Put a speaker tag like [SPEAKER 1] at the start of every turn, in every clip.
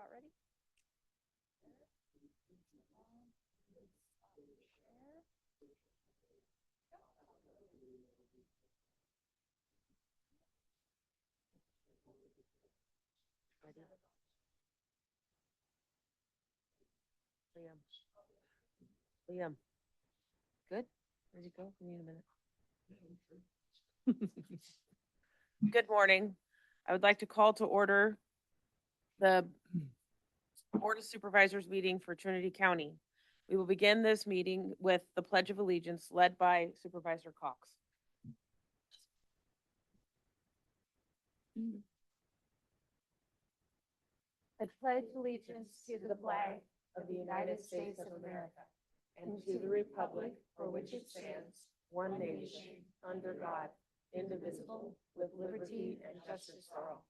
[SPEAKER 1] about ready?
[SPEAKER 2] Liam. Good? Where'd you go? Give me a minute. Good morning. I would like to call to order the Board of Supervisors meeting for Trinity County. We will begin this meeting with the Pledge of Allegiance led by Supervisor Cox.
[SPEAKER 1] I pledge allegiance to the flag of the United States of America and to the republic for which it stands, one nation, under God, indivisible, with liberty and justice for all.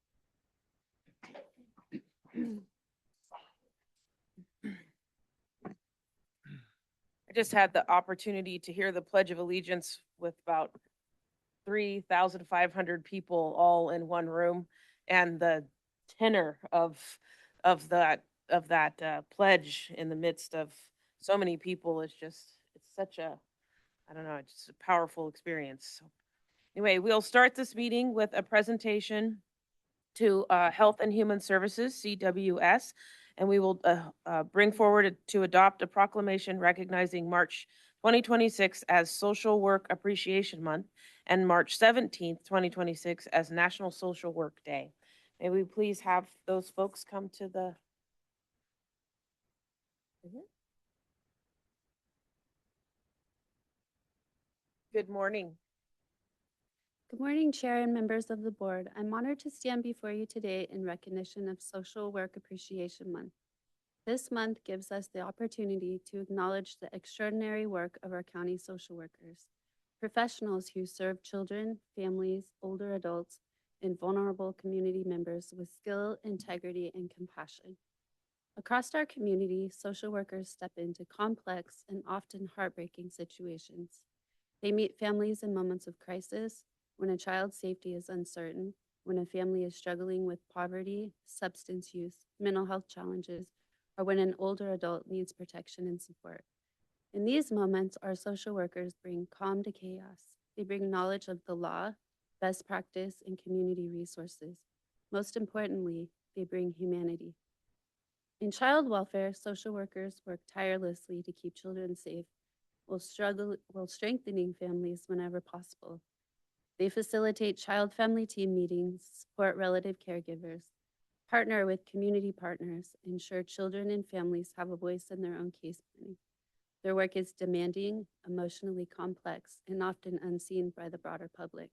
[SPEAKER 2] I just had the opportunity to hear the Pledge of Allegiance with about 3,500 people all in one room, and the tenor of that pledge in the midst of so many people is just, it's such a, I don't know, it's just a powerful experience. So anyway, we'll start this meeting with a presentation to Health and Human Services, CWS, and we will bring forward to adopt a proclamation recognizing March 2026 as Social Work Appreciation Month and March 17th, 2026 as National Social Work Day. May we please have those folks come to the... Good morning.
[SPEAKER 3] Good morning, Chair and members of the board. I'm honored to stand before you today in recognition of Social Work Appreciation Month. This month gives us the opportunity to acknowledge the extraordinary work of our county social workers, professionals who serve children, families, older adults, and vulnerable community members with skill, integrity, and compassion. Across our community, social workers step into complex and often heartbreaking situations. They meet families in moments of crisis, when a child's safety is uncertain, when a family is struggling with poverty, substance use, mental health challenges, or when an older adult needs protection and support. In these moments, our social workers bring calm to chaos. They bring knowledge of the law, best practice, and community resources. Most importantly, they bring humanity. In child welfare, social workers work tirelessly to keep children safe while strengthening families whenever possible. They facilitate child-family team meetings, support relative caregivers, partner with community partners, ensure children and families have a voice in their own case planning. Their work is demanding, emotionally complex, and often unseen by the broader public.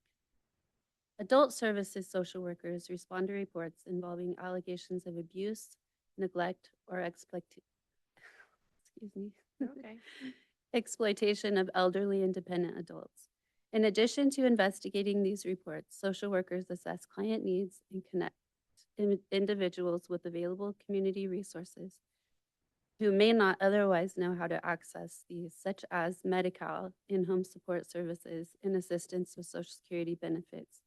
[SPEAKER 3] Adult services social workers respond to reports involving allegations of abuse, neglect, or exploitation of elderly and dependent adults. In addition to investigating these reports, social workers assess client needs and connect individuals with available community resources who may not otherwise know how to access these, such as Medi-Cal, in-home support services, and assistance with Social Security benefits.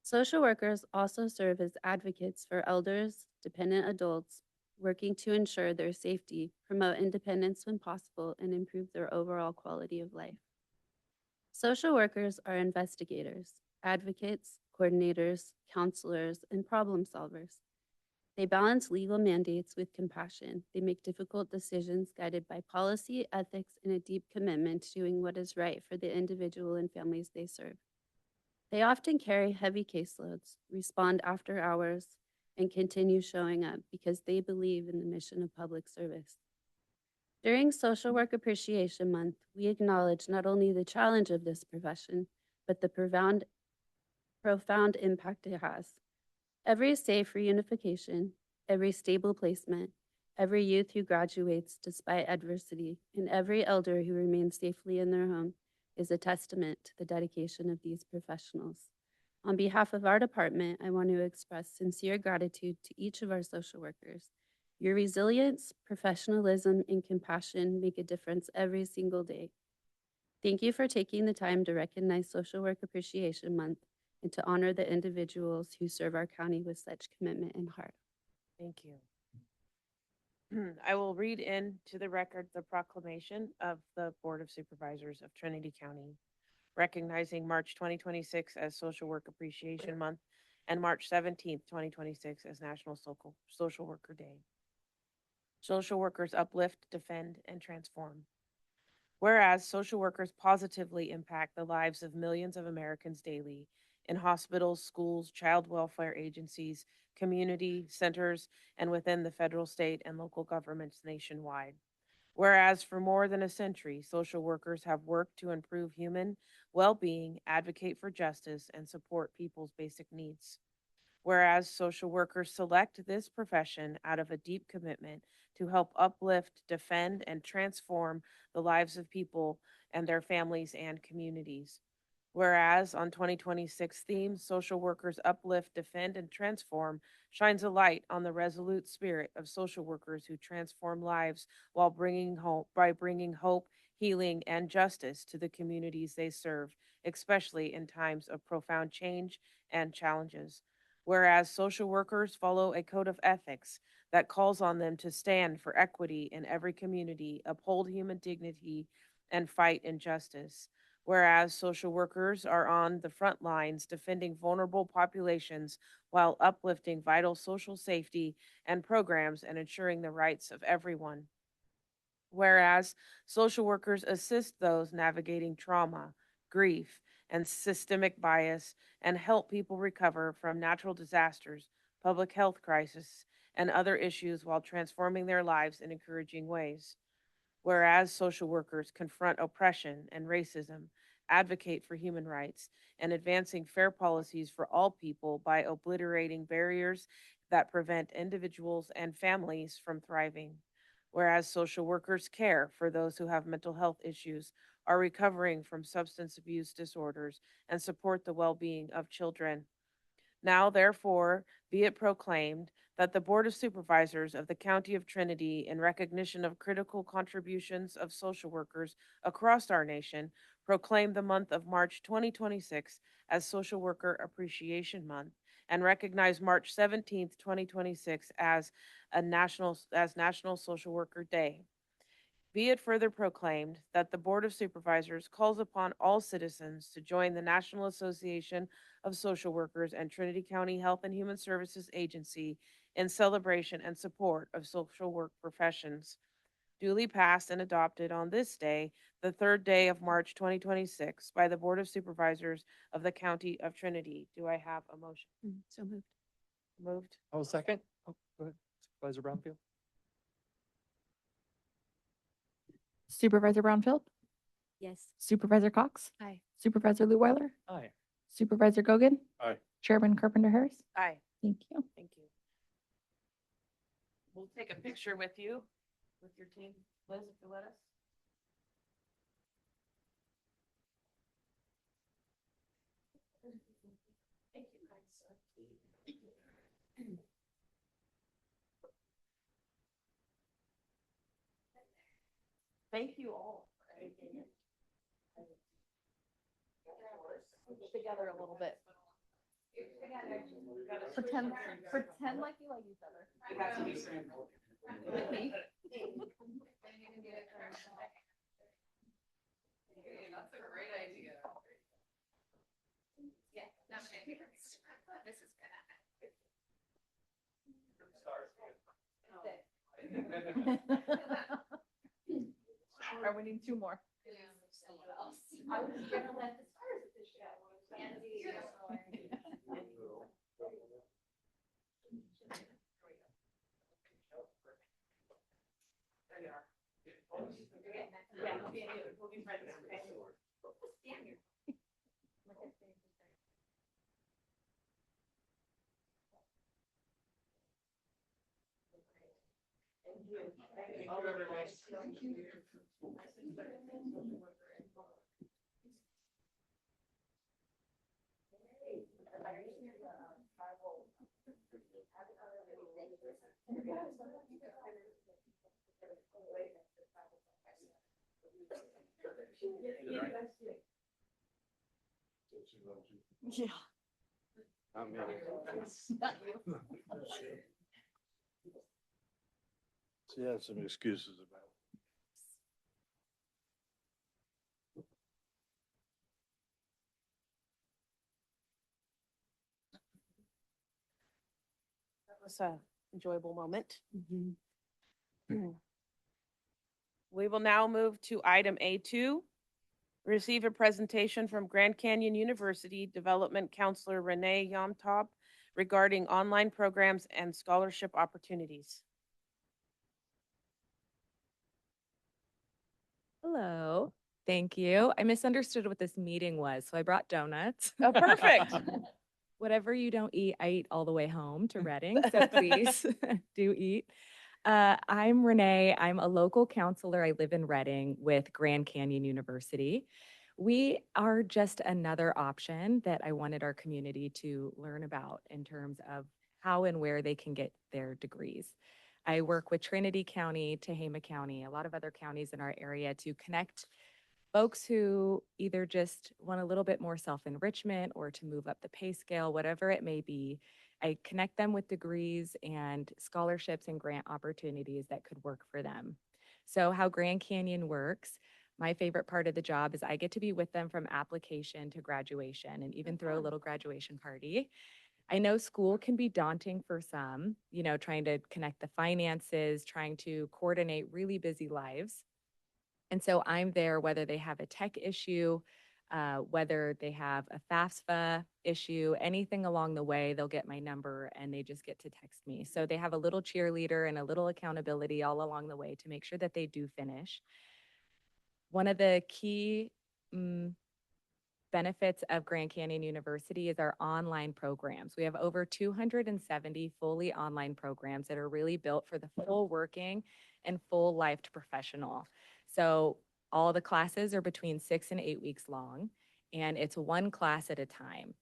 [SPEAKER 3] Social workers also serve as advocates for elders, dependent adults, working to ensure their safety, promote independence when possible, and improve their overall quality of life. Social workers are investigators, advocates, coordinators, counselors, and problem solvers. They balance legal mandates with compassion. They make difficult decisions guided by policy, ethics, and a deep commitment to doing what is right for the individual and families they serve. They often carry heavy caseloads, respond after hours, and continue showing up because they believe in the mission of public service. During Social Work Appreciation Month, we acknowledge not only the challenge of this profession, but the profound impact it has. Every safe reunification, every stable placement, every youth who graduates despite adversity, and every elder who remains safely in their home is a testament to the dedication of these professionals. On behalf of our department, I want to express sincere gratitude to each of our social workers. Your resilience, professionalism, and compassion make a difference every single day. Thank you for taking the time to recognize Social Work Appreciation Month and to honor the individuals who serve our county with such commitment and heart.
[SPEAKER 2] Thank you. I will read into the record the proclamation of the Board of Supervisors of Trinity County, recognizing March 2026 as Social Work Appreciation Month and March 17th, 2026 as National Social Worker Day. Social workers uplift, defend, and transform. Whereas social workers positively impact the lives of millions of Americans daily in hospitals, schools, child welfare agencies, community centers, and within the federal, state, and local governments nationwide. Whereas for more than a century, social workers have worked to improve human well being, advocate for justice, and support people's basic needs. Whereas social workers select this profession out of a deep commitment to help uplift, defend, and transform the lives of people and their families and communities. Whereas on 2026 theme, Social Workers Uplift, Defend, and Transform shines a light on the resolute spirit of social workers who transform lives while bringing hope, healing, and justice to the communities they serve, especially in times of profound change and challenges. Whereas social workers follow a code of ethics that calls on them to stand for equity in every community, uphold human dignity, and fight injustice. Whereas social workers are on the front lines defending vulnerable populations while uplifting vital social safety and programs and ensuring the rights of everyone. Whereas social workers assist those navigating trauma, grief, and systemic bias and help people recover from natural disasters, public health crises, and other issues while transforming their lives in encouraging ways. Whereas social workers confront oppression and racism, advocate for human rights, and advancing fair policies for all people by obliterating barriers that prevent individuals and families from thriving. Whereas social workers care for those who have mental health issues, are recovering from substance abuse disorders, and support the well being of children. Now, therefore, be it proclaimed that the Board of Supervisors of the County of Trinity, in recognition of critical contributions of social workers across our nation, proclaim the month of March 2026 as Social Worker Appreciation Month and recognize March 17th, 2026 as National Social Worker Day. Be it further proclaimed that the Board of Supervisors calls upon all citizens to join the National Association of Social Workers and Trinity County Health and Human Services Agency in celebration and support of social work professions. Duly passed and adopted on this day, the third day of March 2026, by the Board of Supervisors of the County of Trinity. Do I have a motion?
[SPEAKER 3] So moved.
[SPEAKER 2] Moved.
[SPEAKER 4] I will second. Oh, go ahead. Supervisor Brownfield.
[SPEAKER 5] Supervisor Brownfield,
[SPEAKER 3] Yes.
[SPEAKER 5] Supervisor Cox,
[SPEAKER 3] Aye.
[SPEAKER 5] Supervisor Lewiler,
[SPEAKER 4] Aye.
[SPEAKER 5] Supervisor Gogan.
[SPEAKER 4] Aye.
[SPEAKER 5] Chairman Carpenter Harris.
[SPEAKER 2] Aye.
[SPEAKER 5] Thank you.
[SPEAKER 2] Thank you. We'll take a picture with you, with your team. Liz, if you let us. Thank you, kind sir. Thank you all for everything.
[SPEAKER 1] Together a little bit. Pretend like you like each other. With me. That's a great idea. Yeah. This is good. Or we need two more. I was gonna let the stars at the show. There you are. Yeah, we'll be friends. Okay. Stand here. Thank you. Thank you, everybody. Thank you. Yeah.
[SPEAKER 4] Not me.
[SPEAKER 1] Not you.
[SPEAKER 6] She had some excuses about it.
[SPEAKER 2] That was a enjoyable moment.
[SPEAKER 3] Mhm.
[SPEAKER 2] We will now move to item A2. Receive a presentation from Grand Canyon University Development Counselor Renee Yomtop regarding online programs and scholarship opportunities.
[SPEAKER 7] Hello, thank you. I misunderstood what this meeting was, so I brought donuts.
[SPEAKER 2] Oh, perfect.
[SPEAKER 7] Whatever you don't eat, I eat all the way home to Reading, so please do eat. I'm Renee. I'm a local counselor. I live in Reading with Grand Canyon University. We are just another option that I wanted our community to learn about in terms of how and where they can get their degrees. I work with Trinity County, Tehama County, a lot of other counties in our area to connect folks who either just want a little bit more self-enrichment or to move up the pay scale, whatever it may be. I connect them with degrees and scholarships and grant opportunities that could work for them. So how Grand Canyon works, my favorite part of the job is I get to be with them from application to graduation and even throw a little graduation party. I know school can be daunting for some, trying to connect the finances, trying to coordinate really busy lives. And so I'm there whether they have a tech issue, whether they have a FAFSA issue, anything along the way, they'll get my number and they just get to text me. So they have a little cheerleader and a little accountability all along the way to make sure that they do finish. One of the key benefits of Grand Canyon University is our online programs. We have over 270 fully online programs that are really built for the full working and full lived professional. So all the classes are between 6 and 8 weeks long, and it's one class at a time.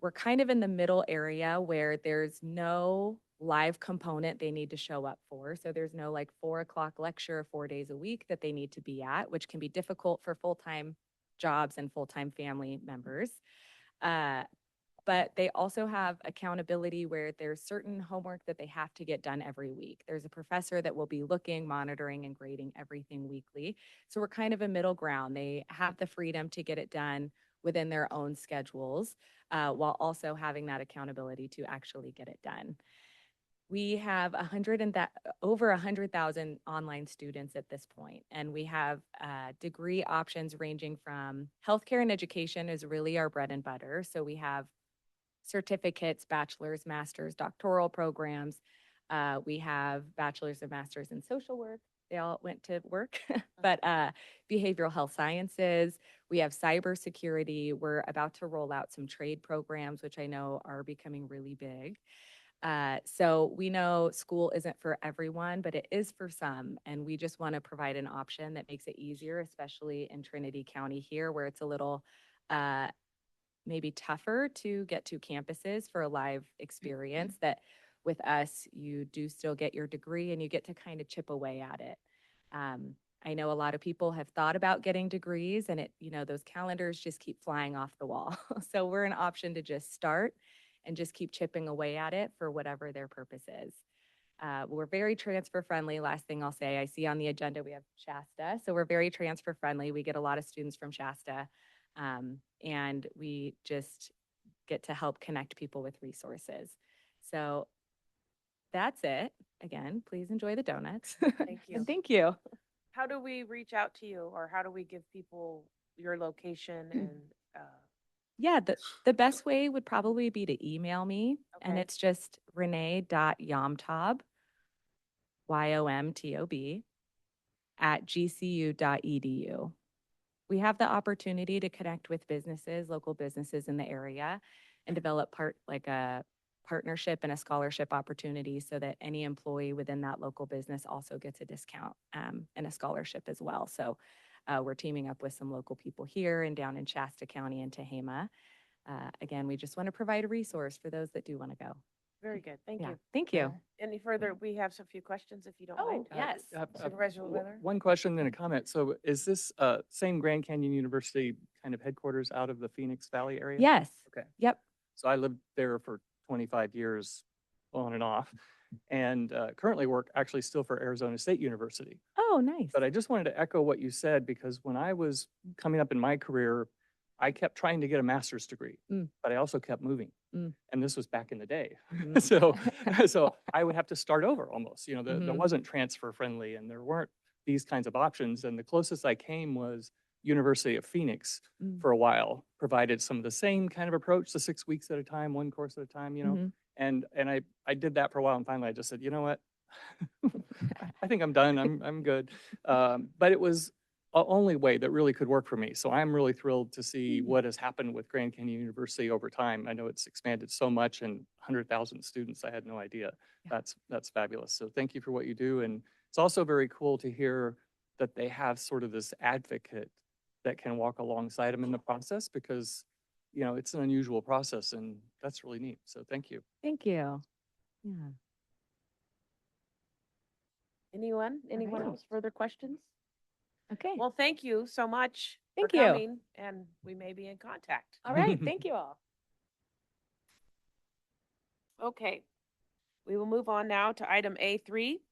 [SPEAKER 7] We're kind of in the middle area where there's no live component they need to show up for. So there's no like 4 o'clock lecture 4 days a week that they need to be at, which can be difficult for full-time jobs and full-time family members. But they also have accountability where there's certain homework that they have to get done every week. There's a professor that will be looking, monitoring, and grading everything weekly. So we're kind of a middle ground. They have the freedom to get it done within their own schedules, while also having that accountability to actually get it done. We have over 100,000 online students at this point, and we have degree options ranging from healthcare and education is really our bread and butter. So we have certificates, bachelor's, master's, doctoral programs. We have bachelor's and master's in social work. They all went to work, but behavioral health sciences. We have cybersecurity. We're about to roll out some trade programs, which I know are becoming really big. So we know school isn't for everyone, but it is for some. And we just want to provide an option that makes it easier, especially in Trinity County here, where it's a little maybe tougher to get to campuses for a live experience. That with us, you do still get your degree and you get to kind of chip away at it. I know a lot of people have thought about getting degrees and those calendars just keep flying off the wall. So we're an option to just start and just keep chipping away at it for whatever their purpose is. We're very transfer friendly. Last thing I'll say, I see on the agenda we have Shasta. So we're very transfer friendly. We get a lot of students from Shasta. And we just get to help connect people with resources. So that's it. Again, please enjoy the donuts.
[SPEAKER 2] Thank you.
[SPEAKER 7] And thank you.
[SPEAKER 2] How do we reach out to you, or how do we give people your location and
[SPEAKER 7] Yeah, the best way would probably be to email me. And
[SPEAKER 2] Okay.
[SPEAKER 7] it's just renee.yomtob, YOMTOB, @gcu.edu. We have the opportunity to connect with businesses, local businesses in the area, and develop a partnership and a scholarship opportunity so that any employee within that local business also gets a discount and a scholarship as well. So we're teaming up with some local people here and down in Shasta County and Tehama. Again, we just want to provide a resource for those that do want to go.
[SPEAKER 2] very good. Thank
[SPEAKER 7] Yeah,
[SPEAKER 2] you.
[SPEAKER 7] thank you.
[SPEAKER 2] Any further? We have a few questions if you don't mind.
[SPEAKER 7] Yes.
[SPEAKER 2] Supervisor Wheeler?
[SPEAKER 4] One question and a comment. So is this same Grand Canyon University kind of headquarters out of the Phoenix Valley area?
[SPEAKER 7] Yes.
[SPEAKER 4] Okay.
[SPEAKER 7] Yep.
[SPEAKER 4] So I lived there for 25 years on and off. and currently work actually still for Arizona State University.
[SPEAKER 7] Oh, nice.
[SPEAKER 4] But I just wanted to echo what you said, because when I was coming up in my career, I kept trying to get a master's degree,
[SPEAKER 7] Mm.
[SPEAKER 4] but I also kept moving.
[SPEAKER 7] Mm.
[SPEAKER 4] And this was back in the day.
[SPEAKER 7] Mm.
[SPEAKER 4] So I would have to start over almost, there
[SPEAKER 7] Mhm.
[SPEAKER 4] wasn't transfer friendly and there weren't these kinds of options. And the closest I came was University of Phoenix
[SPEAKER 7] Mm.
[SPEAKER 4] for a while, provided some of the same kind of approach, the 6 weeks at a time, one course at a time,
[SPEAKER 7] Mhm.
[SPEAKER 4] and I did that for a while, and finally I just said, you know what? I think I'm done. I'm good. But it was the only way that really could work for me. So I'm really thrilled to see what has happened with Grand Canyon University over time. I know it's expanded so much, and 100,000 students. I had no idea.
[SPEAKER 7] Yeah.
[SPEAKER 4] That's fabulous. So thank you for what you do. And it's also very cool to hear that they have sort of this advocate that can walk alongside them in the process, because it's an unusual process, and that's really neat. So thank you.
[SPEAKER 7] Thank you. Yeah.
[SPEAKER 2] Anyone
[SPEAKER 7] right.
[SPEAKER 2] else further questions?
[SPEAKER 7] Okay.
[SPEAKER 2] Well, thank you so much for
[SPEAKER 7] Thank you.
[SPEAKER 2] coming, and we may be in contact.
[SPEAKER 7] All right. Thank you all.
[SPEAKER 2] Okay, we will move on now to item A3.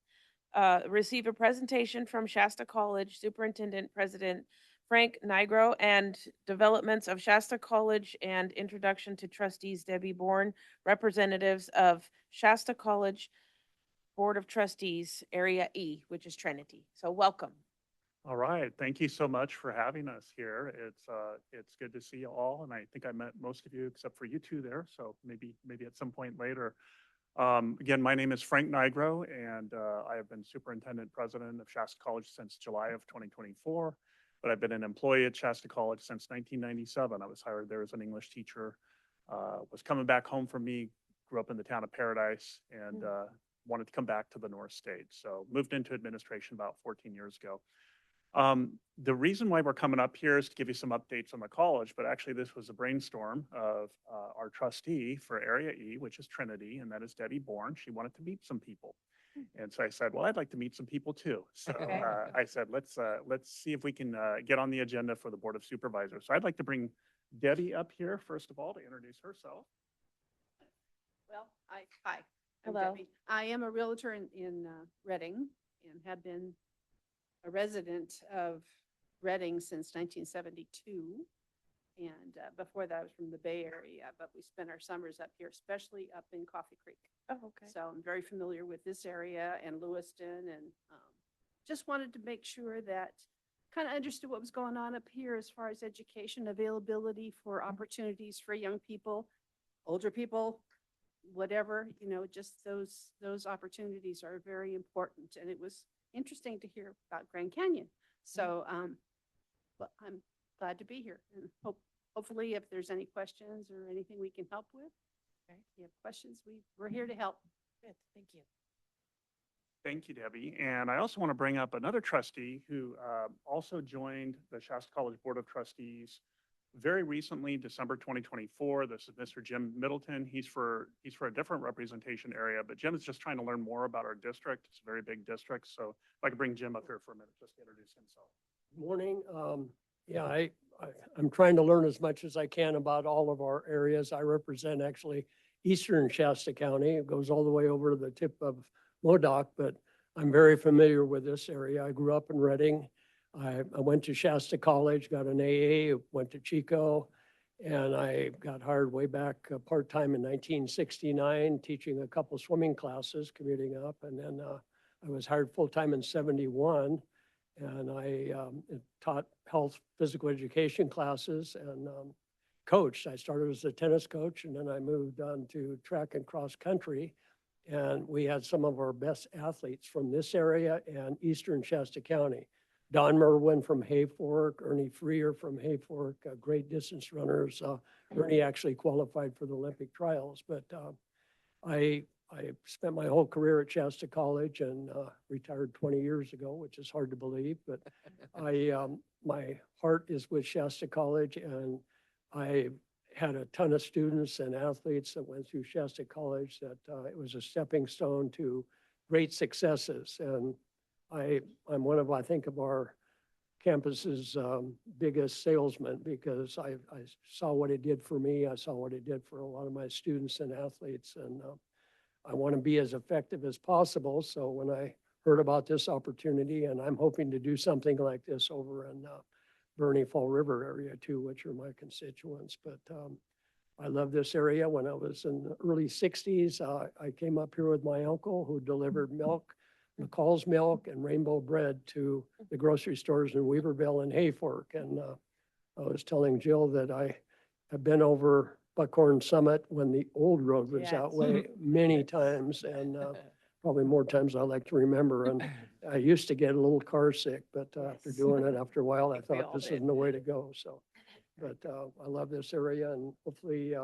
[SPEAKER 2] Receive a presentation from Shasta College Superintendent President Frank Nigro, and developments of Shasta College and introduction to trustees Debbie Bourne, representatives of Shasta College Board of Trustees, Area E, which is Trinity. So welcome.
[SPEAKER 6] All right, thank you so much for having us here. It's good to see you all, and I think I met most of you except for you two there, so maybe at some point later. Again, my name is Frank Nigro, and I have been Superintendent President of Shasta College since July of 2024, but I've been an employee at Shasta College since 1997. I was hired there as an English teacher, was coming back home from me, grew up in the town of Paradise, and wanted to come back to the North State. So moved into administration about 14 years ago. The reason why we're coming up here is to give you some updates on the college, but actually this was a brainstorm of our trustee for Area E, which is Trinity, and that is Debbie Bourne. She wanted to meet some people. And so I said, well, I'd like to meet some people too. So
[SPEAKER 7] Okay.
[SPEAKER 6] I said, let's see if we can get on the agenda for the Board of Supervisors. So I'd like to bring Debbie up here, first of all, to introduce herself.
[SPEAKER 8] Well, hi. I'm
[SPEAKER 2] Hello.
[SPEAKER 8] Debbie. I am a realtor in Reading and have been a resident of Reading since 1972. And before that, I was from the Bay Area, but we spent our summers up here, especially up in Coffee Creek.
[SPEAKER 2] Oh, okay.
[SPEAKER 8] So I'm very familiar with this area and Lewiston, and just wanted to make sure that kind of understood what was going on up here as far as education availability for opportunities for young people, older people, whatever, just those opportunities are very important. And it was interesting to hear about Grand Canyon. So, but I'm glad to be here, and hopefully if there's any questions or anything we can help with.
[SPEAKER 2] Okay.
[SPEAKER 8] If you have questions, we're here to help.
[SPEAKER 2] Good, thank you.
[SPEAKER 6] Thank you, Debbie. And I also want to bring up another trustee who also joined the Shasta College Board of Trustees very recently, December 2024. This is Mr. Jim Middleton. He's for a different representation area, but Jim is just trying to learn more about our district. It's a very big district. So if I could bring Jim up here for a minute, just to introduce himself.
[SPEAKER 9] Morning. Yeah, I'm trying to learn as much as I can about all of our areas. I represent actually eastern Shasta County. It goes all the way over to the tip of Modoc, but I'm very familiar with this area. I grew up in Reading. I went to Shasta College, got an AA, went to Chico, and I got hired way back part-time in 1969, teaching a couple swimming classes, commuting up, and then I was hired full-time in 71. And I taught health, physical education classes and coached. I started as a tennis coach, and then I moved on to track and cross country. And we had some of our best athletes from this area and eastern Shasta County. Don Merwin from Hayfork, Ernie Freer from Hayfork, great distance runners. Ernie actually qualified for the Olympic trials, but I spent my whole career at Shasta College and retired 20 years ago, which is hard to believe, but my heart is with Shasta College, and I had a ton of students and athletes that went through Shasta College that it was a stepping stone to great successes. And I'm one of, I think, of our campus's biggest salesmen, because I saw what it did for me. I saw what it did for a lot of my students and athletes. And I want to be as effective as possible. So when I heard about this opportunity, and I'm hoping to do something like this over in Bernie Fall River area too, which are my constituents. But I love this area. When I was in the early 60s, I came up here with my uncle who delivered milk, McCall's milk and Rainbow bread to the grocery stores in Weaverville and Hayfork. And I was telling Jill that I have been over Buckhorn Summit when the old road was that
[SPEAKER 2] Yes.
[SPEAKER 9] way many times, and probably more times I like to remember. And I used to get a little car sick, but after
[SPEAKER 2] Yes.
[SPEAKER 9] doing it after a while, I
[SPEAKER 2] think we
[SPEAKER 9] thought
[SPEAKER 2] all
[SPEAKER 9] this
[SPEAKER 2] did.
[SPEAKER 9] isn't the way to go. So, but I love this area, and hopefully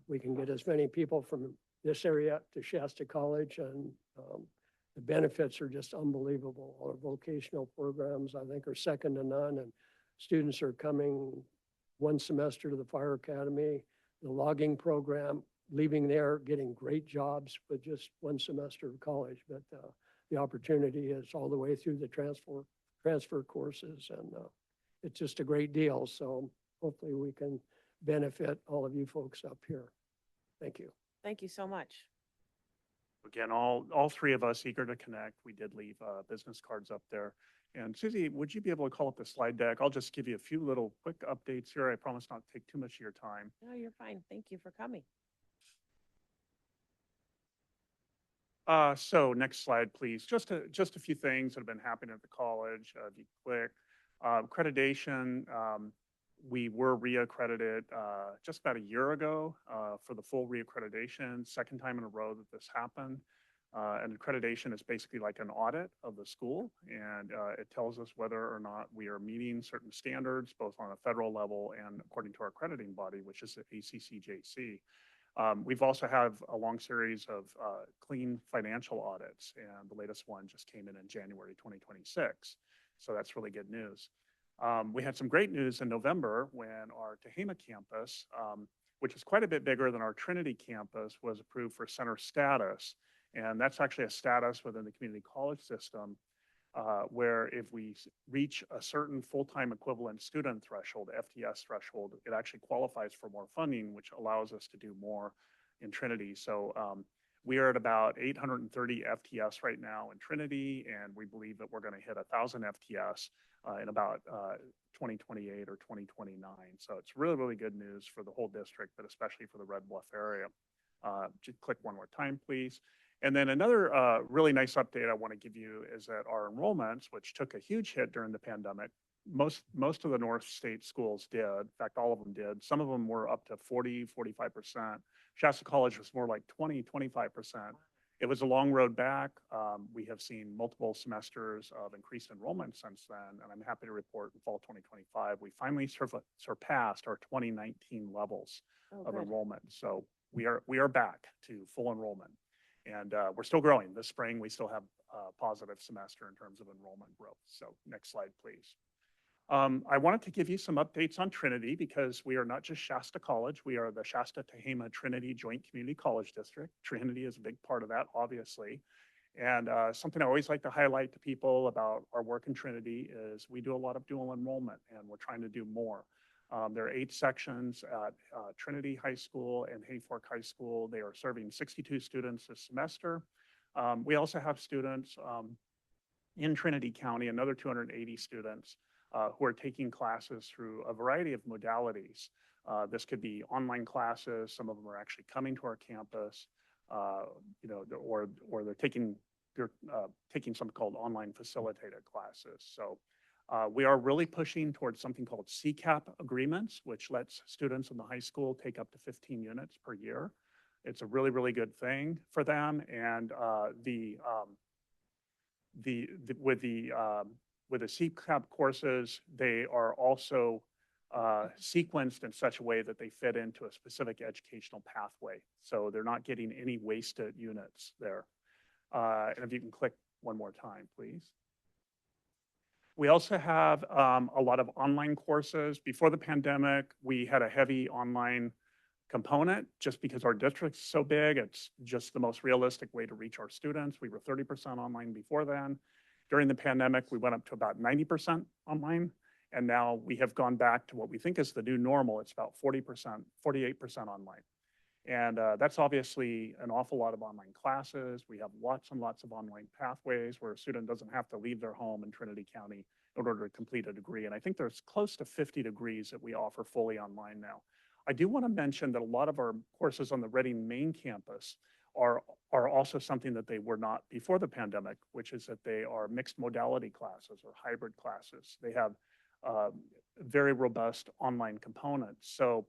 [SPEAKER 9] we can get as many people from this area to Shasta College, and the benefits are just unbelievable. Our vocational programs, I think, are second to none, and students are coming one semester to the Fire Academy, the logging program, leaving there, getting great jobs with just one semester of college. But the opportunity is all the way through the transfer courses, and it's just a great deal. So hopefully we can benefit all of you folks up here. Thank you.
[SPEAKER 2] Thank you so much.
[SPEAKER 6] Again, all three of us eager to connect. We did leave business cards up there. And Susie, would you be able to call up the slide deck? I'll just give you a few little quick updates here. I promise not to take too much of your time.
[SPEAKER 2] No, you're fine. Thank you for coming.
[SPEAKER 6] So next slide, please. Just a few things that have been happening at the college. If you click accreditation, we were reaccredited just about a year ago for the full reaccreditation. Second time in a row that this happened. And accreditation is basically like an audit of the school, and it tells us whether or not we are meeting certain standards, both on a federal level and according to our accrediting body, which is the ACCJC. We've also have a long series of clean financial audits, and the latest one just came in January 2026. So that's really good news. We had some great news in November when our Tehama campus, which is quite a bit bigger than our Trinity campus, was approved for center status. And that's actually a status within the community college system where if we reach a certain full-time equivalent student threshold, FTS threshold, it actually qualifies for more funding, which allows us to do more in Trinity. So we are at about 830 FTS right now in Trinity, and we believe that we're going to hit 1,000 FTS in about 2028 or 2029. So it's really, really good news for the whole district, but especially for the Red Bluff area. Just click one more time, please. And then another really nice update I want to give you is that our enrollments, which took a huge hit during the pandemic, most of the North State schools did. In fact, all of them did. Some of them were up to 40, 45%. Shasta College was more like 20, 25%. It was a long road back. We have seen multiple semesters of increased enrollment since then, and I'm happy to report in fall 2025, we finally surpassed our 2019 levels of enrollment. So we are back to full enrollment. And we're still growing. This spring, we still have a positive semester in terms of enrollment growth. So next slide, please. I wanted to give you some updates on Trinity because we are not just Shasta College. We are the Shasta Tehama Trinity Joint Community College District. Trinity is a big part of that, obviously. And something I always like to highlight to people about our work in Trinity is we do a lot of dual enrollment, and we're trying to do more. There are 8 sections at Trinity High School and Hayfork High School. They are serving 62 students this semester. We also have students in Trinity County, another 280 students who are taking classes through a variety of modalities. This could be online classes. Some of them are actually coming to our campus, or they're taking something called online facilitated classes. So we are really pushing towards something called CCAP agreements, which lets students in the high school take up to 15 units per year. It's a really, really good thing for them. And with the CCAP courses, they are also sequenced in such a way that they fit into a specific educational pathway. So they're not getting any wasted units there. And if you can click one more time, please. We also have a lot of online courses. Before the pandemic, we had a heavy online component just because our district's so big. It's just the most realistic way to reach our students. We were 30% online before then. During the pandemic, we went up to about 90% online. And now we have gone back to what we think is the new normal. It's about 40%, 48% online. And that's obviously an awful lot of online classes. We have lots and lots of online pathways where a student doesn't have to leave their home in Trinity County in order to complete a degree. And I think there's close to 50 degrees that we offer fully online now. I do want to mention that a lot of our courses on the Reading main campus are also something that they were not before the pandemic, which is that they are mixed modality classes or hybrid classes. They have very robust online components. So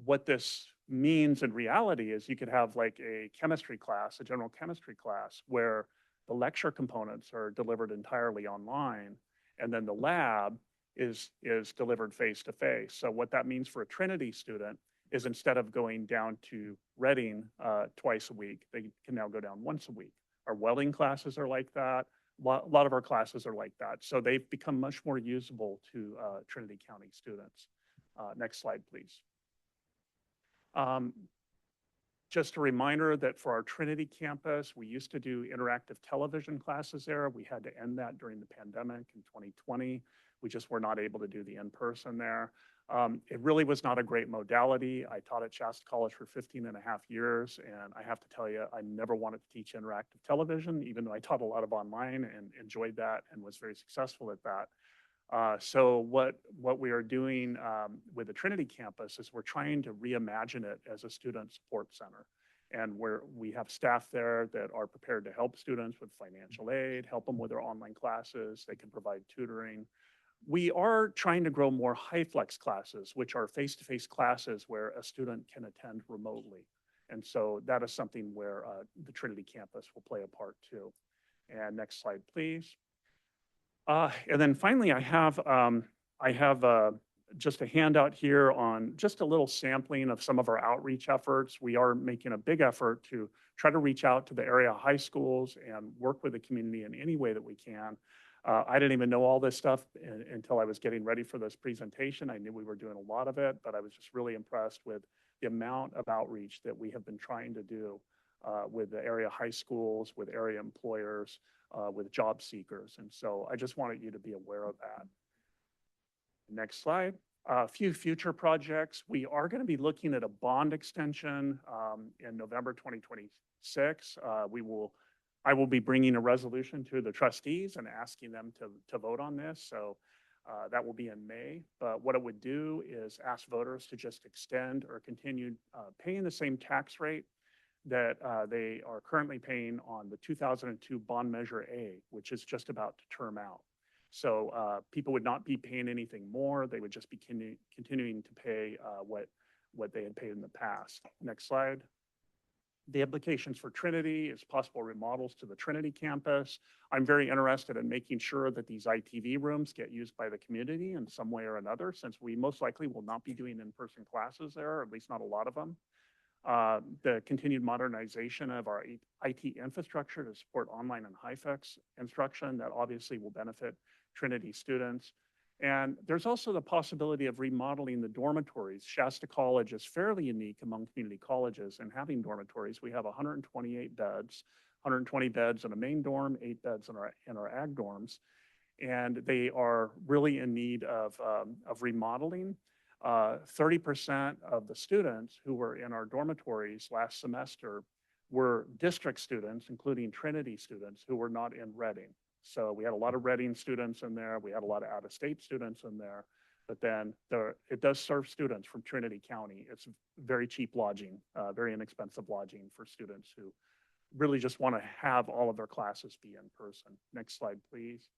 [SPEAKER 6] what this means in reality is you could have like a chemistry class, a general chemistry class, where the lecture components are delivered entirely online, and then the lab is delivered face to face. So what that means for a Trinity student is instead of going down to Reading twice a week, they can now go down once a week. Our welding classes are like that. A lot of our classes are like that. So they've become much more usable to Trinity County students. Next slide, please. Just a reminder that for our Trinity campus, we used to do interactive television classes there. We had to end that during the pandemic in 2020. We just were not able to do the in-person there. It really was not a great modality. I taught at Shasta College for 15 and a half years, and I have to tell you, I never wanted to teach interactive television, even though I taught a lot of online and enjoyed that and was very successful at that. So what we are doing with the Trinity campus is we're trying to reimagine it as a student support center. And we have staff there that are prepared to help students with financial aid, help them with their online classes. They can provide tutoring. We are trying to grow more HighFlex classes, which are face-to-face classes where a student can attend remotely. And so that is something where the Trinity campus will play a part too. And next slide, please. And then finally, I have just a handout here on just a little sampling of some of our outreach efforts. We are making a big effort to try to reach out to the area high schools and work with the community in any way that we can. I didn't even know all this stuff until I was getting ready for this presentation. I knew we were doing a lot of it, but I was just really impressed with the amount of outreach that we have been trying to do with the area high schools, with area employers, with job seekers. And so I just wanted you to be aware of that. Next slide. A few future projects. We are going to be looking at a bond extension in November 2026. I will be bringing a resolution to the trustees and asking them to vote on this. So that will be in May. But what it would do is ask voters to just extend or continue paying the same tax rate that they are currently paying on the 2002 bond measure A, which is just about to term out. So people would not be paying anything more. They would just be continuing to pay what they had paid in the past. Next slide. The implications for Trinity is possible remodels to the Trinity campus. I'm very interested in making sure that these ITV rooms get used by the community in some way or another, since we most likely will not be doing in-person classes there, or at least not a lot of them. The continued modernization of our IT infrastructure to support online and HighFlex instruction that obviously will benefit Trinity students. And there's also the possibility of remodeling the dormitories. Shasta College is fairly unique among community colleges in having dormitories. We have 128 beds, 120 beds in a main dorm, 8 beds in our ag dorms. And they are really in need of remodeling. 30% of the students who were in our dormitories last semester were district students, including Trinity students who were not in Reading. So we had a lot of Reading students in there. We had a lot of out-of-state students in there. But then it does serve students from Trinity County. It's very cheap lodging, very inexpensive lodging for students who really just want to have all of their classes be in person. Next slide, please.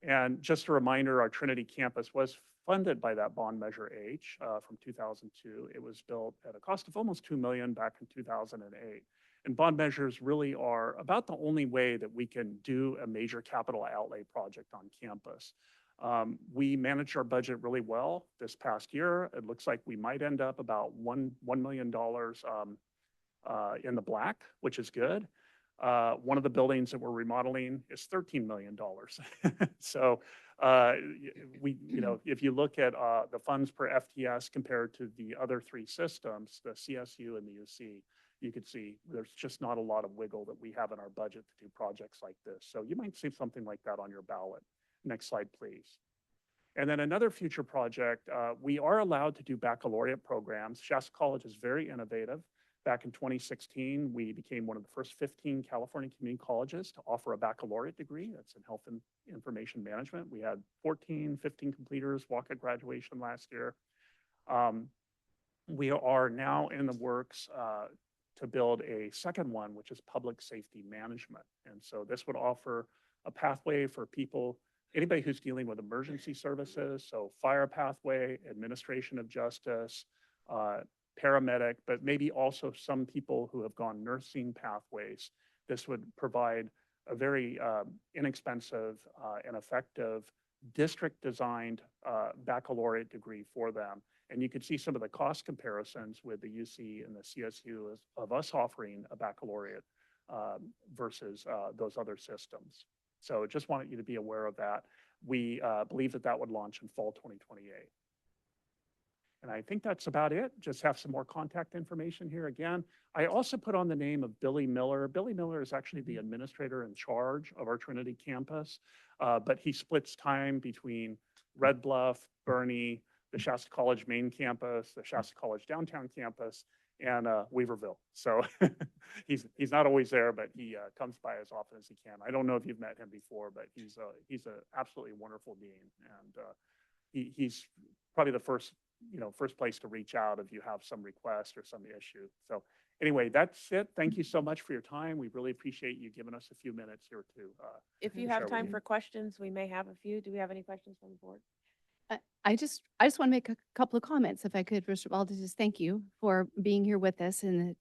[SPEAKER 6] And just a reminder, our Trinity campus was funded by that bond measure H from 2002. It was built at a cost of almost $2 million back in 2008. And bond measures really are about the only way that we can do a major capital outlay project on campus. We managed our budget really well this past year. It looks like we might end up about $1 million in the black, which is good. One of the buildings that we're remodeling is $13 million. So if you look at the funds per FTS compared to the other 3 systems, the CSU and the UC, you could see there's just not a lot of wiggle that we have in our budget to do projects like this. So you might see something like that on your ballot. Next slide, please. And then another future project, we are allowed to do baccalaureate programs. Shasta College is very innovative. Back in 2016, we became one of the first 15 California community colleges to offer a baccalaureate degree. That's in health and information management. We had 15 completers walk at graduation last year. We are now in the works to build a second one, which is public safety management. And so this would offer a pathway for people, anybody who's dealing with emergency services, so fire pathway, administration of justice, paramedic, but maybe also some people who have gone nursing pathways. This would provide a very inexpensive and effective district-designed baccalaureate degree for them. And you could see some of the cost comparisons with the UC and the CSU of us offering a baccalaureate versus those other systems. So just wanted you to be aware of that. We believe that that would launch in fall 2028. And I think that's about it. Just have some more contact information here again. I also put on the name of Billy Miller. Billy Miller is actually the administrator in charge of our Trinity campus, but he splits time between Red Bluff, Bernie, the Shasta College main campus, the Shasta College downtown campus, and Weaverville. So he's not always there, but he comes by as often as he can. I don't know if you've met him before, but he's an absolutely wonderful dean, and he's probably the first place to reach out if you have some request or some issue. So anyway, that's it. Thank you so much for your time. We really appreciate you giving us a few minutes here to.
[SPEAKER 2] If you
[SPEAKER 6] share
[SPEAKER 2] have
[SPEAKER 6] with
[SPEAKER 2] time
[SPEAKER 6] you.
[SPEAKER 2] for questions, we may have a few. Do we have any questions from the board?
[SPEAKER 3] I just want to make a couple of comments, if I could. First of all, to just thank you for being here with us and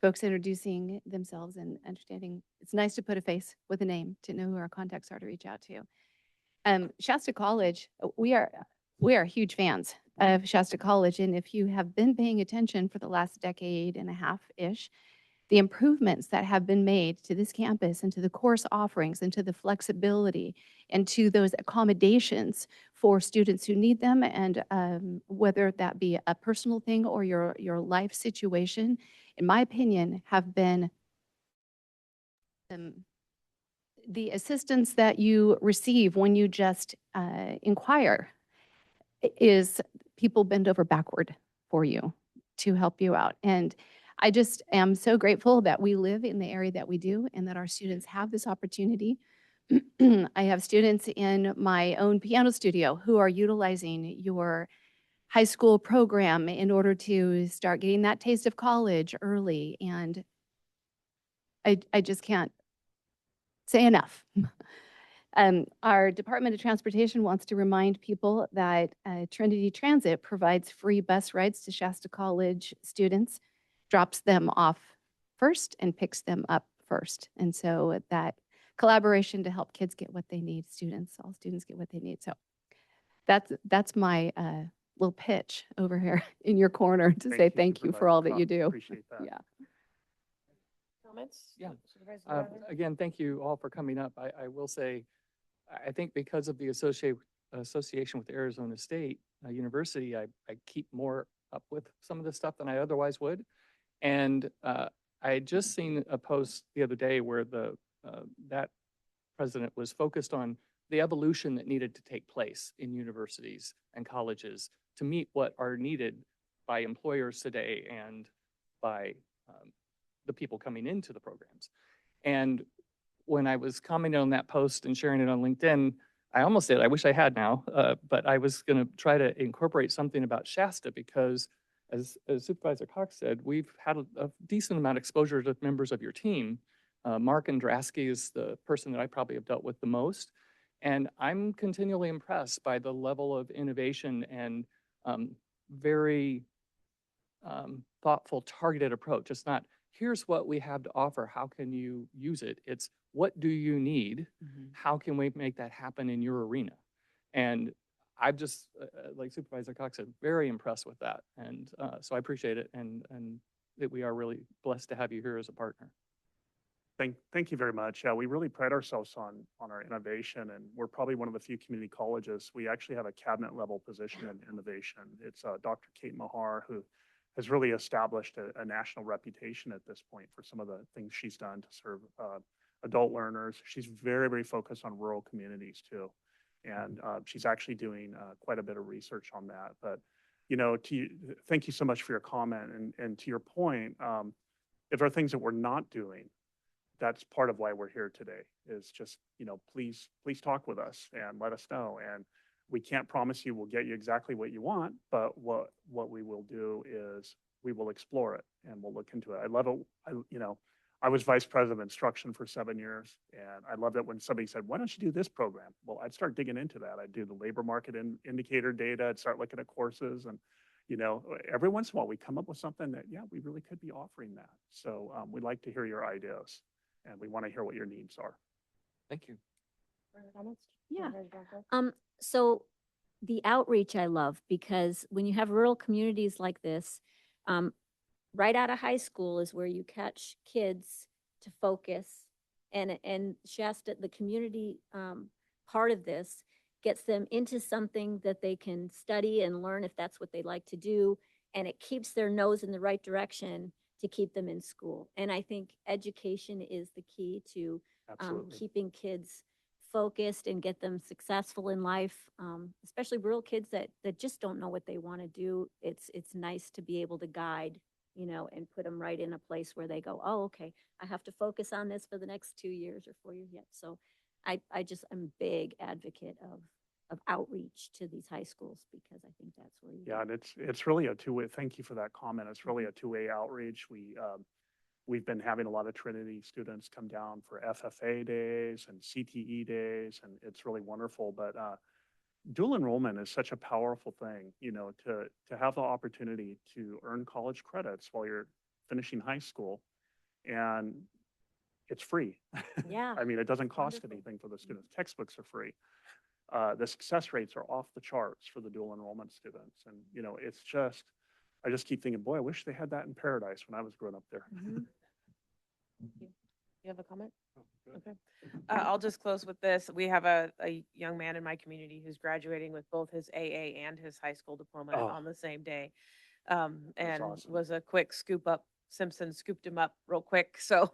[SPEAKER 3] folks introducing themselves and understanding. It's nice to put a face with a name to know who our contacts are to reach out to. Shasta College, we are huge fans of Shasta College, and if you have been paying attention for the last decade and a half-ish, the improvements that have been made to this campus and to the course offerings and to the flexibility and to those accommodations for students who need them, and whether that be a personal thing or your life situation, in my opinion, have been the assistance that you receive when you just inquire is people bend over backward for you to help you out. And I just am so grateful that we live in the area that we do and that our students have this opportunity. I have students in my own piano studio who are utilizing your high school program in order to start getting that taste of college early. And I just can't say enough. Our Department of Transportation wants to remind people that Trinity Transit provides free bus rides to Shasta College students, drops them off first and picks them up first. And so that collaboration to help kids get what they need, all students get what they need. So that's my little pitch over here in your corner to say thank you for all that you do.
[SPEAKER 6] Appreciate that.
[SPEAKER 3] Yeah.
[SPEAKER 2] Comments?
[SPEAKER 4] Yeah.
[SPEAKER 2] Supervisor Wiley?
[SPEAKER 4] Again, thank you all for coming up. I will say, I think because of the association with Arizona State University, I keep more up with some of the stuff than I otherwise would. And I had just seen a post the other day where that president was focused on the evolution that needed to take place in universities and colleges to meet what are needed by employers today and by the people coming into the programs. And when I was commenting on that post and sharing it on LinkedIn, I almost said, I wish I had now, but I was going to try to incorporate something about Shasta because as Supervisor Cox said, we've had a decent amount of exposure to members of your team. Mark Andrasky is the person that I probably have dealt with the most. And I'm continually impressed by the level of innovation and very thoughtful, targeted approach. It's not, here's what we have to offer, how can you use it? It's, what do you need? How can we make that happen in your arena? And I've just, like Supervisor Cox said, very impressed with that. And so I appreciate it, and that we are really blessed to have you here as a partner.
[SPEAKER 6] Thank you very much. Yeah, we really pride ourselves on our innovation, and we're probably one of the few community colleges. We actually have a cabinet level position in innovation. It's Dr. Kate Mahar, who has really established a national reputation at this point for some of the things she's done to serve adult learners. She's very, very focused on rural communities too. And she's actually doing quite a bit of research on that. But, thank you so much for your comment. And to your point, if there are things that we're not doing, that's part of why we're here today is just, please talk with us and let us know. And we can't promise you we'll get you exactly what you want, but what we will do is we will explore it and we'll look into it. I love it. I was vice president of instruction for 7 years, and I loved it when somebody said, why don't you do this program? Well, I'd start digging into that. I'd do the labor market indicator data. I'd start looking at courses, and every once in a while we come up with something that, yeah, we really could be offering that. So we'd like to hear your ideas, and we want to hear what your needs are.
[SPEAKER 4] Thank you.
[SPEAKER 10] Yeah. So the outreach I love, because when you have rural communities like this, right out of high school is where you catch kids to focus, and Shasta, the community part of this gets them into something that they can study and learn if that's what they like to do, and it keeps their nose in the right direction to keep them in school. And I think education is the key to
[SPEAKER 6] Absolutely.
[SPEAKER 10] keeping kids focused and get them successful in life, especially rural kids that just don't know what they want to do. It's nice to be able to guide, and put them right in a place where they go, oh, okay, I have to focus on this for the next 2 years or 4 years yet. So I'm a big advocate of outreach to these high schools, because I think that's where you.
[SPEAKER 6] Yeah, and it's really a two-way. Thank you for that comment. It's really a two-way outreach. We've been having a lot of Trinity students come down for FFA days and CTE days, and it's really wonderful. But dual enrollment is such a powerful thing, to have the opportunity to earn college credits while you're finishing high school, and it's free.
[SPEAKER 10] Yeah.
[SPEAKER 6] I mean, it doesn't cost
[SPEAKER 10] Wonderful.
[SPEAKER 6] anything for the students. Textbooks are free. The success rates are off the charts for the dual enrollment students. And, it's just, I just keep thinking, boy, I wish they had that in Paradise when I was growing up there.
[SPEAKER 10] Mhm.
[SPEAKER 2] You have a comment? Okay. I'll just close with this. We have a young man in my community who's graduating with both his AA and his high school diploma
[SPEAKER 6] Oh.
[SPEAKER 2] on the same day. And
[SPEAKER 6] awesome.
[SPEAKER 2] was a quick scoop up. Simpson scooped him up real quick. So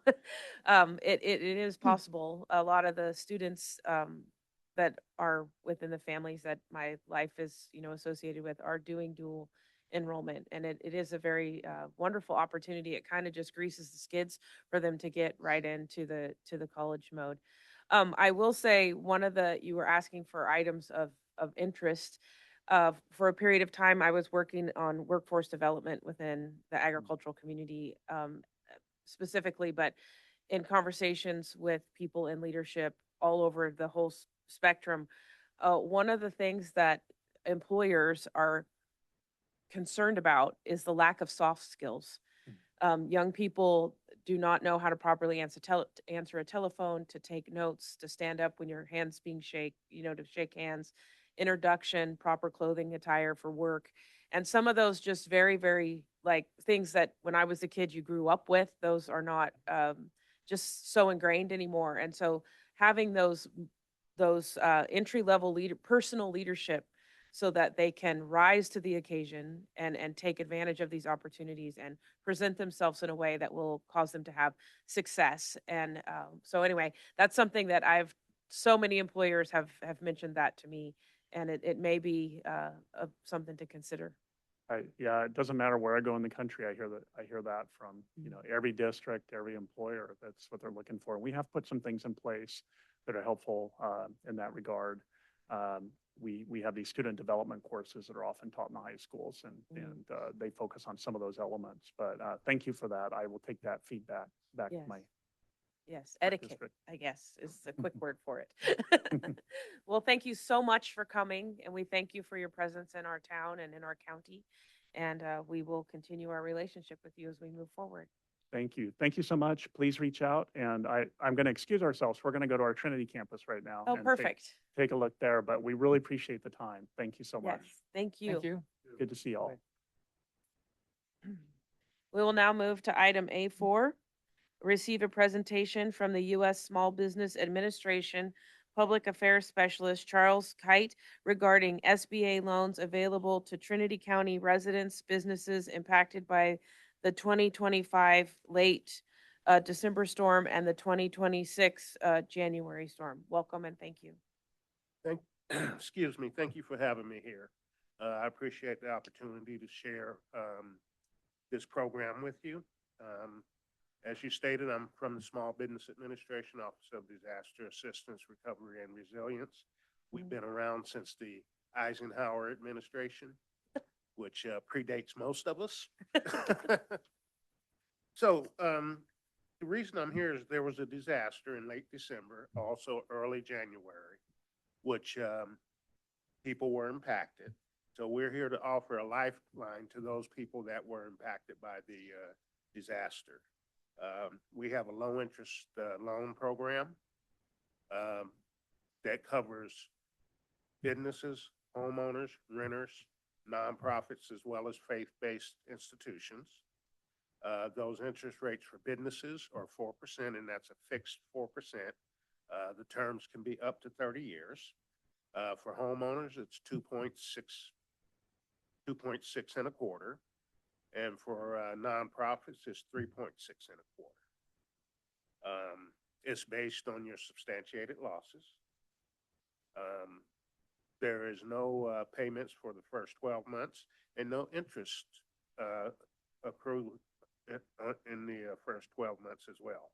[SPEAKER 2] it is possible. A lot of the students that are within the families that my life is, associated with are doing dual enrollment, and it is a very wonderful opportunity. It kind of just greases the skids for them to get right into the college mode. I will say you were asking for items of interest. For a period of time, I was working on workforce development within the agricultural community, specifically, but in conversations with people in leadership all over the whole spectrum, one of the things that employers are concerned about is the lack of soft skills. Young people do not know how to properly answer a telephone, to take notes, to stand up when your hand's being to shake hands, introduction, proper clothing attire for work. And some of those just very, very like things that when I was a kid you grew up with, those are not just so ingrained anymore. And so having those entry level personal leadership, so that they can rise to the occasion and take advantage of these opportunities and present themselves in a way that will cause them to have success. And so anyway, that's something that so many employers have mentioned that to me, and it may be something to consider.
[SPEAKER 6] Yeah, it doesn't matter where I go in the country. I hear that from, every district, every employer. That's what they're looking for. And we have put some things in place that are helpful in that regard. We have these student development courses that are often taught in the high schools, and they focus on some of those elements. But thank you for that. I will take that feedback back to my.
[SPEAKER 2] Yes, etiquette,
[SPEAKER 6] district.
[SPEAKER 2] I guess, is the quick word for it. Well, thank you so much for coming, and we thank you for your presence in our town and in our county. And we will continue our relationship with you as we move forward.
[SPEAKER 6] Thank you. Thank you so much. Please reach out. And I'm going to excuse ourselves. We're going to go to our Trinity campus right now.
[SPEAKER 2] Oh,
[SPEAKER 6] and
[SPEAKER 2] perfect.
[SPEAKER 6] Take a look there. But we really appreciate the time. Thank you so much.
[SPEAKER 2] Yes, thank you.
[SPEAKER 4] Thank you.
[SPEAKER 6] Good to see you all.
[SPEAKER 2] We will now move to item A4. Receive a presentation from the U.S. Small Business Administration Public Affairs Specialist Charles Kite regarding SBA loans available to Trinity County residents, businesses impacted by the 2025 late December storm and the 2026 January storm. Welcome and thank you.
[SPEAKER 11] Excuse me, thank you for having me here. I appreciate the opportunity to share this program with you. As you stated, I'm from the Small Business Administration Office of Disaster Assistance, Recovery, and Resilience. We've been around since the Eisenhower administration, which predates most of us. So the reason I'm here is there was a disaster in late December, also early January, which people were impacted. So we're here to offer a lifeline to those people that were impacted by the disaster. We have a low interest loan program that covers businesses, homeowners, renters, nonprofits, as well as faith-based institutions. Those interest rates for businesses are 4%, and that's a fixed 4%. The terms can be up to 30 years. For homeowners, it's 2.6 and a quarter. And for nonprofits, it's 3.6 and a quarter. It's based on your substantiated losses. There is no payments for the first 12 months and no interest accrued in the first 12 months as well.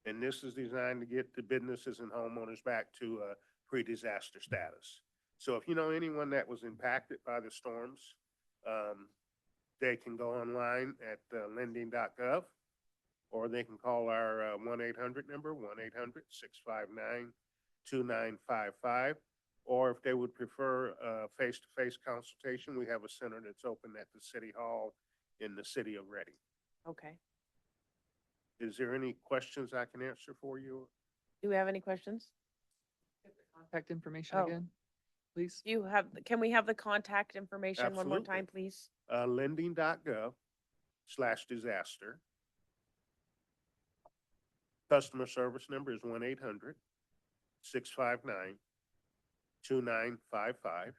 [SPEAKER 11] And this is designed to get the businesses and homeowners back to pre-disaster status. So if you know anyone that was impacted by the storms, they can go online at lending.gov, or they can call our 1-800 number, 1-800-659-2955. Or if they would prefer a face-to-face consultation, we have a center that's open at the City Hall in the city of Reading.
[SPEAKER 2] Okay.
[SPEAKER 11] Is there any questions I can answer for you?
[SPEAKER 2] Do we have any questions?
[SPEAKER 4] Contact information
[SPEAKER 2] Oh.
[SPEAKER 4] again, please?
[SPEAKER 2] Can we have the contact information one more
[SPEAKER 11] Absolutely.
[SPEAKER 2] time, please?
[SPEAKER 11] Lending.gov/disaster. Customer service number is 1-800-659-2955.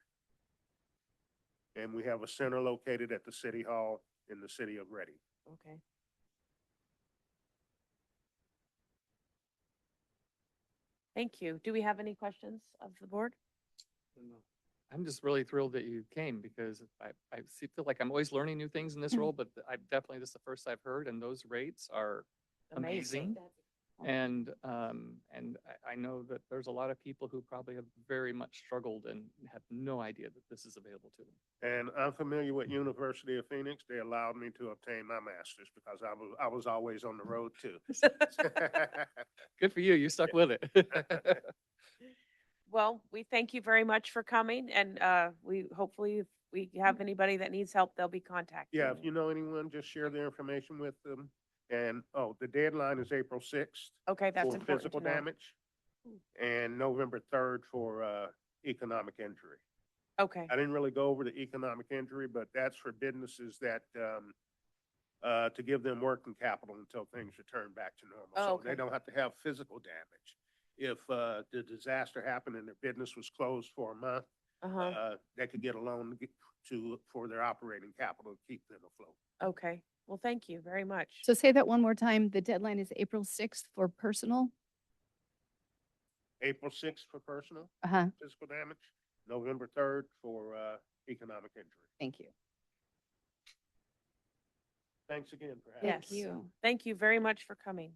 [SPEAKER 11] And we have a center located at the City Hall in the city of Reading.
[SPEAKER 2] Okay. Thank you. Do we have any questions of the board?
[SPEAKER 4] I'm just really thrilled that you came because feel like I'm always learning new things in this role, but this is the first I've heard, and those rates are amazing. And I know that there's a lot of people who probably have very much struggled and have no idea that this is available to them.
[SPEAKER 11] And I'm familiar with University of Phoenix. They allowed me to obtain my master's because I was always on the road too.
[SPEAKER 4] Good for you. You stuck with it.
[SPEAKER 2] Well, we thank you very much for coming, and we hopefully if we have anybody that needs help, they'll be contacted.
[SPEAKER 11] Yeah, if you know anyone, just share their information with them. And, the deadline is April 6th.
[SPEAKER 2] Okay, that's
[SPEAKER 11] for
[SPEAKER 2] important
[SPEAKER 11] physical
[SPEAKER 2] to know.
[SPEAKER 11] damage, and November 3rd for economic injury.
[SPEAKER 2] Okay,
[SPEAKER 11] I didn't really go over the economic injury, but that's for businesses that to give them working capital until things return back to normal.
[SPEAKER 2] Oh,
[SPEAKER 11] So
[SPEAKER 2] okay.
[SPEAKER 11] they don't have to have physical damage. If the disaster happened and their business was closed for a month, they could get a loan for their operating capital to keep them afloat.
[SPEAKER 2] okay. Well, thank you very much.
[SPEAKER 5] So say that one more time. The deadline is April 6th for personal.
[SPEAKER 11] April 6th for personal physical damage, November 3rd for economic injury.
[SPEAKER 5] Thank you.
[SPEAKER 11] Thanks again for having
[SPEAKER 2] Yes.
[SPEAKER 11] me.
[SPEAKER 5] Thank you.
[SPEAKER 2] Thank you very much for coming.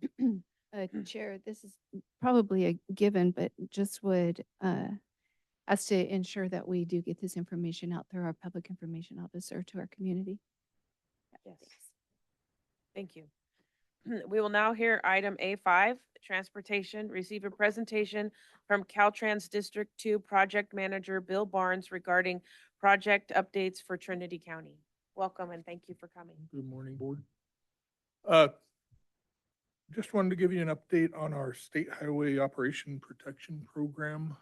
[SPEAKER 5] Chair, this is probably a given, but just would us to ensure that we do get this information out through our public information officer to our community.
[SPEAKER 2] Yes. Thank you. We will now hear item A5, Transportation, receive a presentation from Caltrans District 2 Project Manager Bill Barnes regarding project updates for Trinity County. Welcome and thank you for coming.
[SPEAKER 12] Good morning, board. Just wanted to give you an update on our State Highway Operation Protection Program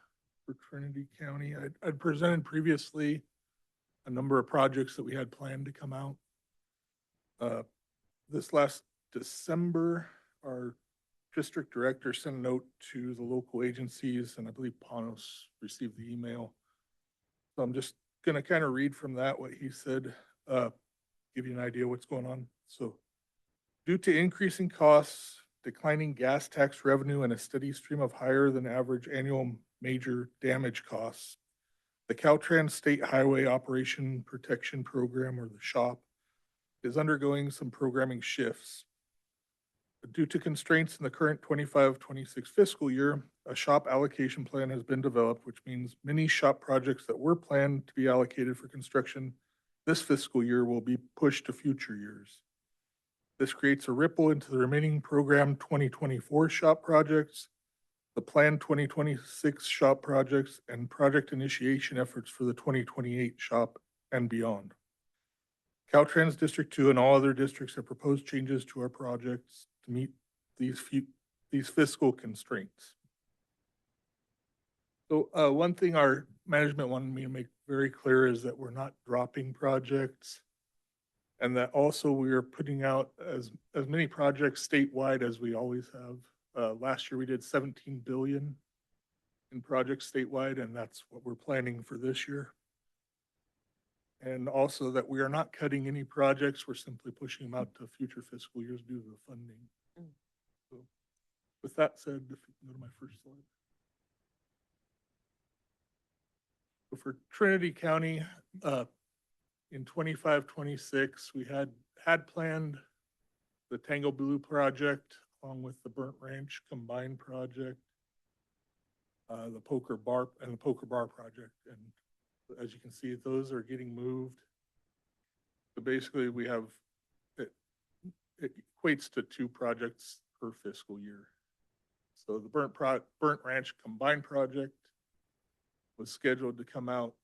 [SPEAKER 12] for Trinity County. I'd presented previously a number of projects that we had planned to come out. This last December, our district director sent a note to the local agencies, and I believe Panos received the email. So I'm just going to kind of read from that what he said, give you an idea what's going on. So, due to increasing costs, declining gas tax revenue, and a steady stream of higher than average annual major damage costs. The Caltrans State Highway Operation Protection Program, or the SHOP, is undergoing some programming shifts. Due to constraints in the current 25-26 fiscal year, a SHOP allocation plan has been developed, which means many SHOP projects that were planned to be allocated for construction this fiscal year will be pushed to future years. This creates a ripple into the remaining program 2024 SHOP projects, the planned 2026 SHOP projects, and project initiation efforts for the 2028 SHOP and beyond. Caltrans District 2 and all other districts have proposed changes to our projects to meet these fiscal constraints. So one thing our management wanted me to make very clear is that we're not dropping projects, and that also we are putting out as many projects statewide as we always have. Last year we did 17 billion in projects statewide, and that's what we're planning for this year. And also that we are not cutting any projects, we're simply pushing them out to future fiscal years due to the funding. So with that said, if you can go to my first slide. So for Trinity County, in 25-26, we had planned the Tango Blue project along with the Burnt Ranch combined project, the Poker Bar project. And as you can see, those are getting moved. So basically we have, it equates to 2 projects per fiscal year. So the Burnt Ranch combined project was scheduled to come out.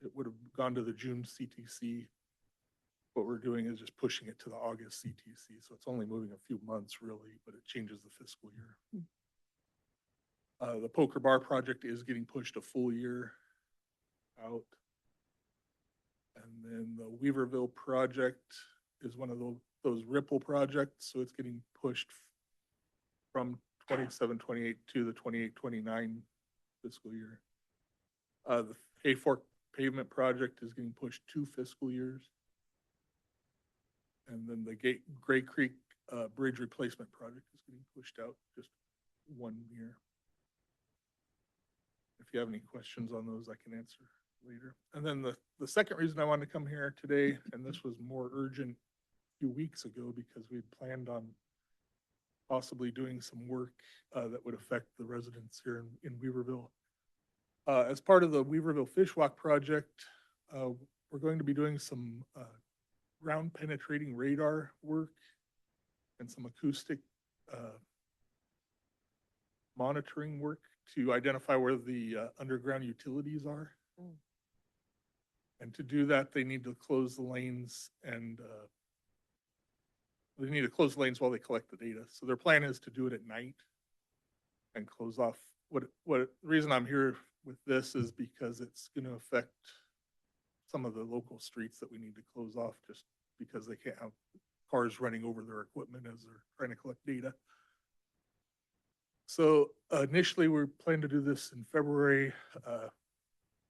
[SPEAKER 12] It would have gone to the June CTC. What we're doing is just pushing it to the August CTC. So it's only moving a few months really, but it changes the fiscal year. The Poker Bar project is getting pushed a full year out. And then the Weaverville project is one of those Ripple projects. So it's getting pushed from 27-28 to the 28-29 fiscal year. The Hayfork pavement project is getting pushed 2 fiscal years. And then the Gray Creek bridge replacement project is getting pushed out just 1 year. If you have any questions on those, I can answer later. And then the second reason I wanted to come here today, and this was more urgent a few weeks ago because we planned on possibly doing some work that would affect the residents here in Weaverville. As part of the Weaverville Fish Walk project, we're going to be doing some ground penetrating radar work and some acoustic monitoring work to identify where the underground utilities are. And to do that, they need to close the lanes and they need to close the lanes while they collect the data. So their plan is to do it at night and close off. The reason I'm here with this is because it's going to affect some of the local streets that we need to close off just because they can't have cars running over their equipment as they're trying to collect data. So initially we plan to do this in February.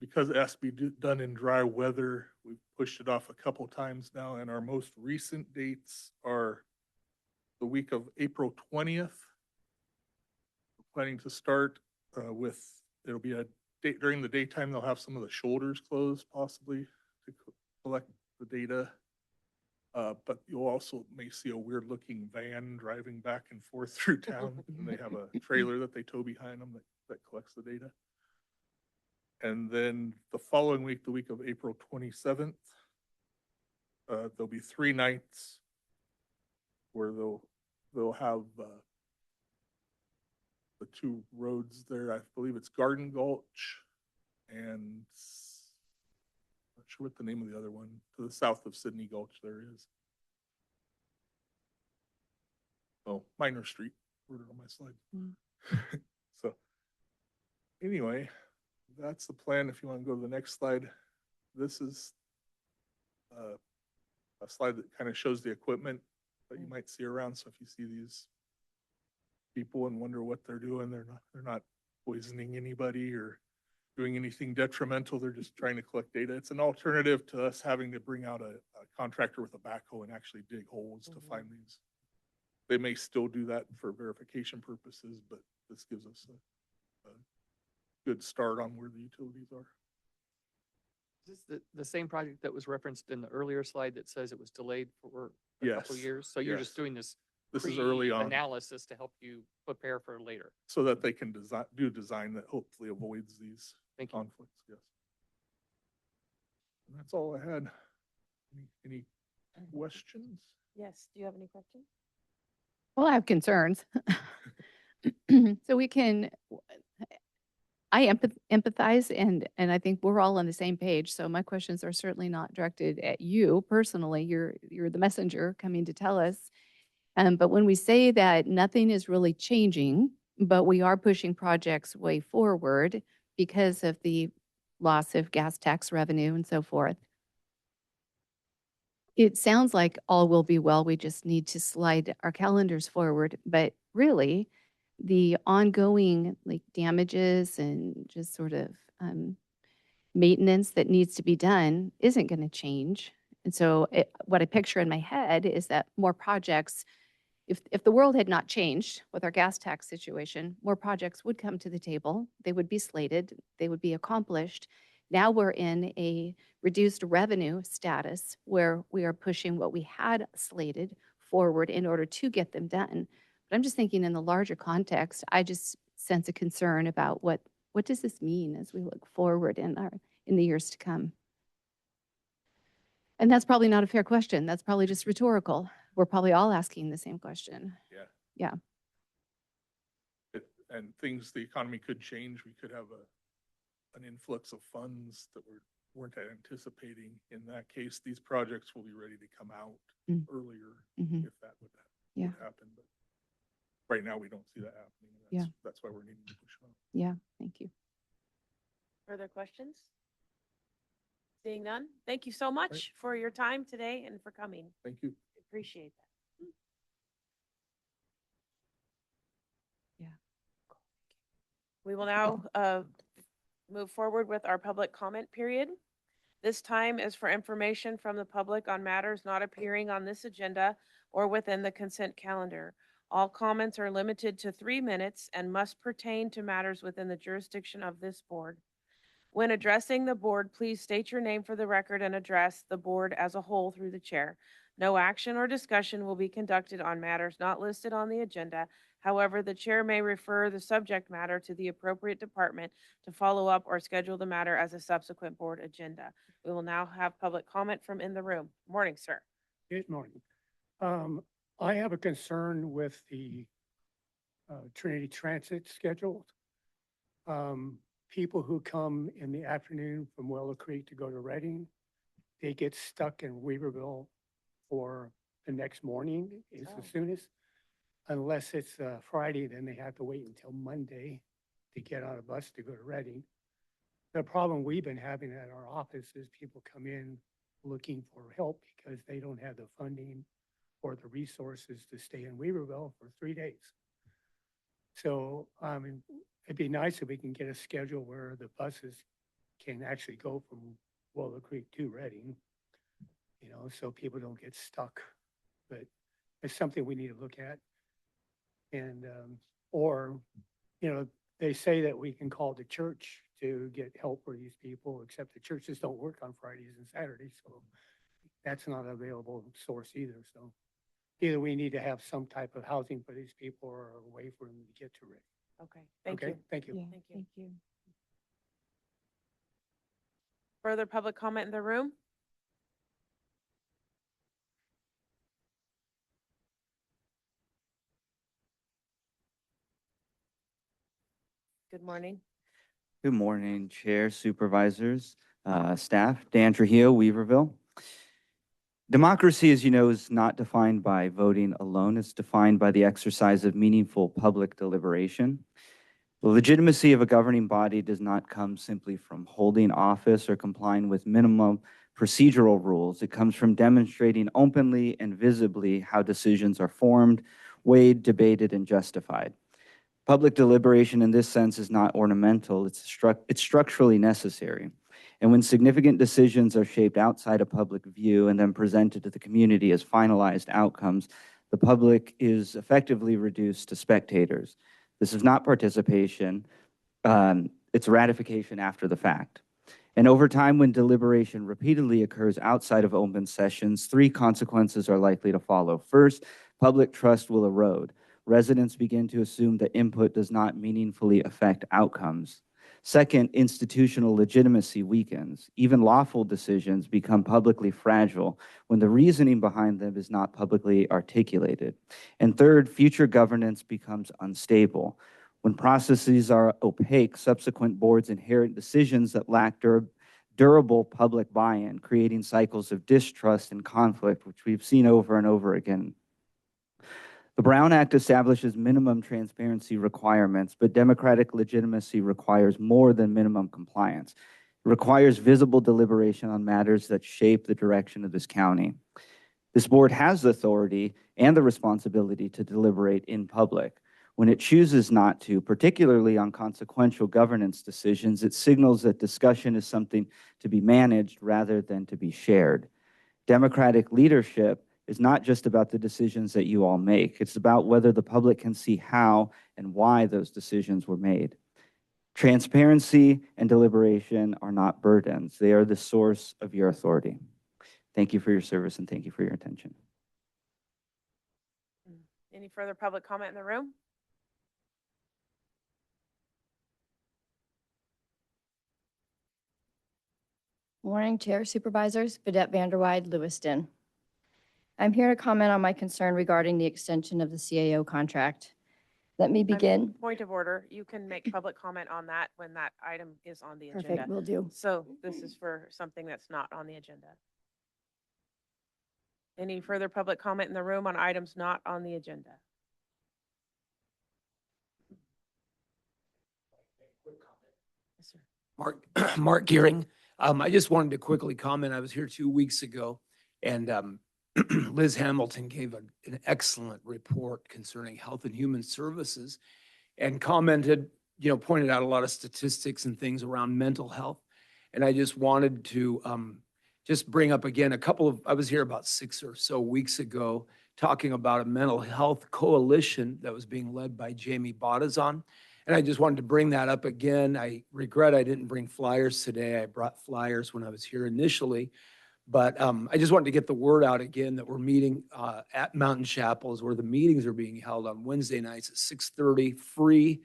[SPEAKER 12] Because it has to be done in dry weather, we've pushed it off a couple times now, and our most recent dates are the week of April 20th. We're planning to start with, it'll be a date during the daytime, they'll have some of the shoulders closed possibly to collect the data. But you'll also may see a weird looking van driving back and forth through town, and they have a trailer that they tow behind them that collects the data. And then the following week, the week of April 27th, there'll be 3 nights where they'll have the 2 roads there. I believe it's Garden Gulch and I'm not sure what the name of the other one. To the south of Sydney Gulch there is. Oh, Minor Street, worded on my slide. So anyway, that's the plan. If you want to go to the next slide, this is a slide that kind of shows the equipment that you might see around. So if you see these people and wonder what they're doing, they're not poisoning anybody or doing anything detrimental. They're just trying to collect data. It's an alternative to us having to bring out a contractor with a backhoe and actually dig holes to find these. They may still do that for verification purposes, but this gives us a good start on where the utilities are.
[SPEAKER 4] Is this the same project that was referenced in the earlier slide that says it was delayed for a couple
[SPEAKER 12] Yes,
[SPEAKER 4] years? So you're just
[SPEAKER 12] yes.
[SPEAKER 4] doing this
[SPEAKER 12] This is early on,
[SPEAKER 4] analysis to help you prepare for later.
[SPEAKER 12] so that they can do design that hopefully avoids these
[SPEAKER 4] Thank you.
[SPEAKER 12] conflicts, yes. And that's all I had. Any questions?
[SPEAKER 2] Yes, do you have any questions?
[SPEAKER 5] Well, I have concerns. So we can, I empathize and I think we're all on the same page. So my questions are certainly not directed at you personally. You're the messenger coming to tell us. But when we say that nothing is really changing, but we are pushing projects way forward because of the loss of gas tax revenue and so forth, it sounds like all will be well. We just need to slide our calendars forward. But really, the ongoing like damages and just sort of maintenance that needs to be done isn't going to change. And so what I picture in my head is that more projects, if the world had not changed with our gas tax situation, more projects would come to the table. They would be slated. They would be accomplished. Now we're in a reduced revenue status where we are pushing what we had slated forward in order to get them done. But I'm just thinking in the larger context, I just sense a concern about what does this mean as we look forward in the years to come. And that's probably not a fair question. That's probably just rhetorical. We're probably all asking the same question.
[SPEAKER 12] Yeah.
[SPEAKER 5] Yeah.
[SPEAKER 12] And the economy could change. We could have an influx of funds that weren't anticipating. In that case, these projects will be ready to come out earlier
[SPEAKER 5] Mhm.
[SPEAKER 12] if that would
[SPEAKER 5] Yeah.
[SPEAKER 12] happen. But right now, we don't see that happening.
[SPEAKER 5] Yeah.
[SPEAKER 12] That's why we're needing to push on.
[SPEAKER 5] Yeah. Thank you.
[SPEAKER 2] Further questions? Seeing none, thank you so much for your time today and for coming.
[SPEAKER 12] Thank you.
[SPEAKER 2] Appreciate that.
[SPEAKER 5] Yeah.
[SPEAKER 2] We will now move forward with our public comment period. This time is for information from the public on matters not appearing on this agenda or within the consent calendar. All comments are limited to 3 minutes and must pertain to matters within the jurisdiction of this board. When addressing the board, please state your name for the record and address the board as a whole through the chair. No action or discussion will be conducted on matters not listed on the agenda. However, the chair may refer the subject matter to the appropriate department to follow up or schedule the matter as a subsequent board agenda. We will now have public comment from in the room. Morning, sir.
[SPEAKER 13] Good morning. I have a concern with the Trinity Transit schedule. People who come in the afternoon from Willow Creek to go to Reading, they get stuck in Weaverville for the next morning is the soonest. Unless it's Friday, then they have to wait until Monday to get on a bus to go to Reading. The problem we've been having at our office is people come in looking for help because they don't have the funding or the resources to stay in Weaverville for 3 days. So, it'd be nice if we can get a schedule where the buses can actually go from Willow Creek to Reading, so people don't get stuck. But it's something we need to look at. And, or, they say that we can call the church to get help for these people, except the churches don't work on Fridays and Saturdays. So that's not an available source either. So either we need to have some type of housing for these people or a way for them to get to Reading.
[SPEAKER 2] Okay, thank
[SPEAKER 13] Okay,
[SPEAKER 2] you.
[SPEAKER 13] thank you.
[SPEAKER 5] Yeah.
[SPEAKER 2] Thank you.
[SPEAKER 5] Thank you.
[SPEAKER 2] Further public comment in the room? Good morning.
[SPEAKER 14] Good morning, Chair, Supervisors, staff. Dan Trujillo, Weaverville. Democracy, as you know, is not defined by voting alone. It's defined by the exercise of meaningful public deliberation. The legitimacy of a governing body does not come simply from holding office or complying with minimum procedural rules. It comes from demonstrating openly and visibly how decisions are formed, weighed, debated, and justified. Public deliberation in this sense is not ornamental, it's structurally necessary. And when significant decisions are shaped outside of public view and then presented to the community as finalized outcomes, the public is effectively reduced to spectators. This is not participation, its ratification after the fact. And over time, when deliberation repeatedly occurs outside of open sessions, three consequences are likely to follow. First, public trust will erode. Residents begin to assume that input does not meaningfully affect outcomes. Second, institutional legitimacy weakens. Even lawful decisions become publicly fragile when the reasoning behind them is not publicly articulated. And third, future governance becomes unstable. When processes are opaque, subsequent boards inherit decisions that lack durable public buy-in, creating cycles of distrust and conflict, which we've seen over and over again. The Brown Act establishes minimum transparency requirements, but democratic legitimacy requires more than minimum compliance. It requires visible deliberation on matters that shape the direction of this county. This board has the authority and the responsibility to deliberate in public. When it chooses not to, particularly on consequential governance decisions, it signals that discussion is something to be managed rather than to be shared. Democratic leadership is not just about the decisions that you all make. It's about whether the public can see how and why those decisions were made. Transparency and deliberation are not burdens. They are the source of your authority. Thank you for your service and thank you for your attention.
[SPEAKER 2] Any further public comment in the room?
[SPEAKER 15] Morning, Chair, Supervisors, Vidette Vanderweide, Lewiston. I'm here to comment on my concern regarding the extension of the CAO contract. Let me begin.
[SPEAKER 2] Point of order, you can make public comment on that when that item is on the agenda.
[SPEAKER 15] Perfect, will do.
[SPEAKER 2] So this is for something that's not on the agenda. Any further public comment in the room on items not on the agenda? Yes, sir.
[SPEAKER 16] Mark Gearing. I just wanted to quickly comment. I was here 2 weeks ago and Liz Hamilton gave an excellent report concerning Health and Human Services and commented, pointed out a lot of statistics and things around mental health. And I just wanted to just bring up again I was here about 6 or so weeks ago talking about a mental health coalition that was being led by Jamie Bottazon. And I just wanted to bring that up again. I regret I didn't bring flyers today. I brought flyers when I was here initially. But I just wanted to get the word out again that we're meeting at Mountain Chapels where the meetings are being held on Wednesday nights at 6:30, free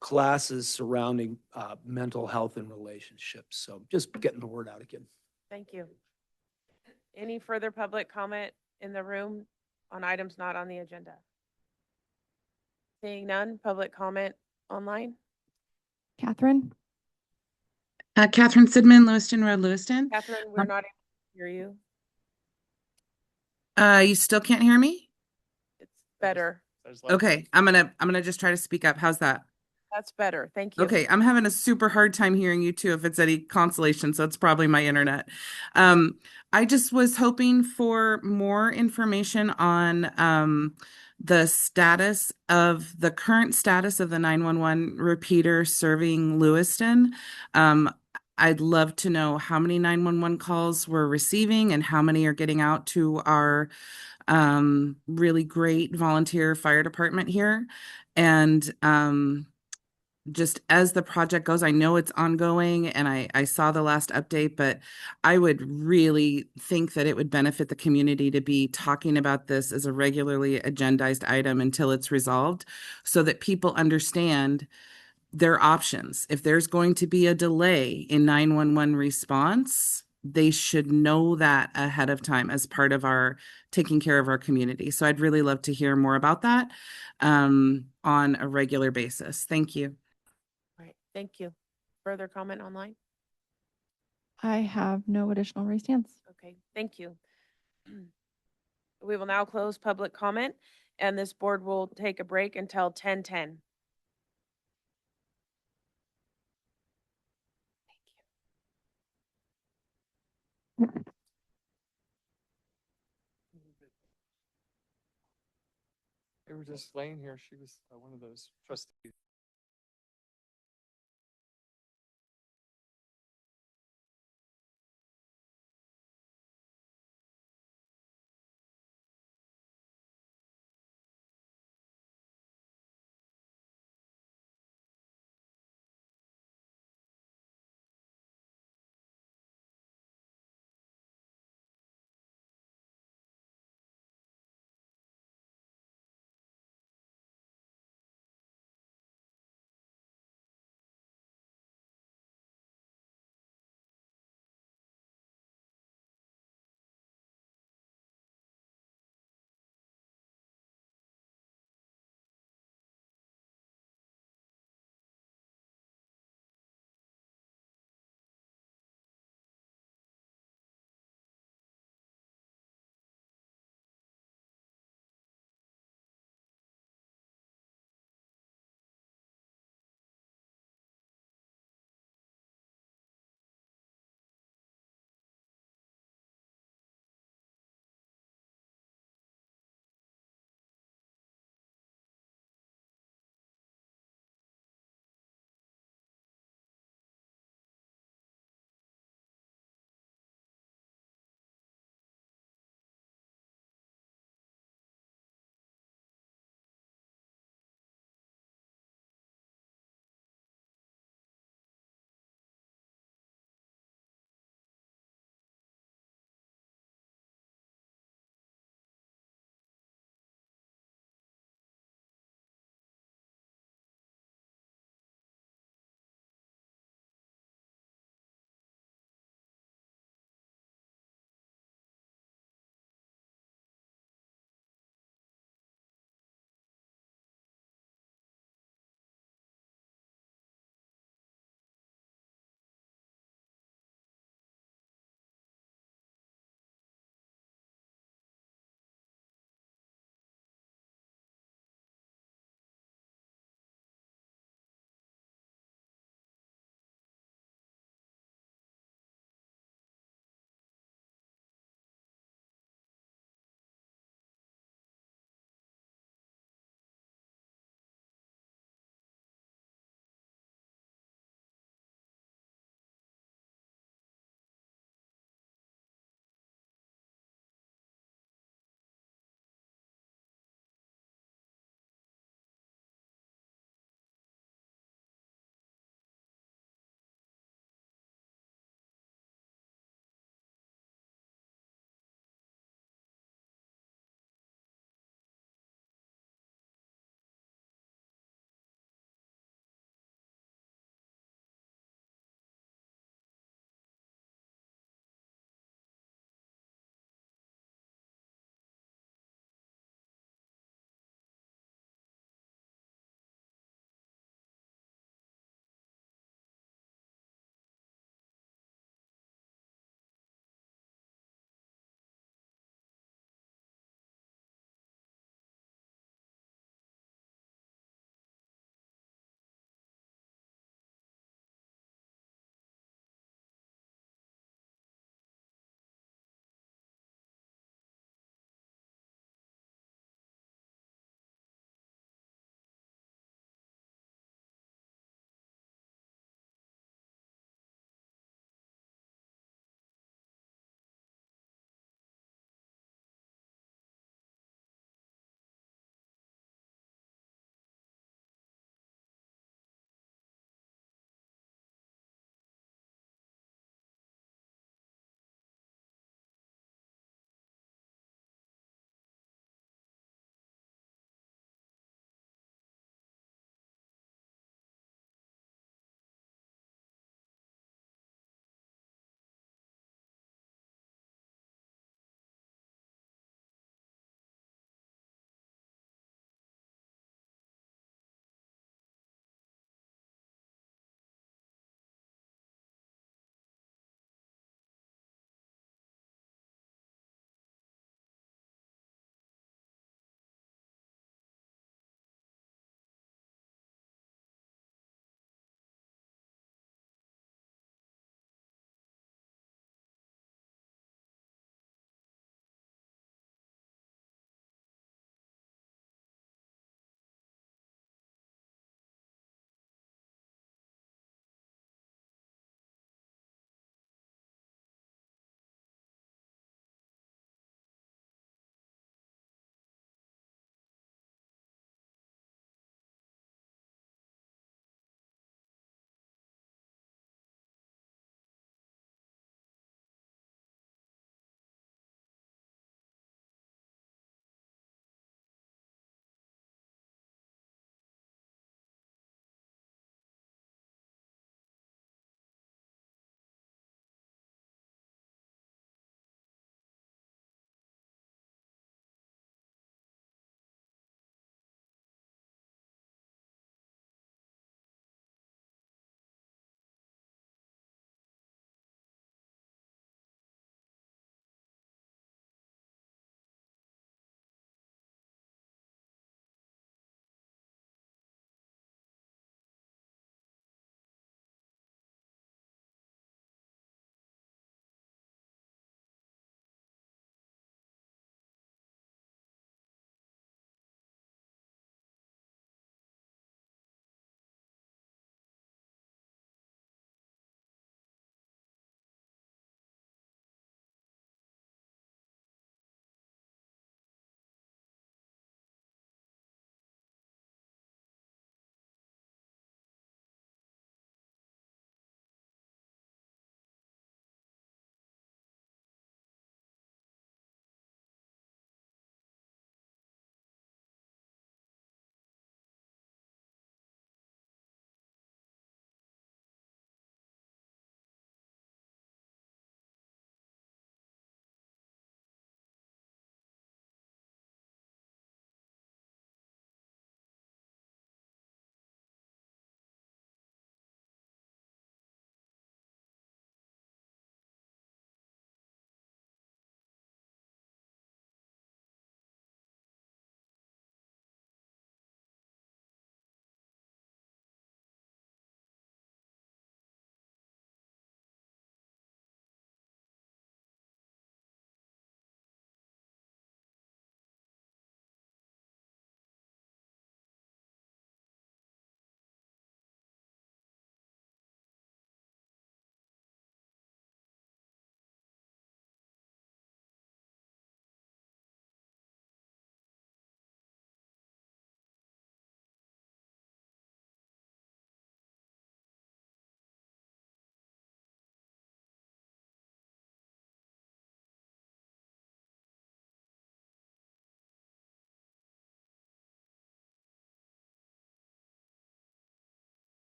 [SPEAKER 16] classes surrounding mental health and relationships. So just getting the word out again.
[SPEAKER 2] Thank you. Any further public comment in the room on items not on the agenda? Seeing none, public comment online?
[SPEAKER 17] Catherine? Catherine Sidman, Lewiston Road, Lewiston.
[SPEAKER 2] Catherine, we're not able to hear you.
[SPEAKER 17] You still can't hear me?
[SPEAKER 2] It's better.
[SPEAKER 17] Okay, I'm gonna just try to speak up. How's that?
[SPEAKER 2] That's better. Thank you.
[SPEAKER 17] Okay, I'm having a super hard time hearing you too, if it's any consolation, so it's probably my internet. I just was hoping for more information on the current status of the 911 repeater serving Lewiston. I'd love to know how many 911 calls we're receiving and how many are getting out to our really great volunteer fire department here. And just as the project goes, I know it's ongoing and I saw the last update, but I would really think that it would benefit the community to be talking about this as a regularly agendized item until it's resolved so that people understand their options. If there's going to be a delay in 911 response, they should know that ahead of time as part of our taking care of our community. So I'd really love to hear more about that on a regular basis. Thank you.
[SPEAKER 2] All right, thank you. Further comment online?
[SPEAKER 5] I have no additional raised hands.
[SPEAKER 2] Okay, thank you. We will now close public comment and this board will take a break until 10:10.
[SPEAKER 4] They were just laying here. She was one of those trustees.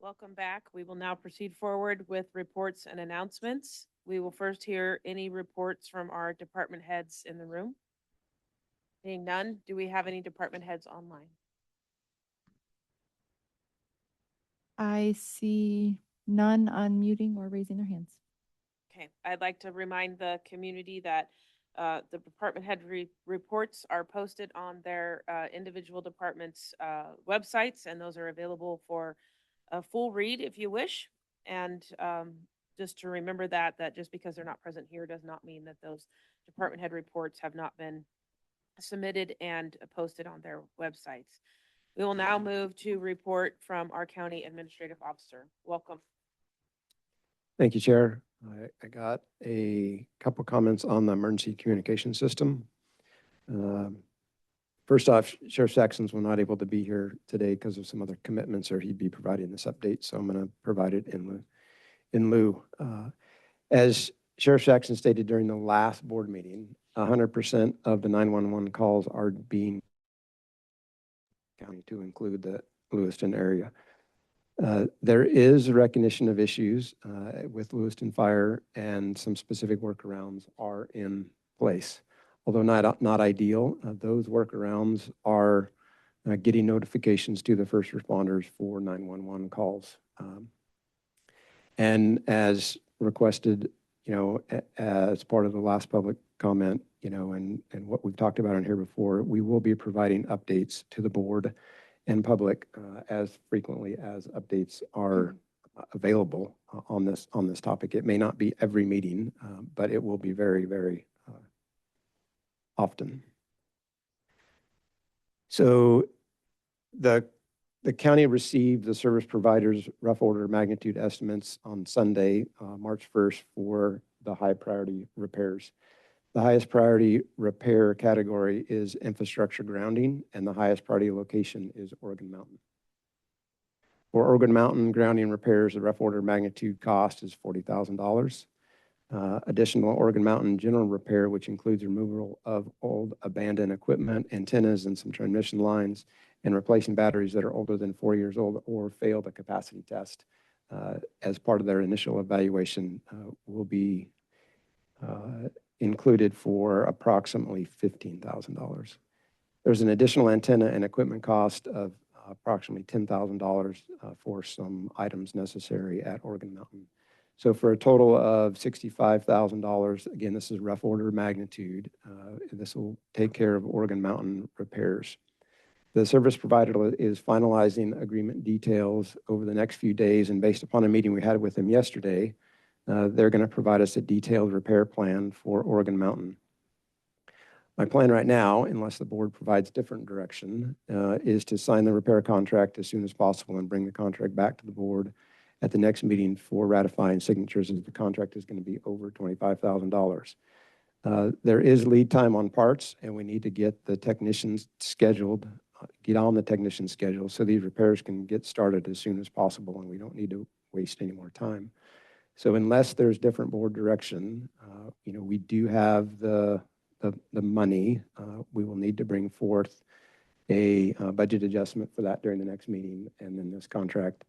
[SPEAKER 2] Welcome back. We will now proceed forward with reports and announcements. We will first hear any reports from our department heads in the room. Seeing none, do we have any department heads online?
[SPEAKER 18] I see none unmuting or raising their hands.
[SPEAKER 2] Okay, I'd like to remind the community that the department head reports are posted on their individual departments' websites, and those are available for a full read if you wish. And just to remember that just because they're not present here does not mean that those department head reports have not been submitted and posted on their websites. We will now move to report from our county administrative officer. Welcome.
[SPEAKER 19] Thank you, Chair. I got a couple comments on the emergency communication system. First off, Sheriff Saxon's was not able to be here today because of some other commitments, or he'd be providing this update. So I'm going to provide it in lieu. As Sheriff Saxon stated during the last board meeting, 100% of the 911 calls are being county to include the Lewiston area. There is a recognition of issues with Lewiston Fire, and some specific workarounds are in place. Although not ideal, those workarounds are getting notifications to the first responders for 911 calls. And as requested, as part of the last public comment, and what we've talked about in here before, we will be providing updates to the board and public as frequently as updates are available on this topic. It may not be every meeting, but it will be very, very often. So the county received the service providers' rough order magnitude estimates on Sunday, March 1st, for the high priority repairs. The highest priority repair category is infrastructure grounding, and the highest priority location is Organ Mountain. For Organ Mountain grounding repairs, the rough order magnitude cost is $40,000. Additional Organ Mountain general repair, which includes removal of old abandoned equipment, antennas, and some transmission lines, and replacing batteries that are older than 4 years old or failed a capacity test as part of their initial evaluation, will be included for approximately $15,000. There's an additional antenna and equipment cost of approximately $10,000 for some items necessary at Organ Mountain. So for a total of $65,000, again, this is rough order magnitude. This will take care of Organ Mountain repairs. The service provider is finalizing agreement details over the next few days, and based upon a meeting we had with them yesterday, they're going to provide us a detailed repair plan for Organ Mountain. My plan right now, unless the board provides different direction, is to sign the repair contract as soon as possible and bring the contract back to the board at the next meeting for ratifying signatures, as the contract is going to be over $25,000. There is lead time on parts, and we need to get the technicians scheduled, get on the technician schedule so these repairs can get started as soon as possible, and we don't need to waste any more time. So unless there's different board direction, we do have the money. We will need to bring forth a budget adjustment for that during the next meeting, and then this contract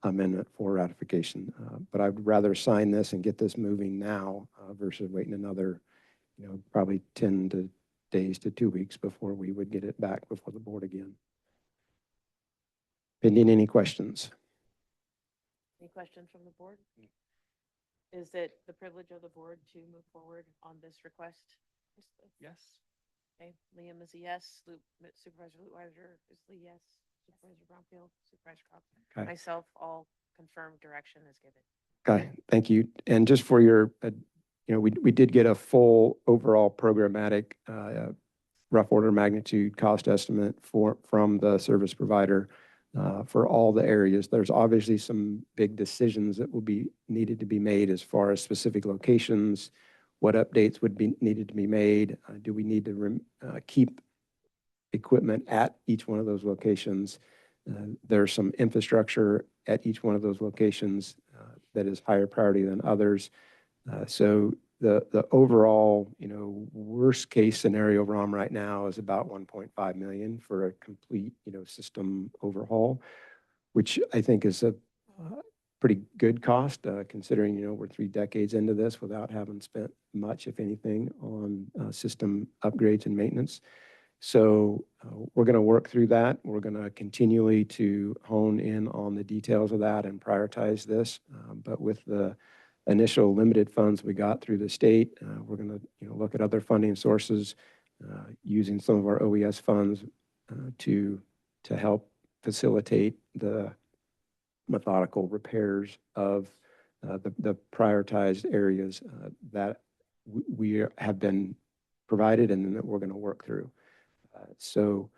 [SPEAKER 19] amendment for ratification. But I'd rather sign this and get this moving now versus waiting another, probably 10 days to 2 weeks before we would get it back before the board again. Pending any questions?
[SPEAKER 2] Any questions from the board? Is it the privilege of the board to move forward on this request?
[SPEAKER 4] Yes.
[SPEAKER 2] Okay, Liam is a yes. Supervisor Lutwiser is the yes. Supervisor Bromfield, Supervisor Cobb.
[SPEAKER 19] Okay.
[SPEAKER 2] Myself, all confirmed direction is given.
[SPEAKER 19] Okay, thank you. And just for your, we did get a full overall programmatic rough order magnitude cost estimate from the service provider for all the areas. There's obviously some big decisions that will be needed to be made as far as specific locations, what updates would be needed to be made. Do we need to keep equipment at each one of those locations? There's some infrastructure at each one of those locations that is higher priority than others. So the overall, worst case scenario, Rom, right now is about $1.5 million for a complete, system overhaul, which I think is a pretty good cost, considering, we're 3 decades into this without having spent much, if anything, on system upgrades and maintenance. So we're going to work through that. We're going to continually to hone in on the details of that and prioritize this. But with the initial limited funds we got through the state, we're going to look at other funding sources, using some of our OES funds to help facilitate the methodical repairs of the prioritized areas that we have been provided and that we're going to work through. So,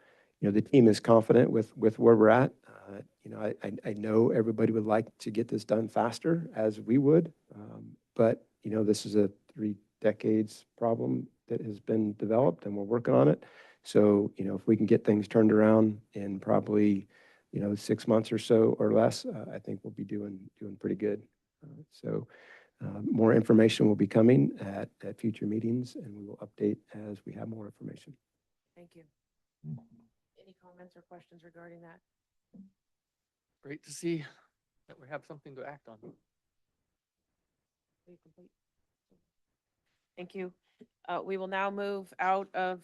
[SPEAKER 19] the team is confident with where we're at. I know everybody would like to get this done faster, as we would, but, this is a 3 decades problem that has been developed and we're working on it. So, if we can get things turned around in probably, 6 months or so or less, I think we'll be doing pretty good. So more information will be coming at future meetings, and we will update as we have more information.
[SPEAKER 2] Thank you. Any comments or questions regarding that?
[SPEAKER 4] Great to see that we have something to act on.
[SPEAKER 2] Are you complete? Thank you. We will now move out of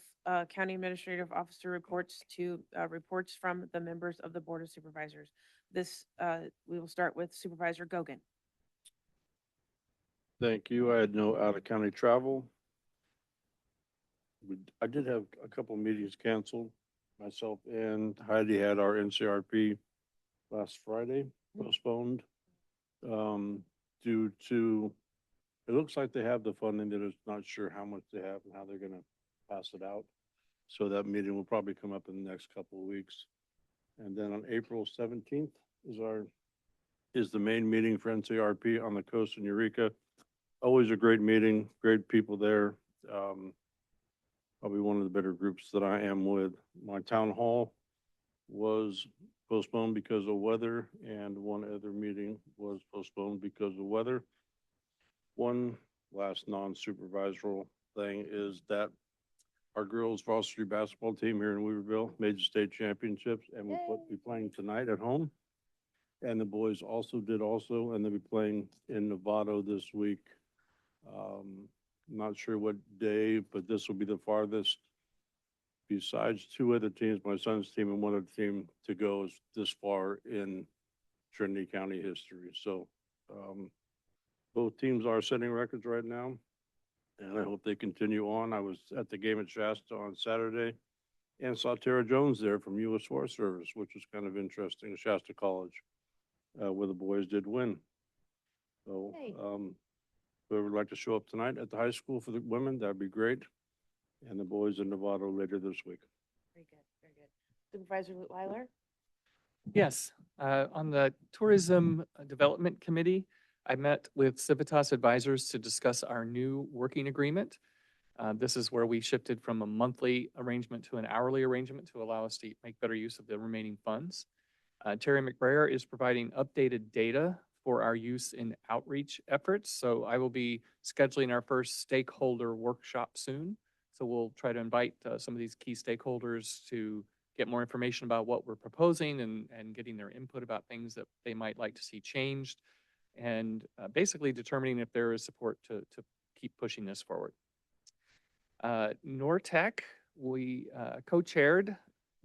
[SPEAKER 2] County Administrative Officer reports to reports from the members of the Board of Supervisors. This, we will start with Supervisor Gogan.
[SPEAKER 20] Thank you. I had no out-of-county travel. I did have a couple meetings canceled. Myself and Heidi had our NCRP last Friday postponed due to, it looks like they have the funding, they're just not sure how much they have and how they're gonna pass it out. So that meeting will probably come up in the next couple of weeks. And then on April 17th is the main meeting for NCRP on the coast in Eureka. Always a great meeting, great people there. Probably one of the better groups that I am with. My town hall was postponed because of weather, and one other meeting was postponed because of weather. One last non-supervisory thing is that our girls varsity basketball team here in Weaverville made the state championships, and we'll be playing tonight at home. And the boys also did and they'll be playing in Novato this week. Not sure what day, but this will be the farthest besides 2 other teams, my son's team and one other team, to go this far in Trinity County history. So both teams are setting records right now, and I hope they continue on. I was at the game at Shasta on Saturday and saw Tara Jones there from U.S. Forest Service, which was kind of interesting, Shasta College, where the boys did win. So whoever would like to show up tonight at the high school for the women, that'd be great. And the boys in Novato later this week.
[SPEAKER 2] Very good, very good. Supervisor Weiler?
[SPEAKER 4] Yes, on the Tourism Development Committee, I met with Civitas Advisors to discuss our new working agreement. This is where we shifted from a monthly arrangement to an hourly arrangement to allow us to make better use of the remaining funds. Terry McBrayer is providing updated data for our use in outreach efforts. So I will be scheduling our first stakeholder workshop soon. So we'll try to invite some of these key stakeholders to get more information about what we're proposing and getting their input about things that they might like to see changed, and basically determining if there is support to keep pushing this forward. NORTEC, we co-chaired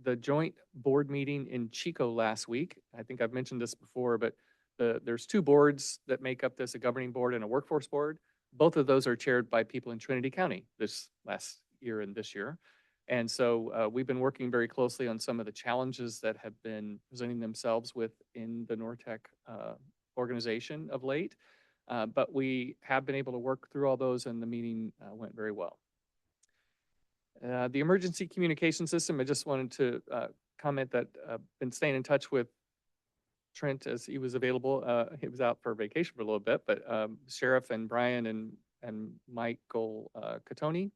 [SPEAKER 4] the joint board meeting in Chico last week. I think I've mentioned this before, but there's 2 boards that make up this, a governing board and a workforce board. Both of those are chaired by people in Trinity County this last year and this year. And so we've been working very closely on some of the challenges that have been presenting themselves within the NORTEC organization of late. But we have been able to work through all those, and the meeting went very well. The emergency communication system, I just wanted to comment that I've been staying in touch with Trent as he was available. He was out for vacation for a little bit, but Sheriff and Brian and Michael Catoni,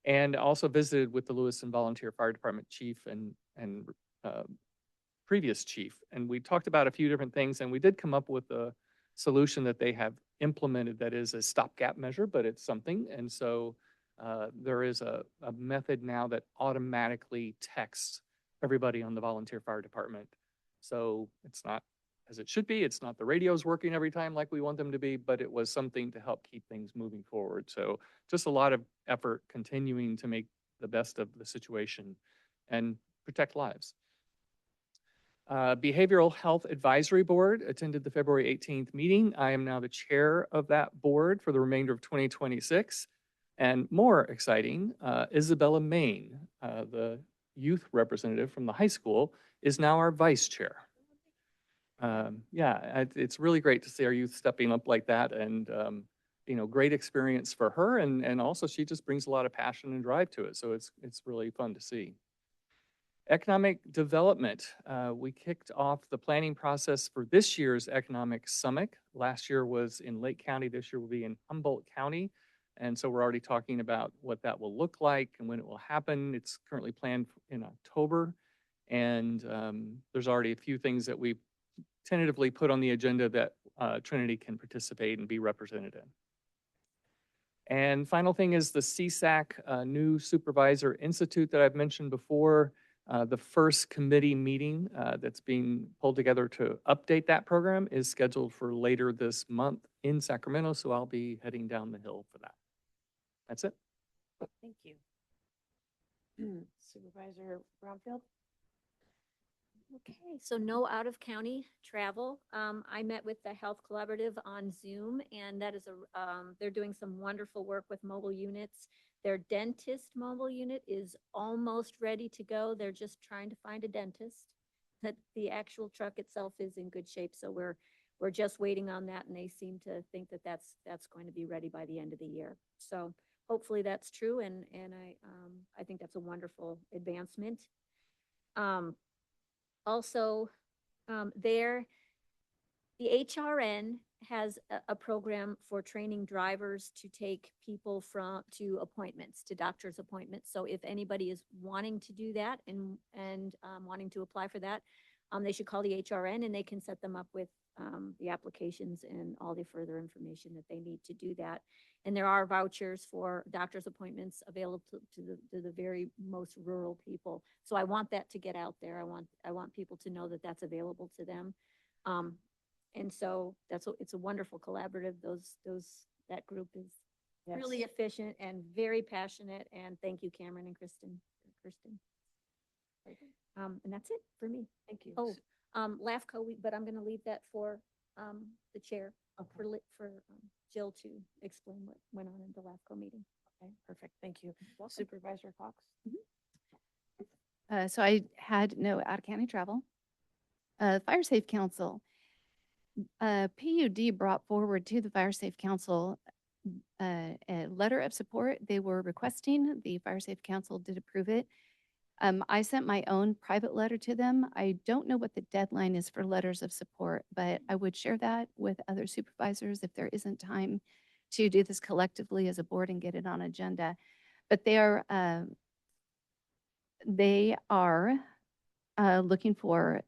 [SPEAKER 4] and also visited with the Lewiston Volunteer Fire Department Chief and previous chief. And we talked about a few different things, and we did come up with a solution that they have implemented that is a stopgap measure, but it's something. And so there is a method now that automatically texts everybody on the volunteer fire department. So it's not as it should be. It's not the radios working every time like we want them to be, but it was something to help keep things moving forward. So just a lot of effort continuing to make the best of the situation and protect lives. Behavioral Health Advisory Board attended the February 18th meeting. I am now the chair of that board for the remainder of 2026. And more exciting, Isabella Main, the youth representative from the high school, is now our vice chair. Yeah, it's really great to see our youth stepping up like that, and you know, great experience for her, and also she just brings a lot of passion and drive to it. So it's really fun to see. Economic development. We kicked off the planning process for this year's Economic Summit. Last year was in Lake County. This year will be in Humboldt County. And so we're already talking about what that will look like and when it will happen. It's currently planned in October. And there's already a few things that we've tentatively put on the agenda that Trinity can participate and be represented in. And final thing is the CSAC new Supervisor Institute that I've mentioned before. The first committee meeting that's being pulled together to update that program is scheduled for later this month in Sacramento, so I'll be heading down the hill for that. That's it.
[SPEAKER 2] Thank you. Supervisor Brownfield?
[SPEAKER 10] Okay, so no out-of-county travel. I met with the Health Collaborative on Zoom, and that is they're doing some wonderful work with mobile units. Their dentist mobile unit is almost ready to go. They're just trying to find a dentist. That the actual truck itself is in good shape, so we're just waiting on that, and they seem to think that that's going to be ready by the end of the year. So hopefully that's true, and I think that's a wonderful advancement. Also, the HRN has a program for training drivers to take people to appointments, to doctor's appointments. So if anybody is wanting to do that and wanting to apply for that, they should call the HRN and they can set them up with the applications and all the further information that they need to do that. And there are vouchers for doctor's appointments available to the very most rural people. So I want that to get out there. I want people to know that that's available to them. And so it's a wonderful collaborative. That group is really efficient and very passionate. And thank you, Cameron and Kristen. And that's it for me.
[SPEAKER 2] Thank you.
[SPEAKER 10] Oh, LAFCO, but I'm going to leave that for the chair, for Jill to explain what went on in the LAFCO meeting.
[SPEAKER 2] Okay, perfect. Thank you. Supervisor Cox?
[SPEAKER 5] So I had no out-of-county travel. Fire Safe Council. PUD brought forward to the Fire Safe Council a letter of support. They were requesting, the Fire Safe Council did approve it. I sent my own private letter to them. I don't know what the deadline is for letters of support, but I would share that with other supervisors if there isn't time to do this collectively as a board and get it on agenda. But they are looking for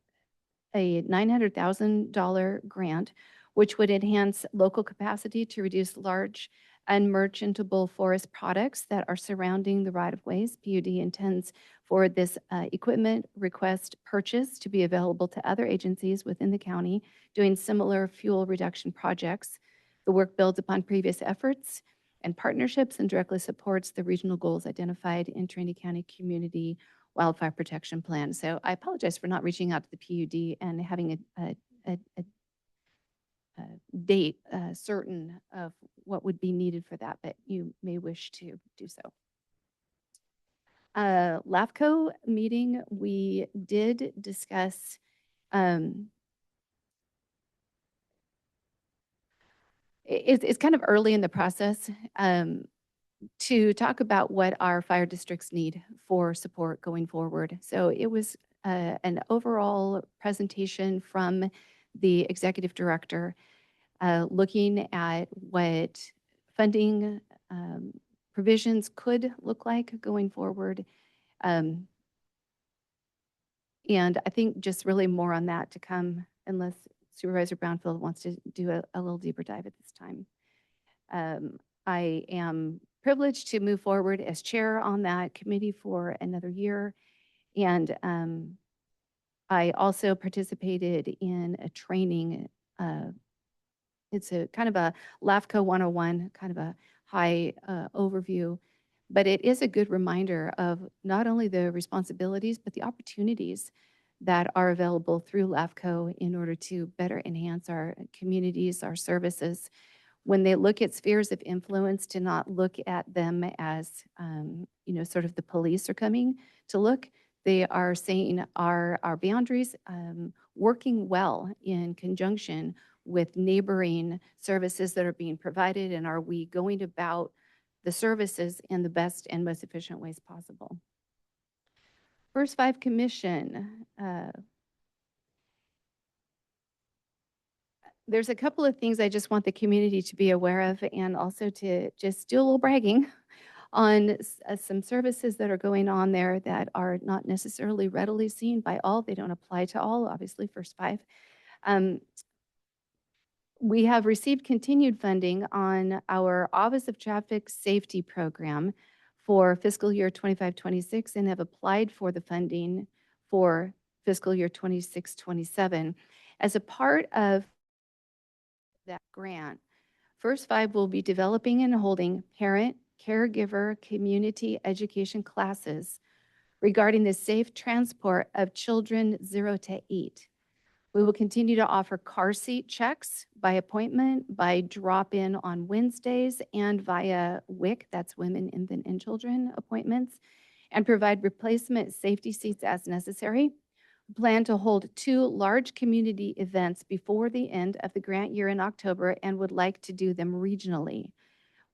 [SPEAKER 5] a $900,000 grant, which would enhance local capacity to reduce large unmerchantable forest products that are surrounding the right-of-ways. PUD intends for this equipment request purchase to be available to other agencies within the county doing similar fuel reduction projects. The work builds upon previous efforts and partnerships and directly supports the regional goals identified in Trinity County Community Wildfire Protection Plan. So I apologize for not reaching out to the PUD and having a date certain of what would be needed for that, but you may wish to do so. LAFCO meeting, we did discuss it's kind of early in the process to talk about what our fire districts need for support going forward. So it was an overall presentation from the executive director looking at what funding provisions could look like going forward. And I think just really more on that to come unless Supervisor Brownfield wants to do a little deeper dive at this time. I am privileged to move forward as chair on that committee for another year. And I also participated in a training. It's a kind of a LAFCO 101, kind of a high overview, but it is a good reminder of not only the responsibilities, but the opportunities that are available through LAFCO in order to better enhance our communities, our services. When they look at spheres of influence, to not look at them as, sort of the police are coming to look. They are saying our boundaries, working well in conjunction with neighboring services that are being provided, and are we going about the services in the best and most efficient ways possible. First Five Commission. There's a couple of things I just want the community to be aware of, and also to just do a little bragging on some services that are going on there that are not necessarily readily seen by all. They don't apply to all, obviously, First Five. We have received continued funding on our Office of Traffic Safety Program for fiscal year 25-26 and have applied for the funding for fiscal year 26-27. As a part of that grant, First Five will be developing and holding parent, caregiver, community education classes regarding the safe transport of children 0 to 8. We will continue to offer car seat checks by appointment, by drop-in on Wednesdays, and via WIC, that's Women, Infant, and Children appointments, and provide replacement safety seats as necessary. We plan to hold 2 large community events before the end of the grant year in October and would like to do them regionally.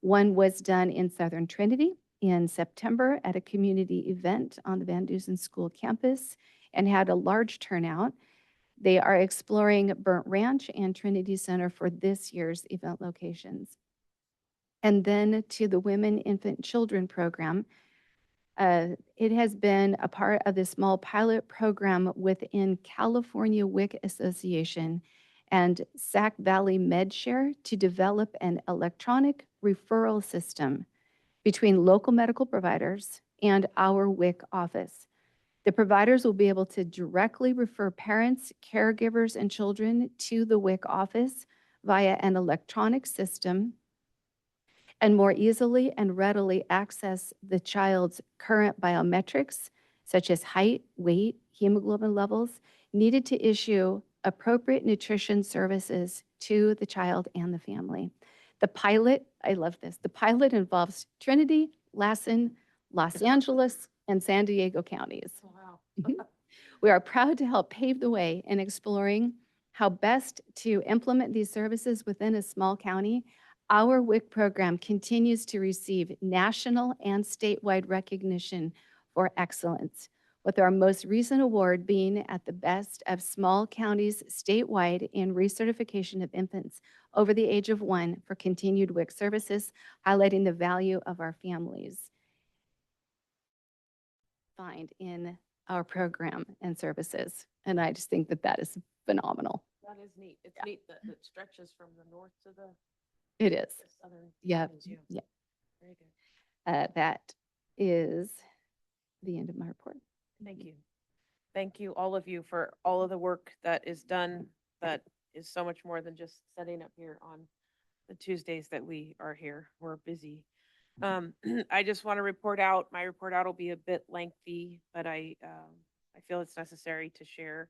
[SPEAKER 5] One was done in Southern Trinity in September at a community event on the Van Dusen School campus and had a large turnout. They are exploring Burnt Ranch and Trinity Center for this year's event locations. And then to the Women, Infant, Children program. It has been a part of the small pilot program within California WIC Association and Sac Valley MedShare to develop an electronic referral system between local medical providers and our WIC office. The providers will be able to directly refer parents, caregivers, and children to the WIC office via an electronic system and more easily and readily access the child's current biometrics, such as height, weight, hemoglobin levels, needed to issue appropriate nutrition services to the child and the family. The pilot, I love this, the pilot involves Trinity, Lassen, Los Angeles, and San Diego counties.
[SPEAKER 2] Wow.
[SPEAKER 5] We are proud to help pave the way in exploring how best to implement these services within a small county. Our WIC program continues to receive national and statewide recognition for excellence, with our most recent award being at the best of small counties statewide in recertification of infants over the age of 1 for continued WIC services, highlighting the value of our families find in our program and services. And I just think that that is phenomenal.
[SPEAKER 2] That is neat. It's neat that it stretches from the north to the
[SPEAKER 5] It is.
[SPEAKER 2] southern.
[SPEAKER 5] Yep.
[SPEAKER 2] counties, yeah.
[SPEAKER 5] Yep.
[SPEAKER 2] Very good.
[SPEAKER 5] That is the end of my report.
[SPEAKER 2] Thank you. Thank you, all of you, for all of the work that is done. That is so much more than just setting up here on the Tuesdays that we are here. We're busy. I just want to report out. My report out will be a bit lengthy, but I feel it's necessary to share.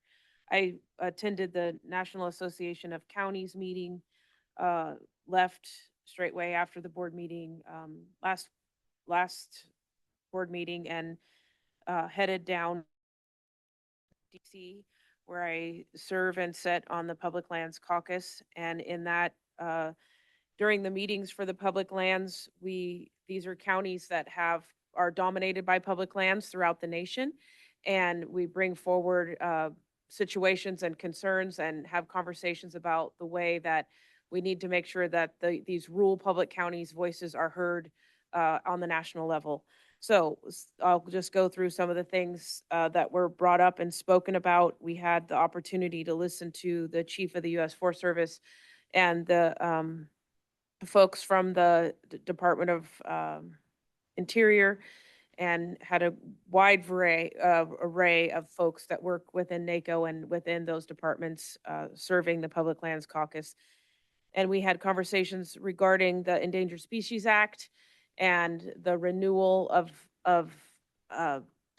[SPEAKER 2] I attended the National Association of Counties meeting, left straightway after the board meeting, last board meeting, and headed down DC, where I serve and sit on the Public Lands Caucus. And in that, during the meetings for the public lands, these are counties that are dominated by public lands throughout the nation. And we bring forward situations and concerns and have conversations about the way that we need to make sure that these rural public counties' voices are heard on the national level. So I'll just go through some of the things that were brought up and spoken about. We had the opportunity to listen to the chief of the U.S. Forest Service and the folks from the Department of Interior and had a wide array of folks that work within NACO and within those departments serving the Public Lands Caucus. And we had conversations regarding the Endangered Species Act and the renewal of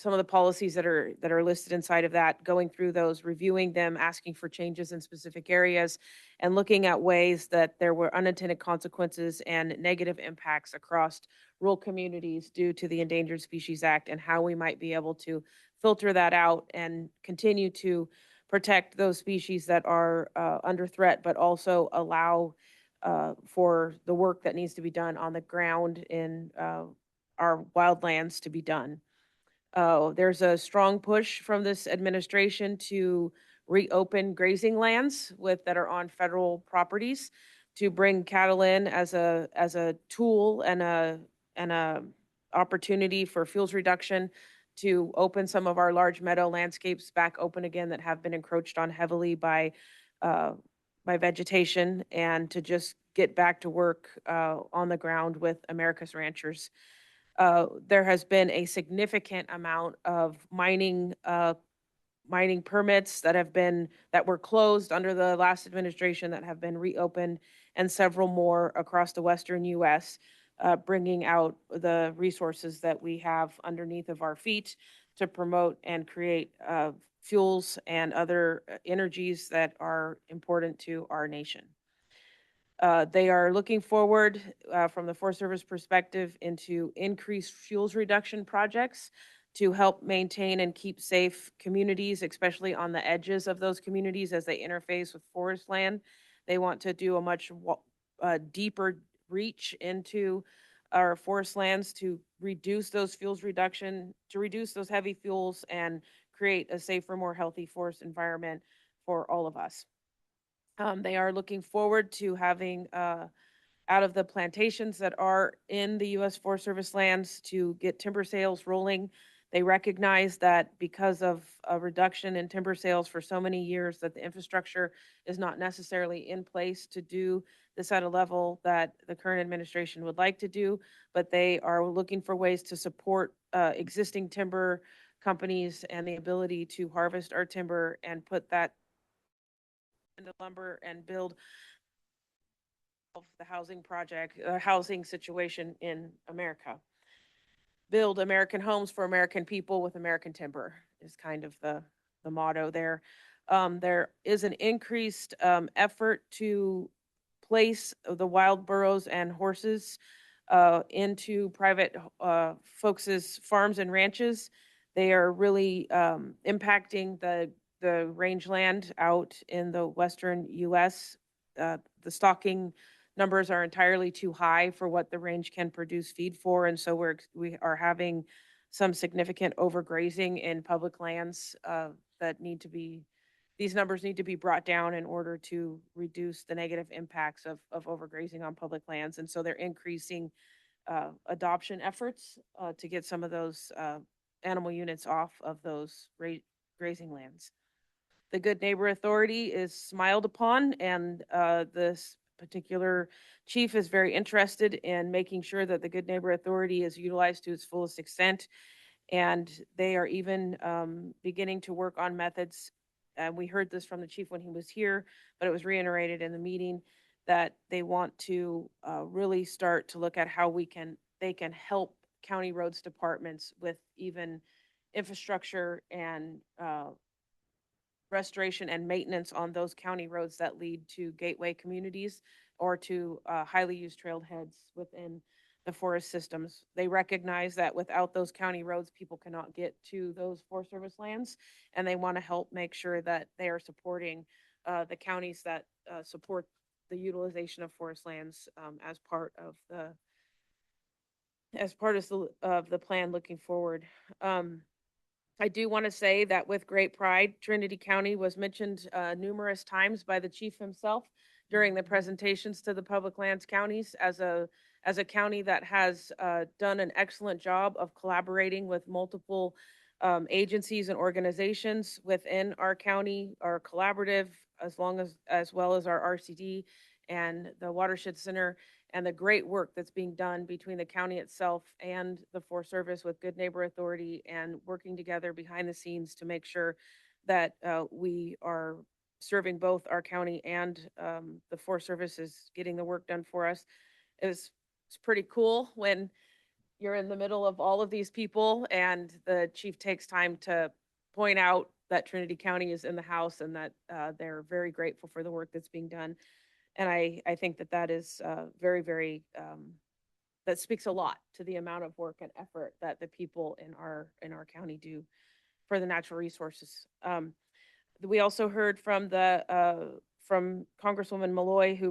[SPEAKER 2] some of the policies that are listed inside of that, going through those, reviewing them, asking for changes in specific areas, and looking at ways that there were unintended consequences and negative impacts across rural communities due to the Endangered Species Act, and how we might be able to filter that out and continue to protect those species that are under threat, but also allow for the work that needs to be done on the ground in our wildlands to be done. There's a strong push from this administration to reopen grazing lands that are on federal properties, to bring cattle in as a tool and a opportunity for fuels reduction, to open some of our large meadow landscapes back open again that have been encroached on heavily by vegetation, and to just get back to work on the ground with America's ranchers. There has been a significant amount of mining permits that were closed under the last administration that have been reopened, and several more across the western U.S., bringing out the resources that we have underneath of our feet to promote and create fuels and other energies that are important to our nation. They are looking forward from the Forest Service perspective into increased fuels reduction projects to help maintain and keep safe communities, especially on the edges of those communities as they interface with forest land. They want to do a much deeper reach into our forest lands to reduce those to reduce those heavy fuels and create a safer, more healthy forest environment for all of us. They are looking forward to having out of the plantations that are in the U.S. Forest Service lands to get timber sales rolling. They recognize that because of a reduction in timber sales for so many years, that the infrastructure is not necessarily in place to do this at a level that the current administration would like to do, but they are looking for ways to support existing timber companies and the ability to harvest our timber and put that into lumber and build the housing situation in America. Build American homes for American people with American timber is kind of the motto there. There is an increased effort to place the wild burros and horses into private folks' farms and ranches. They are really impacting the rangeland out in the western U.S. The stocking numbers are entirely too high for what the range can produce feed for, and so we are having some significant overgrazing in public lands that need to be. These numbers need to be brought down in order to reduce the negative impacts of overgrazing on public lands, and so they're increasing adoption efforts to get some of those animal units off of those grazing lands. The Good Neighbor Authority is smiled upon, and this particular chief is very interested in making sure that the Good Neighbor Authority is utilized to its fullest extent. And they are even beginning to work on methods. And we heard this from the chief when he was here, but it was reiterated in the meeting that they want to really start to look at how they can help county roads departments with even infrastructure and restoration and maintenance on those county roads that lead to gateway communities or to highly used trailheads within the forest systems. They recognize that without those county roads, people cannot get to those Forest Service lands, and they want to help make sure that they are supporting the counties that support the utilization of forest lands as part of the plan looking forward. I do want to say that with great pride, Trinity County was mentioned numerous times by the chief himself during the presentations to the public lands counties as a county that has done an excellent job of collaborating with multiple agencies and organizations within our county, our collaborative, as well as our RCD and the Watershed Center, and the great work that's being done between the county itself and the Forest Service with Good Neighbor Authority and working together behind the scenes to make sure that we are serving both our county and the Forest Service is getting the work done for us. It's pretty cool when you're in the middle of all of these people and the chief takes time to point out that Trinity County is in the house and that they're very grateful for the work that's being done. And I think that that is very, very, that speaks a lot to the amount of work and effort that the people in our county do for the natural resources. We also heard from from Congresswoman Malloy, who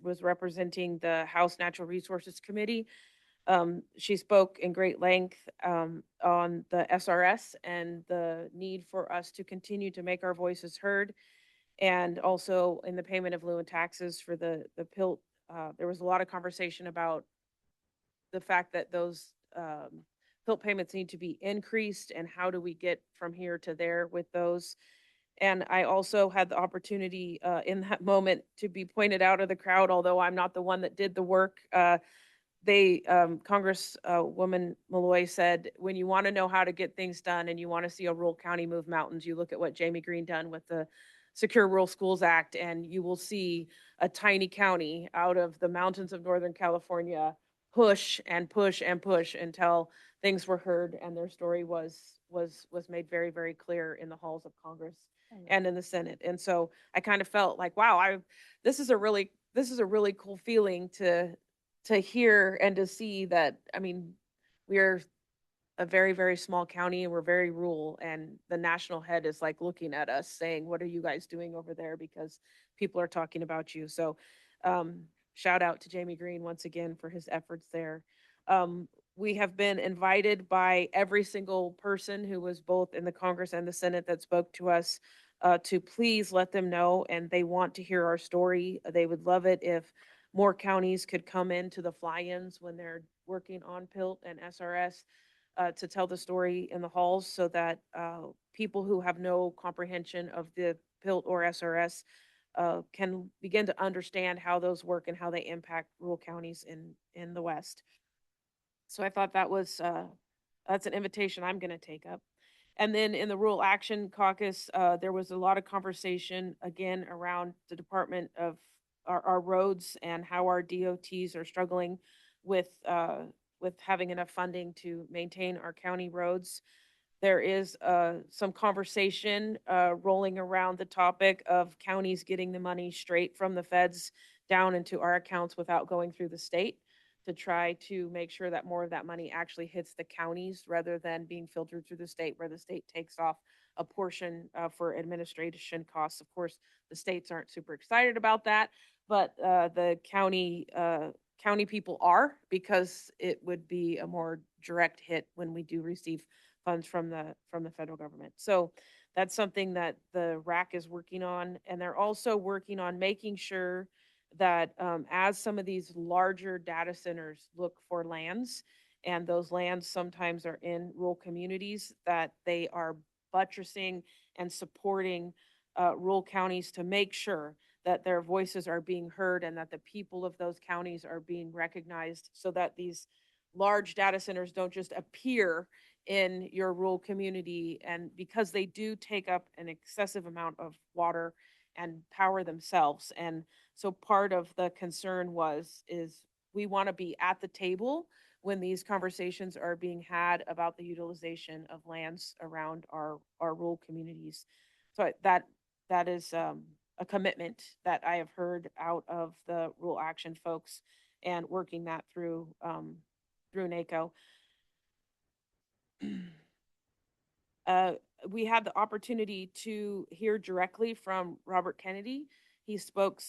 [SPEAKER 2] was representing the House Natural Resources Committee. She spoke in great length on the SRS and the need for us to continue to make our voices heard, and also in the payment of lieu and taxes for the PILT. There was a lot of conversation about the fact that those PILT payments need to be increased, and how do we get from here to there with those. And I also had the opportunity in that moment to be pointed out of the crowd, although I'm not the one that did the work. Congresswoman Malloy said, when you want to know how to get things done and you want to see a rural county move mountains, you look at what Jamie Green done with the Secure Rural Schools Act, and you will see a tiny county out of the mountains of Northern California push and push and push until things were heard and their story was made very, very clear in the halls of Congress and in the Senate. And so I kind of felt like, wow, this is a really cool feeling to hear and to see that. I mean, we're a very, very small county and we're very rural, and the national head is like looking at us saying, what are you guys doing over there? Because people are talking about you. So shout out to Jamie Green once again for his efforts there. We have been invited by every single person who was both in the Congress and the Senate that spoke to us to please let them know, and they want to hear our story. They would love it if more counties could come into the fly-ins when they're working on PILT and SRS to tell the story in the halls, so that people who have no comprehension of the PILT or SRS can begin to understand how those work and how they impact rural counties in the West. So I thought that was that's an invitation I'm going to take up. And then in the Rural Action Caucus, there was a lot of conversation again around the Department of our roads and how our DOTs are struggling with having enough funding to maintain our county roads. There is some conversation rolling around the topic of counties getting the money straight from the feds down into our accounts without going through the state, to try to make sure that more of that money actually hits the counties rather than being filtered through the state, where the state takes off a portion for administration costs. Of course, the states aren't super excited about that, but the county people are, because it would be a more direct hit when we do receive funds from the federal government. So that's something that the RAC is working on, and they're also working on making sure that as some of these larger data centers look for lands, and those lands sometimes are in rural communities, that they are buttressing and supporting rural counties to make sure that their voices are being heard and that the people of those counties are being recognized, so that these large data centers don't just appear in your rural community. And because they do take up an excessive amount of water and power themselves. And so part of the concern is we want to be at the table when these conversations are being had about the utilization of lands around our rural communities. So that is a commitment that I have heard out of the Rural Action folks, and working that through NACO. We had the opportunity to hear directly from Robert Kennedy. He spoke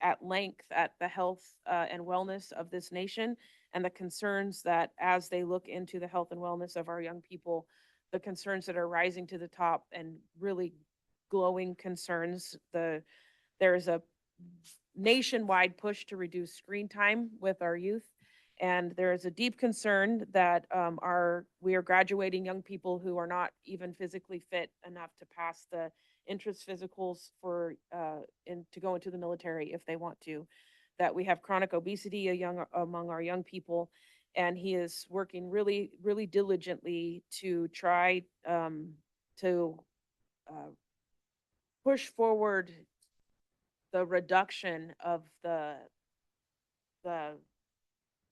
[SPEAKER 2] at length at the health and wellness of this nation, and the concerns that, as they look into the health and wellness of our young people, the concerns that are rising to the top, and really glowing concerns. There's a nationwide push to reduce screen time with our youth. And there is a deep concern that we are graduating young people who are not even physically fit enough to pass the entrance physicals to go into the military if they want to. that we have chronic obesity among our young people. And he is working really, really diligently to try to push forward the reduction of the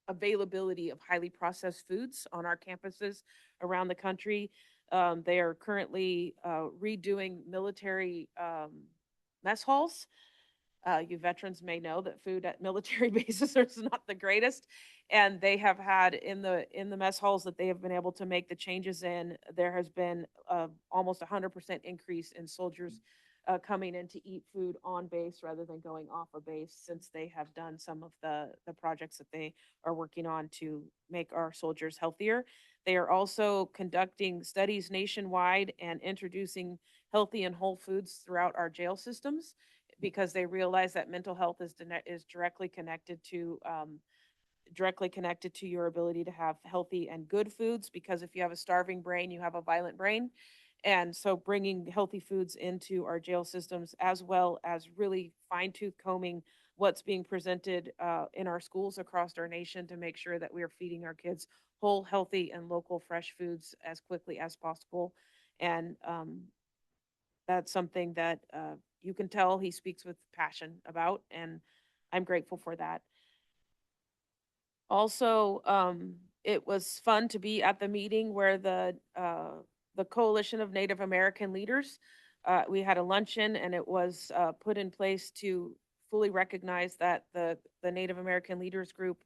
[SPEAKER 2] availability of highly processed foods on our campuses around the country. They are currently redoing military mess halls. You veterans may know that food at military bases is not the greatest, and they have had in the mess halls that they have been able to make the changes in. There has been almost 100% increase in soldiers coming in to eat food on base rather than going off a base, since they have done some of the projects that they are working on to make our soldiers healthier. They are also conducting studies nationwide and introducing healthy and whole foods throughout our jail systems, because they realize that mental health is directly connected to your ability to have healthy and good foods. Because if you have a starving brain, you have a violent brain. And so bringing healthy foods into our jail systems, as well as really fine-tooth combing what's being presented in our schools across our nation, to make sure that we are feeding our kids whole, healthy, and local fresh foods as quickly as possible. And that's something that you can tell he speaks with passion about, and I'm grateful for that. Also, it was fun to be at the meeting where the Coalition of Native American Leaders, we had a luncheon, and it was put in place to fully recognize that the Native American Leaders Group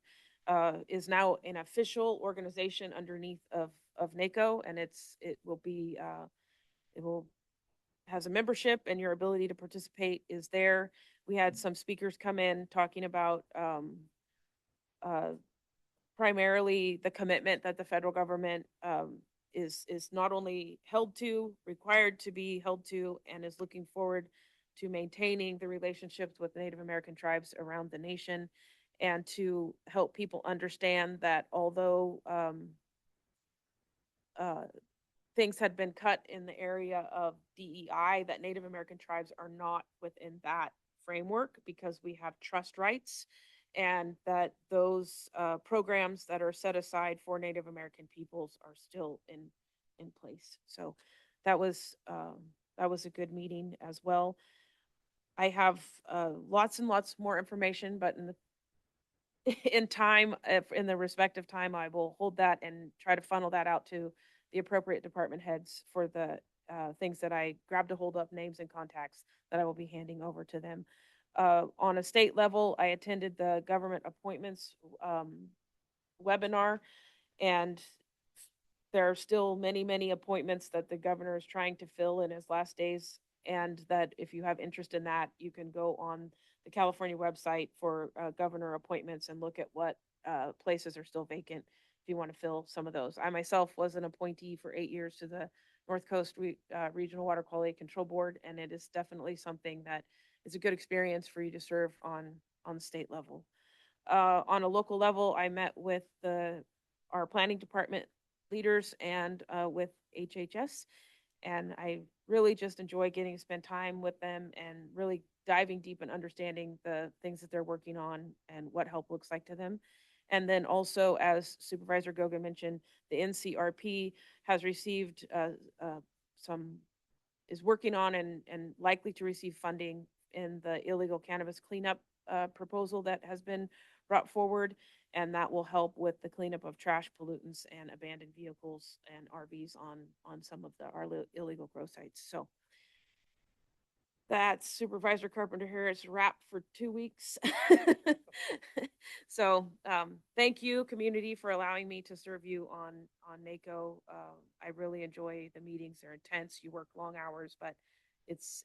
[SPEAKER 2] is now an official organization underneath of NACO, and it has a membership, and your ability to participate is there. We had some speakers come in talking about primarily the commitment that the federal government is not only required to be held to, and is looking forward to maintaining the relationships with Native American tribes around the nation, and to help people understand that although things had been cut in the area of DEI, that Native American tribes are not within that framework, because we have trust rights, and that those programs that are set aside for Native American peoples are still in place. So that was a good meeting as well. I have lots and lots more information, but in time, in the respective time, I will hold that and try to funnel that out to the appropriate department heads for the things that I grabbed a hold of, names and contacts that I will be handing over to them. On a state level, I attended the government appointments webinar, and there are still many, many appointments that the governor is trying to fill in his last days. And that if you have interest in that, you can go on the California website for governor appointments and look at what places are still vacant if you want to fill some of those. I myself was an appointee for 8 years to the North Coast Regional Water Quality Control Board, and it is definitely something that is a good experience for you to serve on the state level. On a local level, I met with our planning department leaders and with HHS, and I really just enjoy getting to spend time with them and really diving deep and understanding the things that they're working on and what help looks like to them. And then also, as Supervisor Goga mentioned, the NCRP has received is working on and likely to receive funding in the illegal cannabis cleanup proposal that has been brought forward, and that will help with the cleanup of trash, pollutants, and abandoned vehicles and RVs on some of our illegal grow sites. So that's Supervisor Carpenter Harris wrap for 2 weeks. So thank you, community, for allowing me to serve you on NACO. I really enjoy the meetings. They're intense. You work long hours, but it's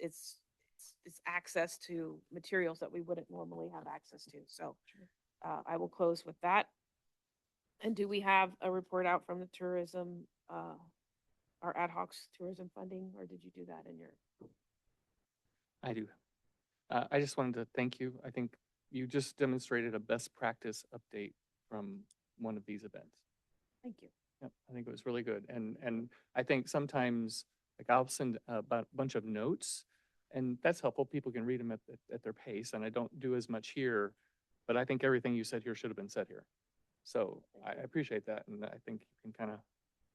[SPEAKER 2] access to materials that we wouldn't normally have access to. So I will close with that. And do we have a report out from the tourism, our ad hoc tourism funding, or did you do that in your?
[SPEAKER 4] I do. I just wanted to thank you. I think you just demonstrated a best practice update from one of these events.
[SPEAKER 2] Thank you.
[SPEAKER 4] Yep, I think it was really good. And I think sometimes, like, I'll send a bunch of notes, and that's helpful. People can read them at their pace, and I don't do as much here. But but I think everything you said here should have been said here. So I appreciate that, and I think you can kind of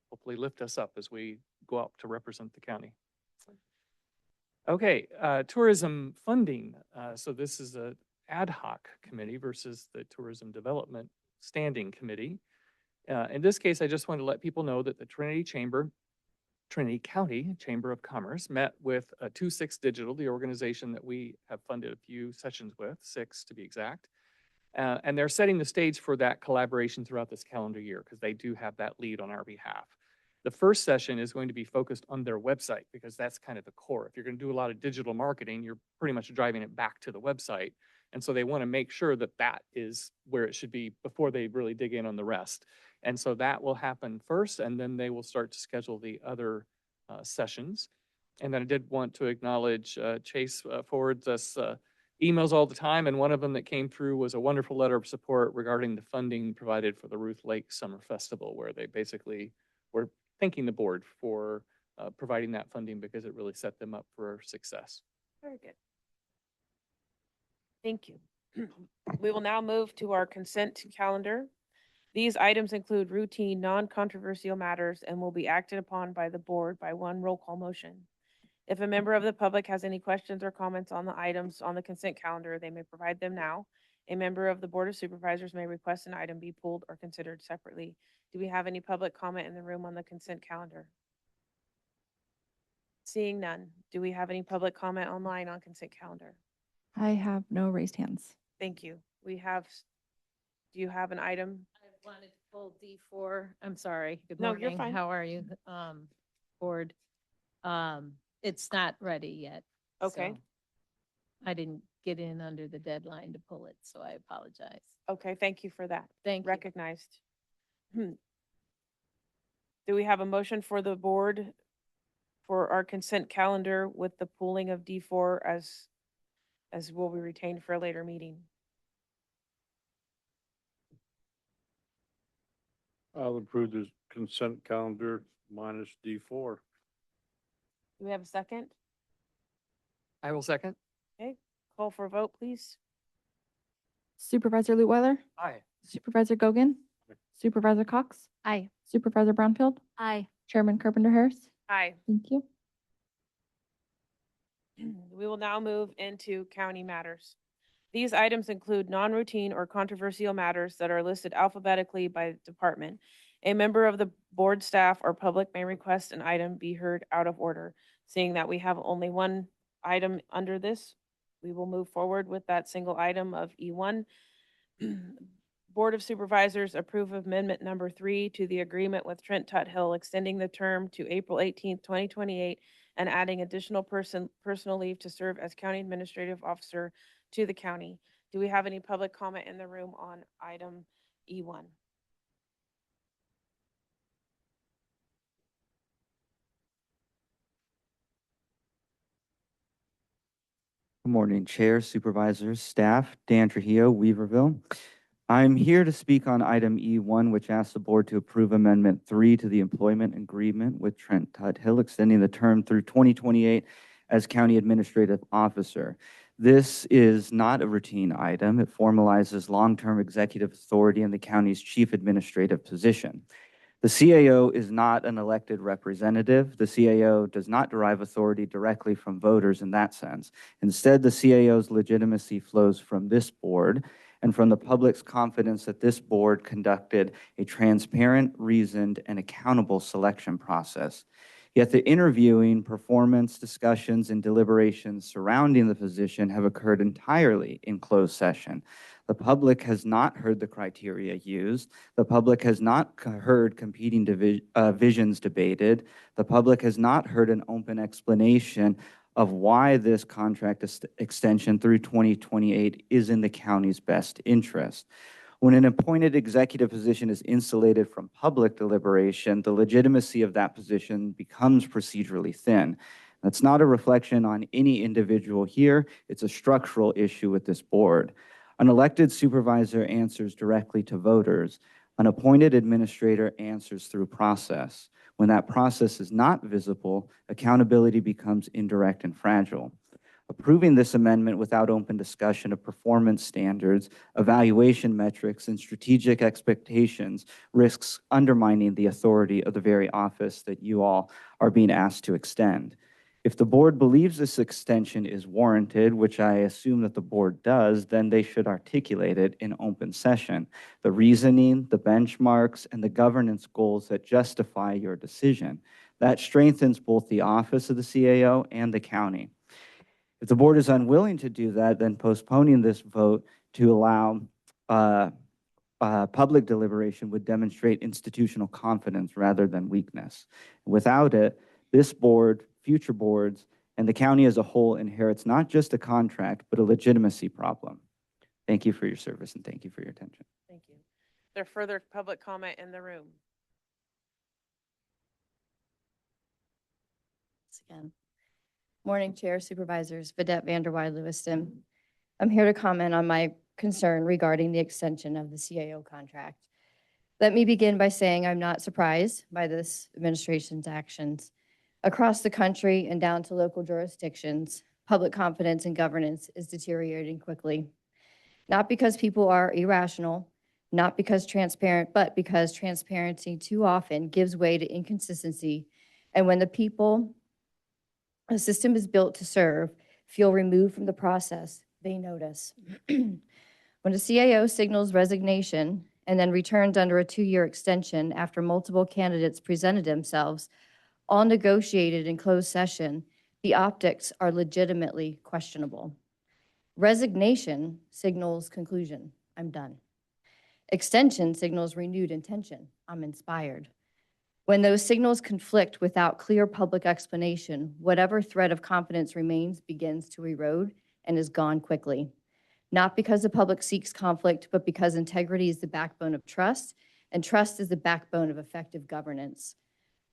[SPEAKER 4] hopefully lift us up as we go out to represent the county. Okay, tourism funding. So this is a ad hoc committee versus the tourism development standing committee. In this case, I just want to let people know that the Trinity County Chamber of Commerce met with 26 Digital, the organization that we have funded a few sessions with, 6 to be exact. And they're setting the stage for that collaboration throughout this calendar year because they do have that lead on our behalf. The first session is going to be focused on their website because that's kind of the core. If you're going to do a lot of digital marketing, you're pretty much driving it back to the website. And so they want to make sure that that is where it should be before they really dig in on the rest. And so that will happen first, and then they will start to schedule the other sessions. And then I did want to acknowledge Chase forwards us emails all the time, and one of them that came through was a wonderful letter of support regarding the funding provided for the Ruth Lake Summer Festival, where they basically were thanking the board for providing that funding because it really set them up for success.
[SPEAKER 2] Very good. Thank you. We will now move to our consent calendar. These items include routine, non-controversial matters and will be acted upon by the board by one roll call motion. If a member of the public has any questions or comments on the items on the consent calendar, they may provide them now. A member of the Board of Supervisors may request an item be pulled or considered separately. Do we have any public comment in the room on the consent calendar? Seeing none. Do we have any public comment online on consent calendar?
[SPEAKER 18] I have no raised hands.
[SPEAKER 2] Thank you. Do you have an item?
[SPEAKER 1] I wanted to pull D4. I'm sorry. Good
[SPEAKER 2] No, you're
[SPEAKER 1] morning.
[SPEAKER 2] fine.
[SPEAKER 1] How are you? Board. It's not ready yet.
[SPEAKER 2] Okay.
[SPEAKER 1] so I didn't get in under the deadline to pull it, so I apologize.
[SPEAKER 2] Okay, thank you for that.
[SPEAKER 1] Thank you.
[SPEAKER 2] Recognized. Do we have a motion for the board for our consent calendar with the pooling of D4 as will be retained for a later meeting?
[SPEAKER 20] I'll approve the consent calendar minus D4.
[SPEAKER 2] Do we have a second?
[SPEAKER 4] I will second.
[SPEAKER 2] Okay, call for a vote, please.
[SPEAKER 18] Supervisor Leutwiler,
[SPEAKER 4] Aye.
[SPEAKER 18] Supervisor Gogan, Supervisor Cox,
[SPEAKER 5] Aye.
[SPEAKER 18] Supervisor Brownfield,
[SPEAKER 10] Aye.
[SPEAKER 18] Chairman Carpenter Harris.
[SPEAKER 2] Aye.
[SPEAKER 18] Thank you.
[SPEAKER 2] We will now move into county matters. These items include non-routine or controversial matters that are listed alphabetically by department. A member of the board staff or public may request an item be heard out of order. Seeing that we have only one item under this, we will move forward with that single item of E1. Board of Supervisors approve amendment number 3 to the agreement with Trent Tuthill, extending the term to April 18th, 2028, and adding additional personal leave to serve as county administrative officer to the county. Do we have any public comment in the room on item E1?
[SPEAKER 14] Good morning, Chair, Supervisors, staff. Dan Trujillo, Weaverville. I'm here to speak on item E1, which asks the board to approve Amendment 3 to the employment agreement with Trent Tuthill, extending the term through 2028 as County Administrative Officer. This is not a routine item. It formalizes long-term executive authority in the county's chief administrative position. The CAO is not an elected representative. The CAO does not derive authority directly from voters in that sense. Instead, the CAO's legitimacy flows from this board and from the public's confidence that this board conducted a transparent, reasoned, and accountable selection process. Yet the interviewing, performance, discussions, and deliberations surrounding the position have occurred entirely in closed session. The public has not heard the criteria used. The public has not heard competing visions debated. The public has not heard an open explanation of why this contract extension through 2028 is in the county's best interest. When an appointed executive position is insulated from public deliberation, the legitimacy of that position becomes procedurally thin. That's not a reflection on any individual here. It's a structural issue with this board. An elected supervisor answers directly to voters. An appointed administrator answers through process. When that process is not visible, accountability becomes indirect and fragile. Approving this amendment without open discussion of performance standards, evaluation metrics, and strategic expectations risks undermining the authority of the very office that you all are being asked to extend. If the board believes this extension is warranted, which I assume that the board does, then they should articulate it in open session. The reasoning, the benchmarks, and the governance goals that justify your decision. That strengthens both the office of the CAO and the county. If the board is unwilling to do that, then postponing this vote to allow public deliberation would demonstrate institutional confidence rather than weakness. Without it, this board, future boards, and the county as a whole inherits not just a contract, but a legitimacy problem. Thank you for your service and thank you for your attention.
[SPEAKER 2] Thank you. Is there further public comment in the room?
[SPEAKER 15] Again. Morning, Chair, Supervisors, Vidette Vanderweide, Lewiston. I'm here to comment on my concern regarding the extension of the CAO contract. Let me begin by saying I'm not surprised by this administration's actions. Across the country and down to local jurisdictions, public confidence in governance is deteriorating quickly. Not because people are irrational, not because transparent, but because transparency too often gives way to inconsistency. And when the people a system is built to serve feel removed from the process, they notice. When a CAO signals resignation and then returns under a 2-year extension after multiple candidates presented themselves, all negotiated in closed session, the optics are legitimately questionable. Resignation signals conclusion, I'm done. Extension signals renewed intention, I'm inspired. When those signals conflict without clear public explanation, whatever thread of confidence remains begins to erode and is gone quickly. Not because the public seeks conflict, but because integrity is the backbone of trust, and trust is the backbone of effective governance.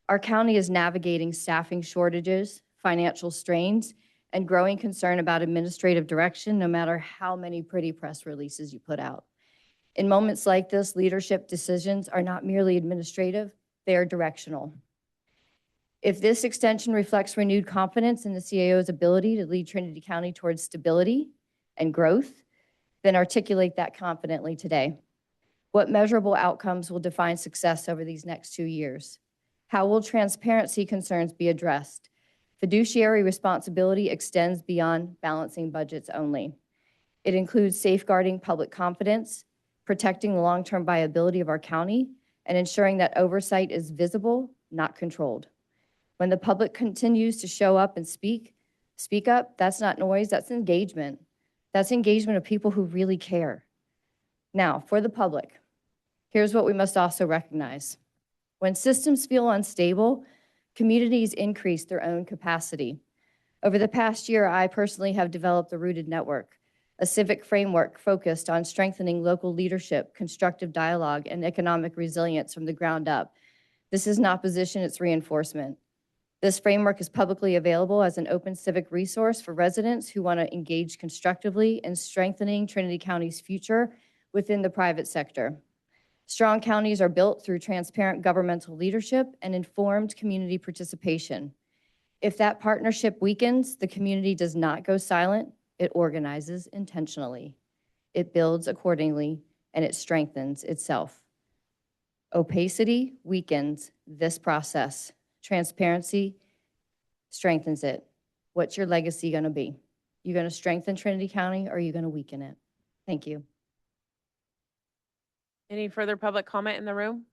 [SPEAKER 15] Our county is navigating staffing shortages, financial strains, and growing concern about administrative direction, no matter how many pretty press releases you put out. In moments like this, leadership decisions are not merely administrative, they are directional. If this extension reflects renewed confidence in the CAO's ability to lead Trinity County towards stability and growth, then articulate that confidently today. What measurable outcomes will define success over these next 2 years? How will transparency concerns be addressed? Fiduciary responsibility extends beyond balancing budgets only. It includes safeguarding public confidence, protecting the long-term viability of our county, and ensuring that oversight is visible, not controlled. When the public continues to show up and speak up, that's not noise, that's engagement. That's engagement of people who really care. Now, for the public, here's what we must also recognize. When systems feel unstable, communities increase their own capacity. Over the past year, I personally have developed the Rooted Network, a civic framework focused on strengthening local leadership, constructive dialogue, and economic resilience from the ground up. This is not opposition, it's reinforcement. This framework is publicly available as an open civic resource for residents who want to engage constructively in strengthening Trinity County's future within the private sector. Strong counties are built through transparent governmental leadership and informed community participation. If that partnership weakens, the community does not go silent, it organizes intentionally. It builds accordingly, and it strengthens itself. Opacity weakens this process. Transparency strengthens it. What's your legacy going to be? You going to strengthen Trinity County, or are you going to weaken it? Thank you.
[SPEAKER 2] Any further public comment in the room?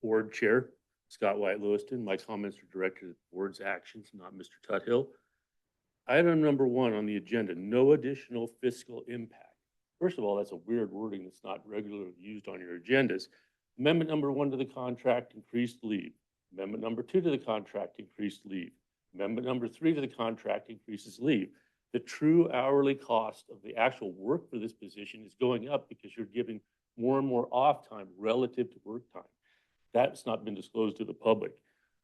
[SPEAKER 21] Board Chair, Scott White Lewiston. My comments are directed at the board's actions, not Mr. Tuthill. Item number 1 on the agenda, no additional fiscal impact. First of all, that's a weird wording that's not regularly used on your agendas. Amendment number 1 to the contract, increased leave. Amendment number 2 to the contract, increased leave. Amendment number 3 to the contract increases leave. The true hourly cost of the actual work for this position is going up because you're giving more and more off time relative to work time. That's not been disclosed to the public.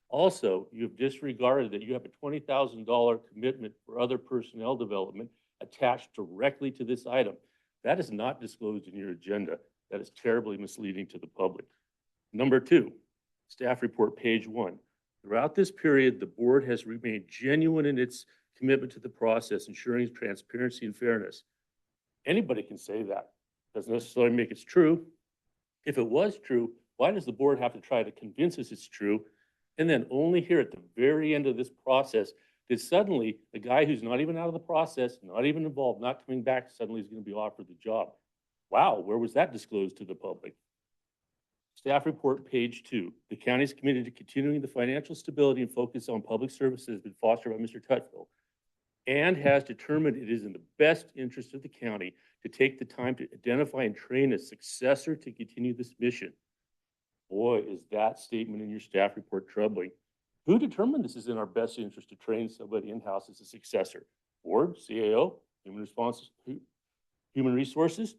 [SPEAKER 21] Also, you've disregarded that you have a $20,000 commitment for other personnel development attached directly to this item. That is not disclosed in your agenda. That is terribly misleading to the public. Number 2, Staff report, page 1. Throughout this period, the board has remained genuine in its commitment to the process, ensuring transparency and fairness. Anybody can say that. Doesn't necessarily make it true. If it was true, why does the board have to try to convince us it's true? And then only here at the very end of this process did suddenly the guy who's not even out of the process, not even involved, not coming back, suddenly is going to be offered the job. Wow, where was that disclosed to the public? Staff report, page 2. The county is committed to continuing the financial stability and focus on public services that fostered by Mr. Tuthill, and has determined it is in the best interest of the county to take the time to identify and train a successor to continue this mission. Boy, is that statement in your staff report troubling. Who determined this is in our best interest to train somebody in-house as a successor? Board, CAO, human resources?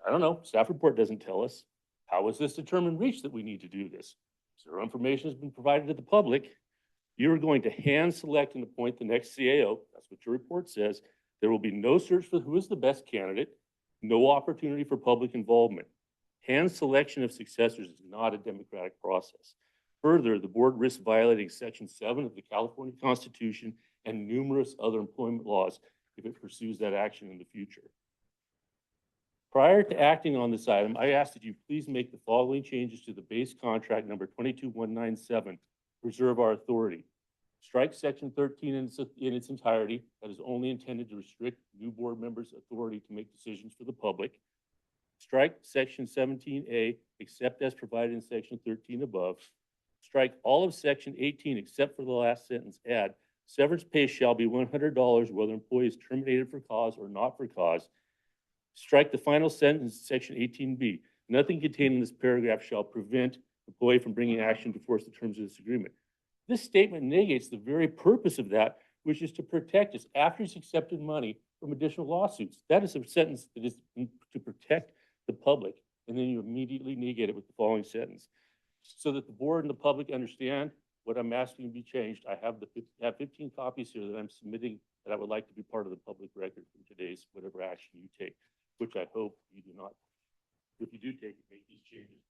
[SPEAKER 21] I don't know. Staff report doesn't tell us. How was this determined reached that we need to do this? Zero information has been provided to the public. You are going to hand select and appoint the next CAO. That's what your report says. There will be no search for who is the best candidate, no opportunity for public involvement. Hand selection of successors is not a democratic process. Further, the board risks violating Section 7 of the California Constitution and numerous other employment laws if it pursues that action in the future. Prior to acting on this item, I ask that you please make the following changes to the base contract number 22197 to preserve our authority. Strike Section 13 in its entirety. That is only intended to restrict new board members' authority to make decisions for the public. Strike Section 17A, except as provided in Section 13 above. Strike all of Section 18 except for the last sentence. Add, severance pay shall be $100 whether employee is terminated for cause or not for cause. Strike the final sentence, Section 18B. Nothing contained in this paragraph shall prevent employee from bringing action to force the terms of this agreement. This statement negates the very purpose of that, which is to protect us after he's accepted money from additional lawsuits. That is a sentence that is to protect the public, and then you immediately negate it with the following sentence. So that the board and the public understand what I'm asking to be changed, I have 15 copies here that I'm submitting that I would like to be part of the public record from today's whatever action you take, which I hope you do not. If you do take it, make these changes,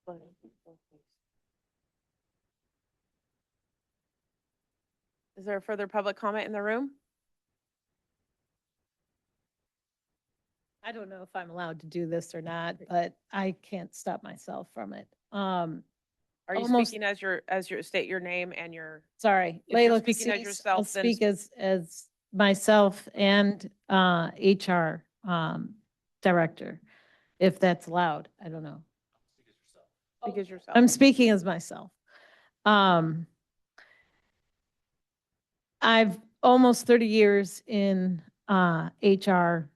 [SPEAKER 21] please.
[SPEAKER 2] Is there further public comment in the room?
[SPEAKER 7] I don't know if I'm allowed to do this or not, but I can't stop myself from it. Are
[SPEAKER 2] Are you speaking as your state your name and your?
[SPEAKER 7] Sorry,
[SPEAKER 2] If you're
[SPEAKER 7] Layla
[SPEAKER 2] speaking as
[SPEAKER 7] Cassis,
[SPEAKER 2] yourself,
[SPEAKER 7] I'll
[SPEAKER 2] then
[SPEAKER 7] speak as myself and HR director, if that's allowed. I don't know.
[SPEAKER 2] Speak as yourself.
[SPEAKER 7] I'm speaking as myself. I've almost 30 years in HR.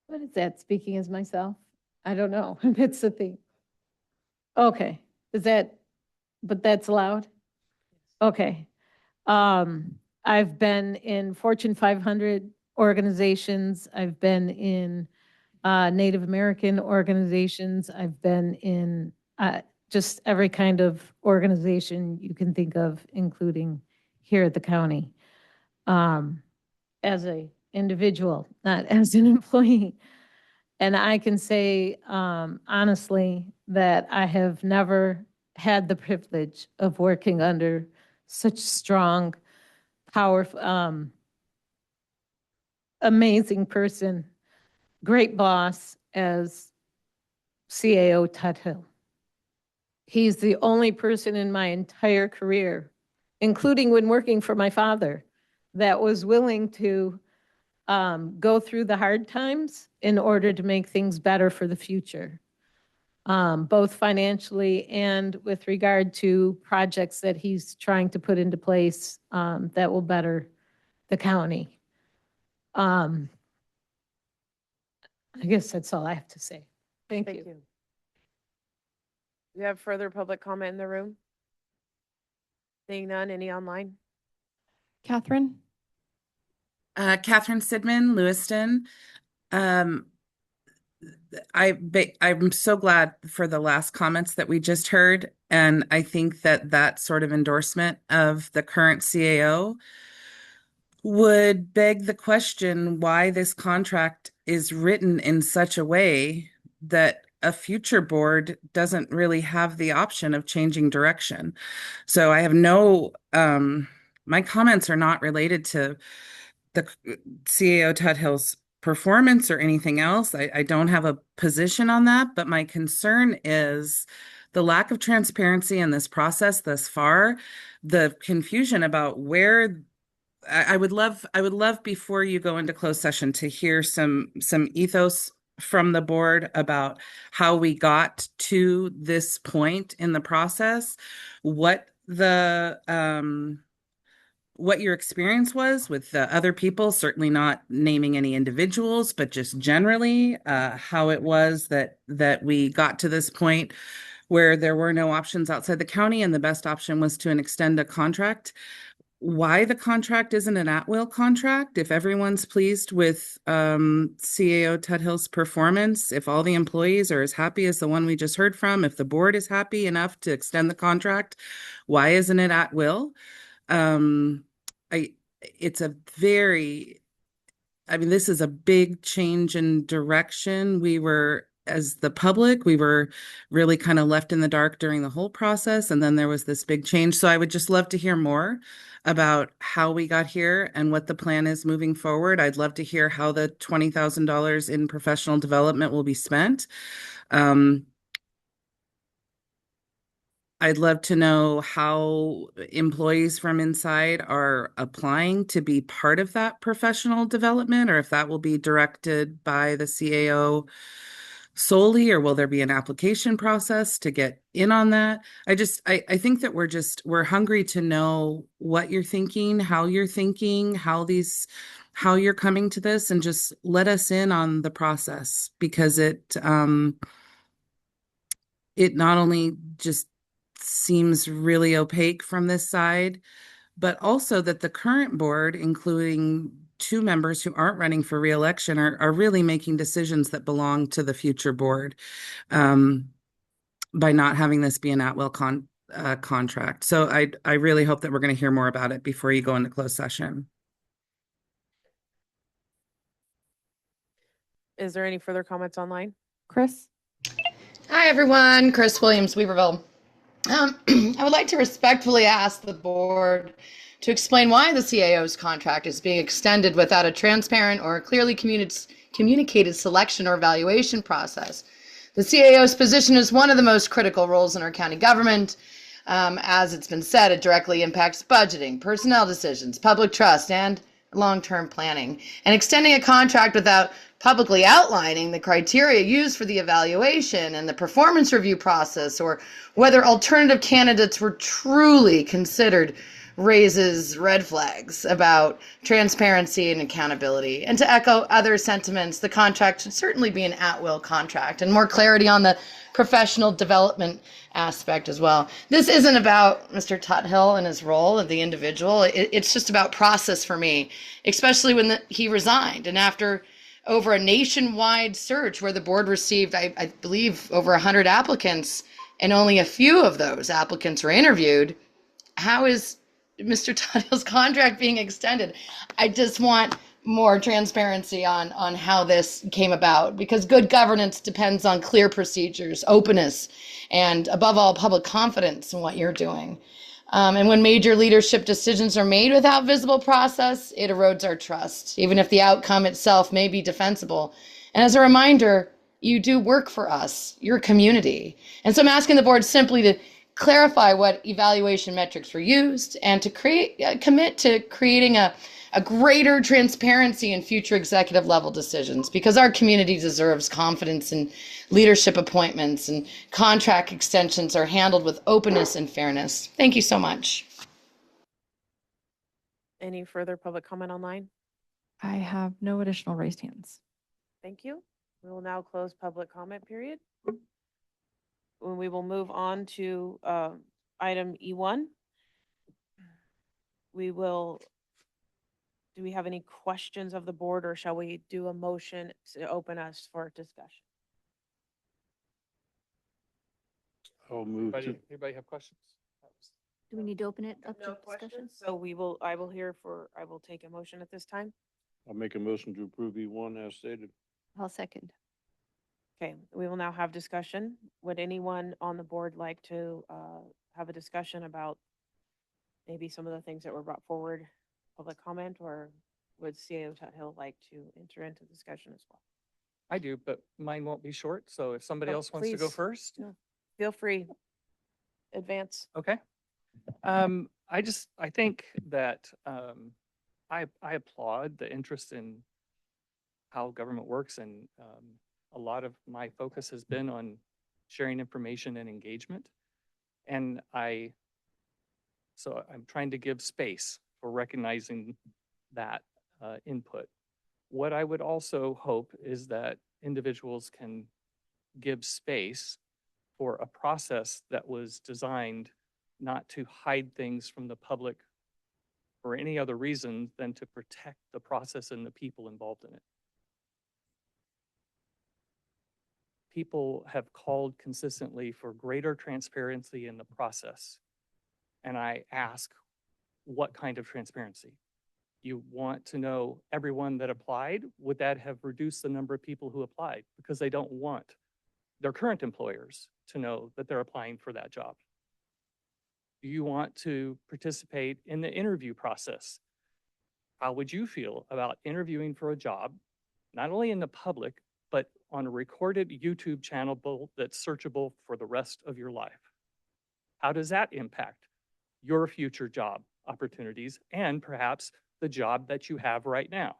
[SPEAKER 7] What is that, speaking as myself? I don't know. That's the thing. Okay, is that, but that's allowed? Okay. I've been in Fortune 500 organizations. I've been in Native American organizations. I've been in just every kind of organization you can think of, including here at the county, as a individual, not as an employee. And I can say honestly that I have never had the privilege of working under such strong, powerful, amazing person, great boss as CAO Tuthill. He's the only person in my entire career, including when working for my father, that was willing to go through the hard times in order to make things better for the future, both financially and with regard to projects that he's trying to put into place that will better the county. I guess that's all I have to say. Thank you.
[SPEAKER 2] Do you have further public comment in the room? Seeing none, any online?
[SPEAKER 18] Catherine?
[SPEAKER 17] Catherine Sidman, Lewiston. I'm so glad for the last comments that we just heard. And I think that that sort of endorsement of the current CAO would beg the question why this contract is written in such a way that a future board doesn't really have the option of changing direction. So I have no, my comments are not related to the CAO Tuthill's performance or anything else. I don't have a position on that, but my concern is the lack of transparency in this process thus far, the confusion about where I would love before you go into closed session to hear some ethos from the board about how we got to this point in the process, what the what your experience was with the other people, certainly not naming any individuals, but just generally how it was that we got to this point where there were no options outside the county and the best option was to extend a contract. Why the contract isn't an at-will contract, if everyone's pleased with CAO Tuthill's performance, if all the employees are as happy as the one we just heard from, if the board is happy enough to extend the contract, why isn't it at will? It's a very, I mean, this is a big change in direction. We were, as the public, we were really kind of left in the dark during the whole process. And then there was this big change. So I would just love to hear more about how we got here and what the plan is moving forward. I'd love to hear how the $20,000 in professional development will be spent. I'd love to know how employees from inside are applying to be part of that professional development, or if that will be directed by the CAO solely, or will there be an application process to get in on that? I think that we're hungry to know what you're thinking, how you're thinking, how you're coming to this, and just let us in on the process, because it not only just seems really opaque from this side, but also that the current board, including 2 members who aren't running for reelection, are really making decisions that belong to the future board by not having this be an at-will contract. So I really hope that we're going to hear more about it before you go into closed session.
[SPEAKER 2] Is there any further comments online?
[SPEAKER 18] Chris?
[SPEAKER 8] Hi, everyone. Chris Williams, Weaverville. I would like to respectfully ask the board to explain why the CAO's contract is being extended without a transparent or clearly communicated selection or evaluation process. The CAO's position is one of the most critical roles in our county government. As it's been said, it directly impacts budgeting, personnel decisions, public trust, and long-term planning. And extending a contract without publicly outlining the criteria used for the evaluation and the performance review process, or whether alternative candidates were truly considered, raises red flags about transparency and accountability. And to echo other sentiments, the contract should certainly be an at-will contract, and more clarity on the professional development aspect as well. This isn't about Mr. Tuthill and his role of the individual. It's just about process for me, especially when he resigned. And after over a nationwide search where the board received, I believe, over 100 applicants, and only a few of those applicants were interviewed, how is Mr. Tuthill's contract being extended? I just want more transparency on how this came about, because good governance depends on clear procedures, openness, and above all, public confidence in what you're doing. And when major leadership decisions are made without visible process, it erodes our trust, even if the outcome itself may be defensible. And as a reminder, you do work for us, your community. And so I'm asking the board simply to clarify what evaluation metrics were used, and to commit to creating a greater transparency in future executive level decisions, because our community deserves confidence in leadership appointments, and contract extensions are handled with openness and fairness. Thank you so much.
[SPEAKER 2] Any further public comment online?
[SPEAKER 18] I have no additional raised hands.
[SPEAKER 2] Thank you. We will now close public comment period. We will move on to item E1. Do we have any questions of the board, or shall we do a motion to open us for discussion?
[SPEAKER 20] I'll move to.
[SPEAKER 4] Anybody have questions?
[SPEAKER 10] Do we need to open it up
[SPEAKER 2] No
[SPEAKER 10] to discussion?
[SPEAKER 2] questions, so I will take a motion at this time.
[SPEAKER 20] I'll make a motion to approve E1 as stated.
[SPEAKER 5] I'll second.
[SPEAKER 2] Okay, we will now have discussion. Would anyone on the board like to have a discussion about maybe some of the things that were brought forward, public comment, or would CAO Tuthill like to enter into discussion as well?
[SPEAKER 4] I do, but mine won't be short, so if somebody
[SPEAKER 2] Oh,
[SPEAKER 4] else wants to go
[SPEAKER 2] please.
[SPEAKER 4] first.
[SPEAKER 2] No, feel free. Advance.
[SPEAKER 4] Okay. I think that I applaud the interest in how government works, and a lot of my focus has been on sharing information and engagement. And so I'm trying to give space for recognizing that input. What I would also hope is that individuals can give space for a process that was designed not to hide things from the public for any other reason than to protect the process and the people involved in it. People have called consistently for greater transparency in the process. And I ask, what kind of transparency? You want to know everyone that applied? Would that have reduced the number of people who applied? Because they don't want their current employers to know that they're applying for that job. Do you want to participate in the interview process? How would you feel about interviewing for a job, not only in the public, but on a recorded YouTube channel that's searchable for the rest of your life? How does that impact your future job opportunities and perhaps the job that you have right now?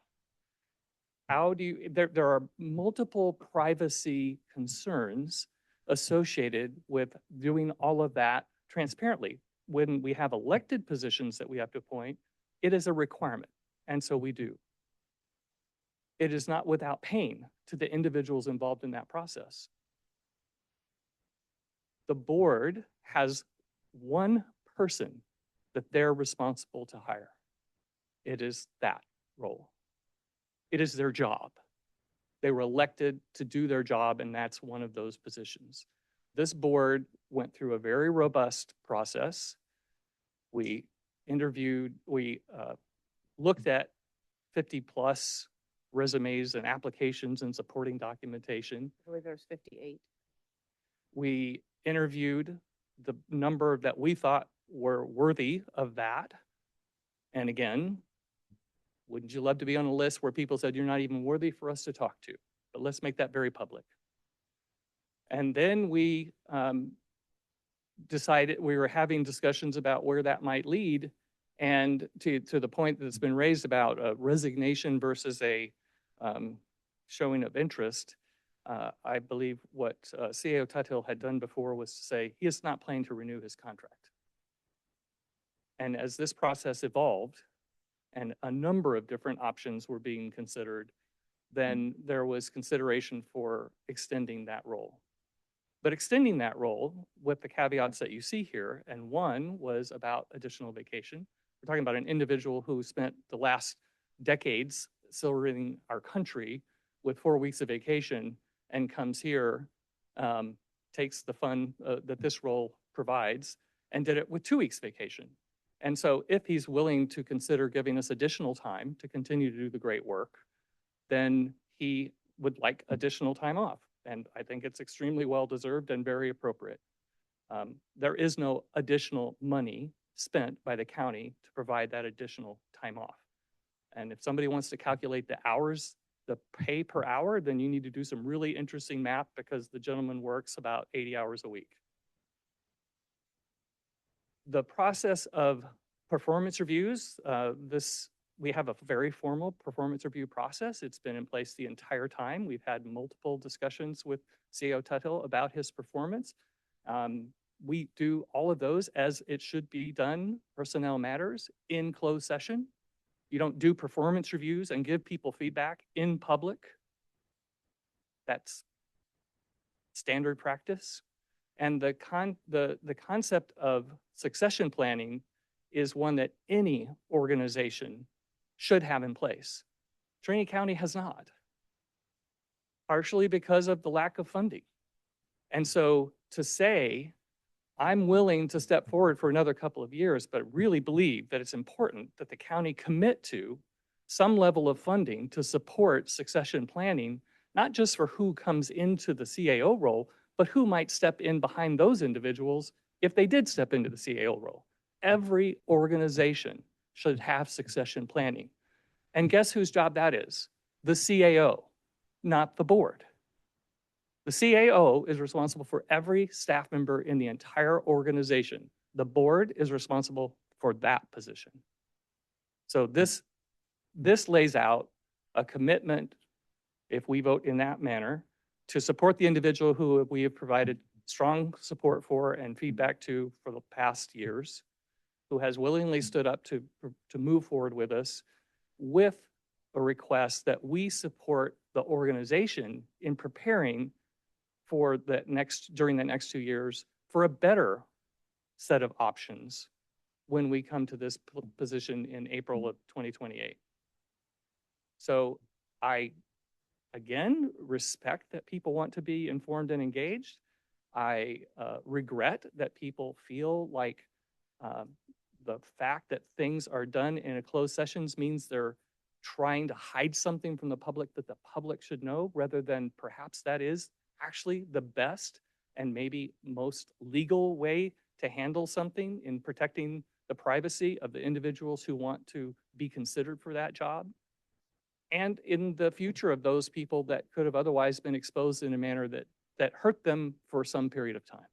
[SPEAKER 4] There are multiple privacy concerns associated with doing all of that transparently. When we have elected positions that we have to appoint, it is a requirement, and so we do. It is not without pain to the individuals involved in that process. The board has one person that they're responsible to hire. It is that role. It is their job. They were elected to do their job, and that's one of those positions. This board went through a very robust process. We looked at 50+ resumes and applications and supporting documentation.
[SPEAKER 2] I believe there's 58.
[SPEAKER 4] We interviewed the number that we thought were worthy of that. And again, wouldn't you love to be on a list where people said, you're not even worthy for us to talk to? But let's make that very public. And then we decided we were having discussions about where that might lead. And to the point that's been raised about a resignation versus a showing of interest, I believe what CAO Tuthill had done before was to say he is not planning to renew his contract. And as this process evolved and a number of different options were being considered, then there was consideration for extending that role. But extending that role with the caveats that you see here, and one was about additional vacation. We're talking about an individual who spent the last decades serving our country with 4 weeks of vacation and comes here, takes the fun that this role provides, and did it with 2 weeks vacation. And so if he's willing to consider giving us additional time to continue to do the great work, then he would like additional time off. And I think it's extremely well-deserved and very appropriate. There is no additional money spent by the county to provide that additional time off. And if somebody wants to calculate the hours, the pay per hour, then you need to do some really interesting math because the gentleman works about 80 hours a week. The process of performance reviews, we have a very formal performance review process. It's been in place the entire time. We've had multiple discussions with CAO Tuthill about his performance. We do all of those as it should be done, personnel matters, in closed session. You don't do performance reviews and give people feedback in public. That's standard practice. And the concept of succession planning is one that any organization should have in place. Trinity County has not, partially because of the lack of funding. And so to say, I'm willing to step forward for another couple of years, but really believe that it's important that the county commit to some level of funding to support succession planning, not just for who comes into the CAO role, but who might step in behind those individuals if they did step into the CAO role. Every organization should have succession planning. And guess whose job that is? The CAO, not the board. The CAO is responsible for every staff member in the entire organization. The board is responsible for that position. So this lays out a commitment, if we vote in that manner, to support the individual who we have provided strong support for and feedback to for the past years, who has willingly stood up to move forward with us, with a request that we support the organization in preparing for during the next 2 years for a better set of options when we come to this position in April of 2028. So I, again, respect that people want to be informed and engaged. I regret that people feel like the fact that things are done in a closed sessions means they're trying to hide something from the public that the public should know, rather than perhaps that is actually the best and maybe most legal way to handle something in protecting the privacy of the individuals who want to be considered for that job, and in the future of those people that could have otherwise been exposed in a manner that hurt them for some period of time.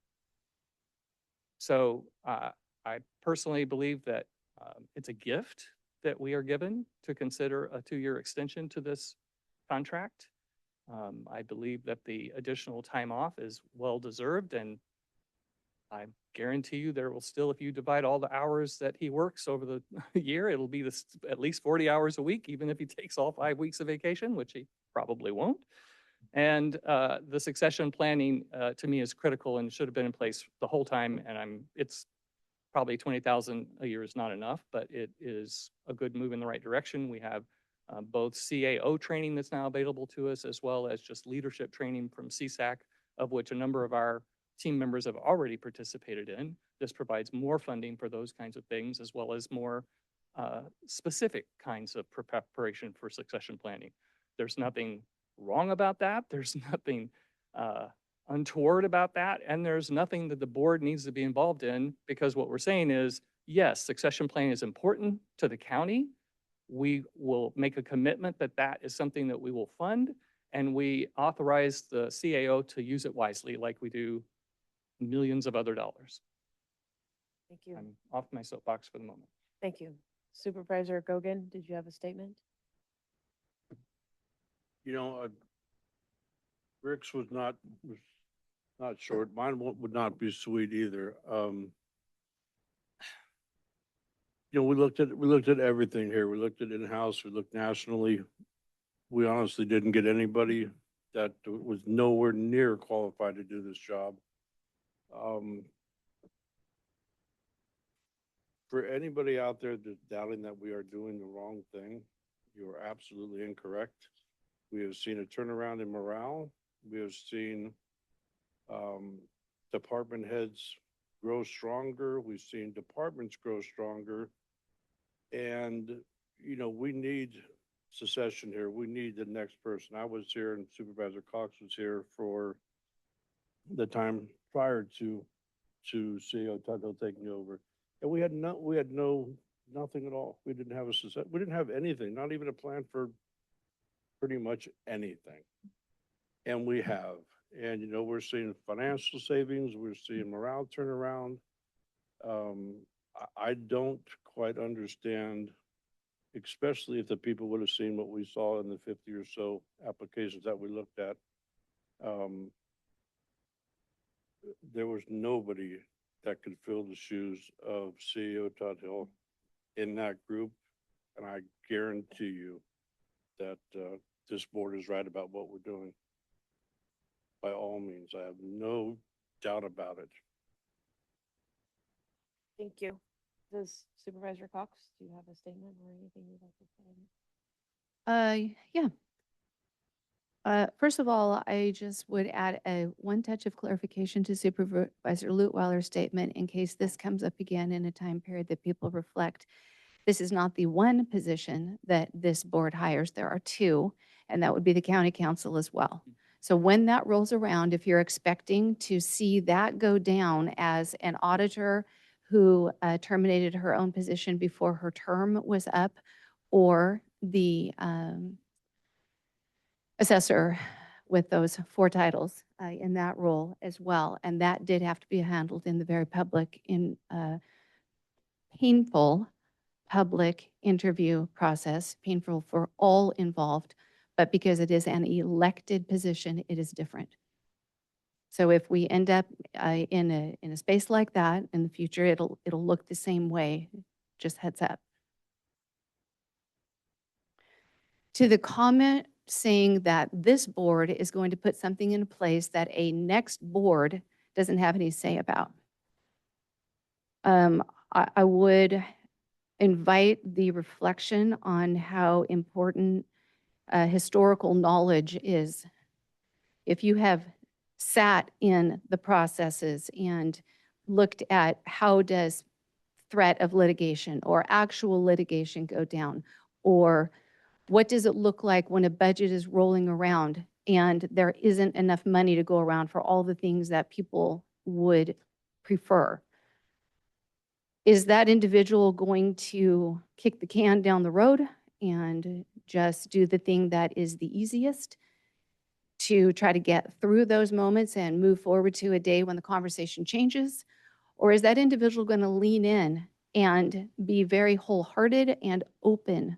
[SPEAKER 4] So I personally believe that it's a gift that we are given to consider a 2-year extension to this contract. I believe that the additional time off is well-deserved, and I guarantee you there will still, if you divide all the hours that he works over the year, it'll be at least 40 hours a week, even if he takes all 5 weeks of vacation, which he probably won't. And the succession planning to me is critical and should have been in place the whole time. And it's probably 20,000 a year is not enough, but it is a good move in the right direction. We have both CAO training that's now available to us, as well as just leadership training from CSAC, of which a number of our team members have already participated in. This provides more funding for those kinds of things, as well as more specific kinds of preparation for succession planning. There's nothing wrong about that. There's nothing untoward about that. And there's nothing that the board needs to be involved in, because what we're saying is, yes, succession planning is important to the county. We will make a commitment that that is something that we will fund, and we authorize the CAO to use it wisely, like we do millions of other dollars.
[SPEAKER 2] Thank you.
[SPEAKER 4] I'm off my soapbox for the moment.
[SPEAKER 2] Thank you. Supervisor Gogan, did you have a statement?
[SPEAKER 20] You know, Rick's was not short. Mine would not be sweet either. You know, we looked at everything here. We looked at in-house, we looked nationally. We honestly didn't get anybody that was nowhere near qualified to do this job. For anybody out there that's doubting that we are doing the wrong thing, you are absolutely incorrect. We have seen a turnaround in morale. We have seen department heads grow stronger. We've seen departments grow stronger. And, you know, we need succession here. We need the next person. I was here and Supervisor Cox was here for the time prior to CEO Tuthill taking over. And we had nothing at all. We didn't have we didn't have anything, not even a plan for pretty much anything. And we have. And, you know, we're seeing financial savings. We're seeing morale turnaround. I don't quite understand, especially if the people would have seen what we saw in the 50 or so applications that we looked at. There was nobody that could fill the shoes of CEO Tuthill in that group. And I guarantee you that this board is right about what we're doing. By all means, I have no doubt about it.
[SPEAKER 2] Thank you. Does Supervisor Cox, do you have a statement or anything you'd like to say?
[SPEAKER 5] Yeah. First of all, I just would add one touch of clarification to Supervisor Lutweiler's statement in case this comes up again in a time period that people reflect. This is not the one position that this board hires. There are two, and that would be the county council as well. So when that rolls around, if you're expecting to see that go down as an auditor who terminated her own position before her term was up, or the assessor with those 4 titles in that role as well. And that did have to be handled in the very public, in painful public interview process, painful for all involved, but because it is an elected position, it is different. So if we end up in a space like that in the future, it'll look the same way, just heads up. To the comment saying that this board is going to put something in place that a next board doesn't have any say about. I would invite the reflection on how important historical knowledge is. If you have sat in the processes and looked at how does threat of litigation or actual litigation go down, or what does it look like when a budget is rolling around and there isn't enough money to go around for all the things that people would prefer? Is that individual going to kick the can down the road and just do the thing that is the easiest to try to get through those moments and move forward to a day when the conversation changes? Or is that individual going to lean in and be very wholehearted and open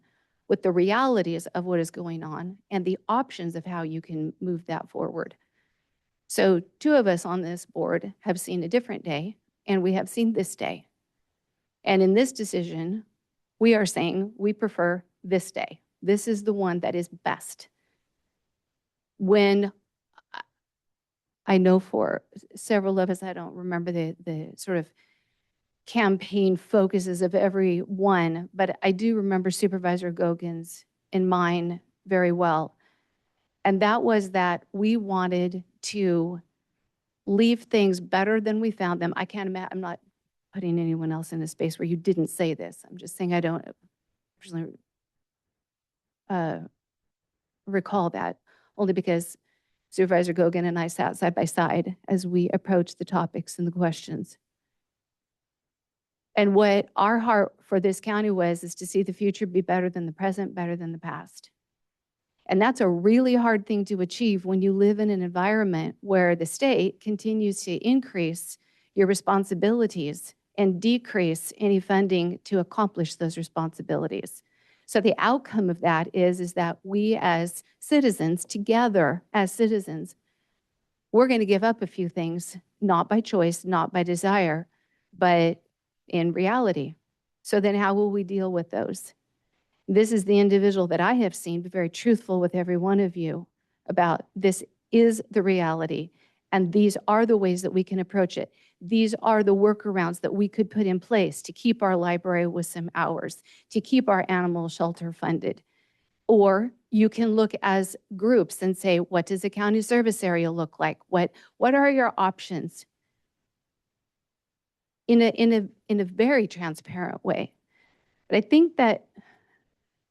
[SPEAKER 5] with the realities of what is going on and the options of how you can move that forward? So 2 of us on this board have seen a different day, and we have seen this day. And in this decision, we are saying we prefer this day. This is the one that is best. When I know for several of us, I don't remember the sort of campaign focuses of every one, but I do remember Supervisor Gogan's and mine very well. And that was that we wanted to leave things better than we found them. I can't imagine, I'm not putting anyone else in a space where you didn't say this. I'm just saying I don't personally recall that, only because Supervisor Gogan and I sat side by side as we approached the topics and the questions. And what our heart for this county was is to see the future be better than the present, better than the past. And that's a really hard thing to achieve when you live in an environment where the state continues to increase your responsibilities and decrease any funding to accomplish those responsibilities. So the outcome of that is that we as citizens, together as citizens, we're going to give up a few things, not by choice, not by desire, but in reality. So then how will we deal with those? This is the individual that I have seen be very truthful with every one of you about this is the reality, and these are the ways that we can approach it. These are the workarounds that we could put in place to keep our library with some hours, to keep our animal shelter funded. Or you can look as groups and say, what does a county service area look like? What are your options? In a very transparent way. But I think that,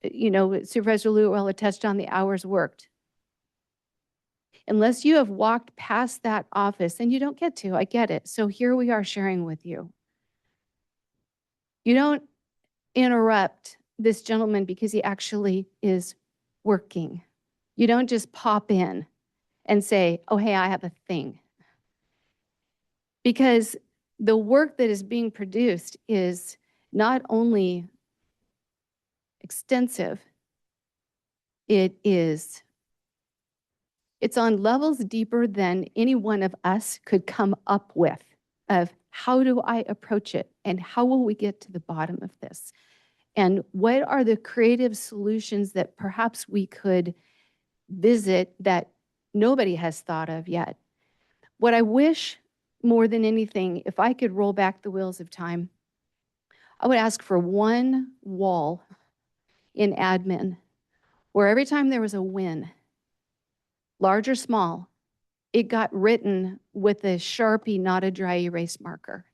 [SPEAKER 5] Supervisor Lutwell touched on the hours worked. Unless you have walked past that office, and you don't get to, I get it. So here we are sharing with you. You don't interrupt this gentleman because he actually is working. You don't just pop in and say, oh, hey, I have a thing. Because the work that is being produced is not only extensive, it's on levels deeper than any one of us could come up with of how do I approach it and how will we get to the bottom of this? And what are the creative solutions that perhaps we could visit that nobody has thought of yet? What I wish more than anything, if I could roll back the wheels of time, I would ask for one wall in admin where every time there was a win, large or small, it got written with a Sharpie, not a dry erase marker.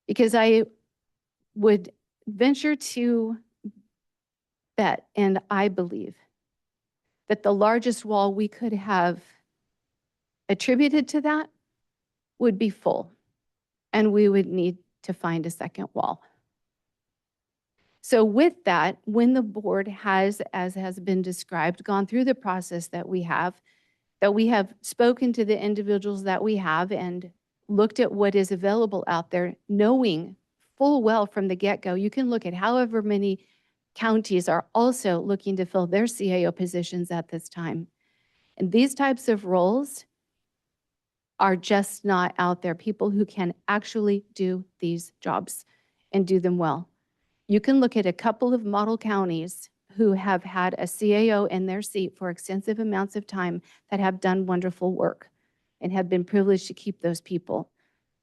[SPEAKER 5] Because I would venture to bet, and I believe, that the largest wall we could have attributed to that would be full, and we would need to find a second wall. So with that, when the board has, as has been described, gone through the process that we have spoken to the individuals that we have and looked at what is available out there, knowing full well from the get-go, you can look at however many counties are also looking to fill their CAO positions at this time. And these types of roles are just not out there. People who can actually do these jobs and do them well. You can look at a couple of model counties who have had a CAO in their seat for extensive amounts of time that have done wonderful work and have been privileged to keep those people.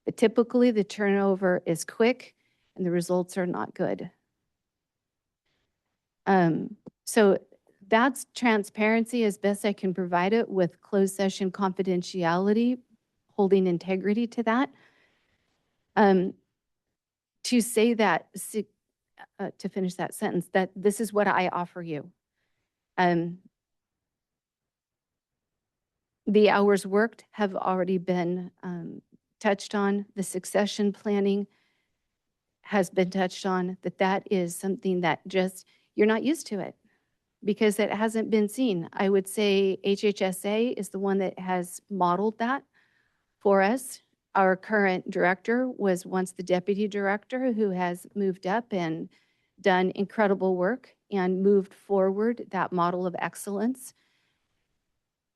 [SPEAKER 5] But typically the turnover is quick and the results are not good. So that's transparency as best I can provide it with closed session confidentiality, holding integrity to that. To say that, to finish that sentence, that this is what I offer you. The hours worked have already been touched on. The succession planning has been touched on, that is something that just, you're not used to it because it hasn't been seen. I would say HHSA is the one that has modeled that for us. Our current director was once the deputy director who has moved up and done incredible work and moved forward that model of excellence.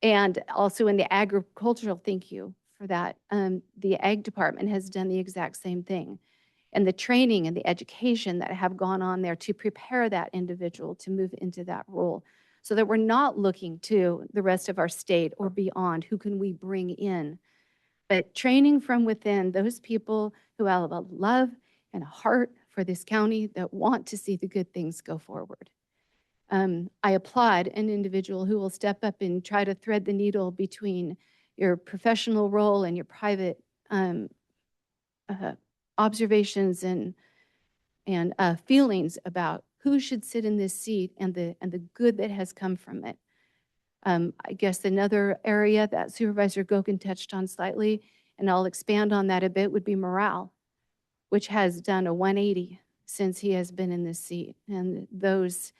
[SPEAKER 5] And also in the agricultural, thank you for that. The ag department has done the exact same thing. And the training and the education that have gone on there to prepare that individual to move into that role so that we're not looking to the rest of our state or beyond, who can we bring in? But training from within those people who have a love and a heart for this county that want to see the good things go forward. I applaud an individual who will step up and try to thread the needle between your professional role and your private observations and feelings about who should sit in this seat and the good that has come from it. I guess another area that Supervisor Gokin touched on slightly, and I'll expand on that a bit, would be morale, which has done a 180 since he has been in this seat. And those,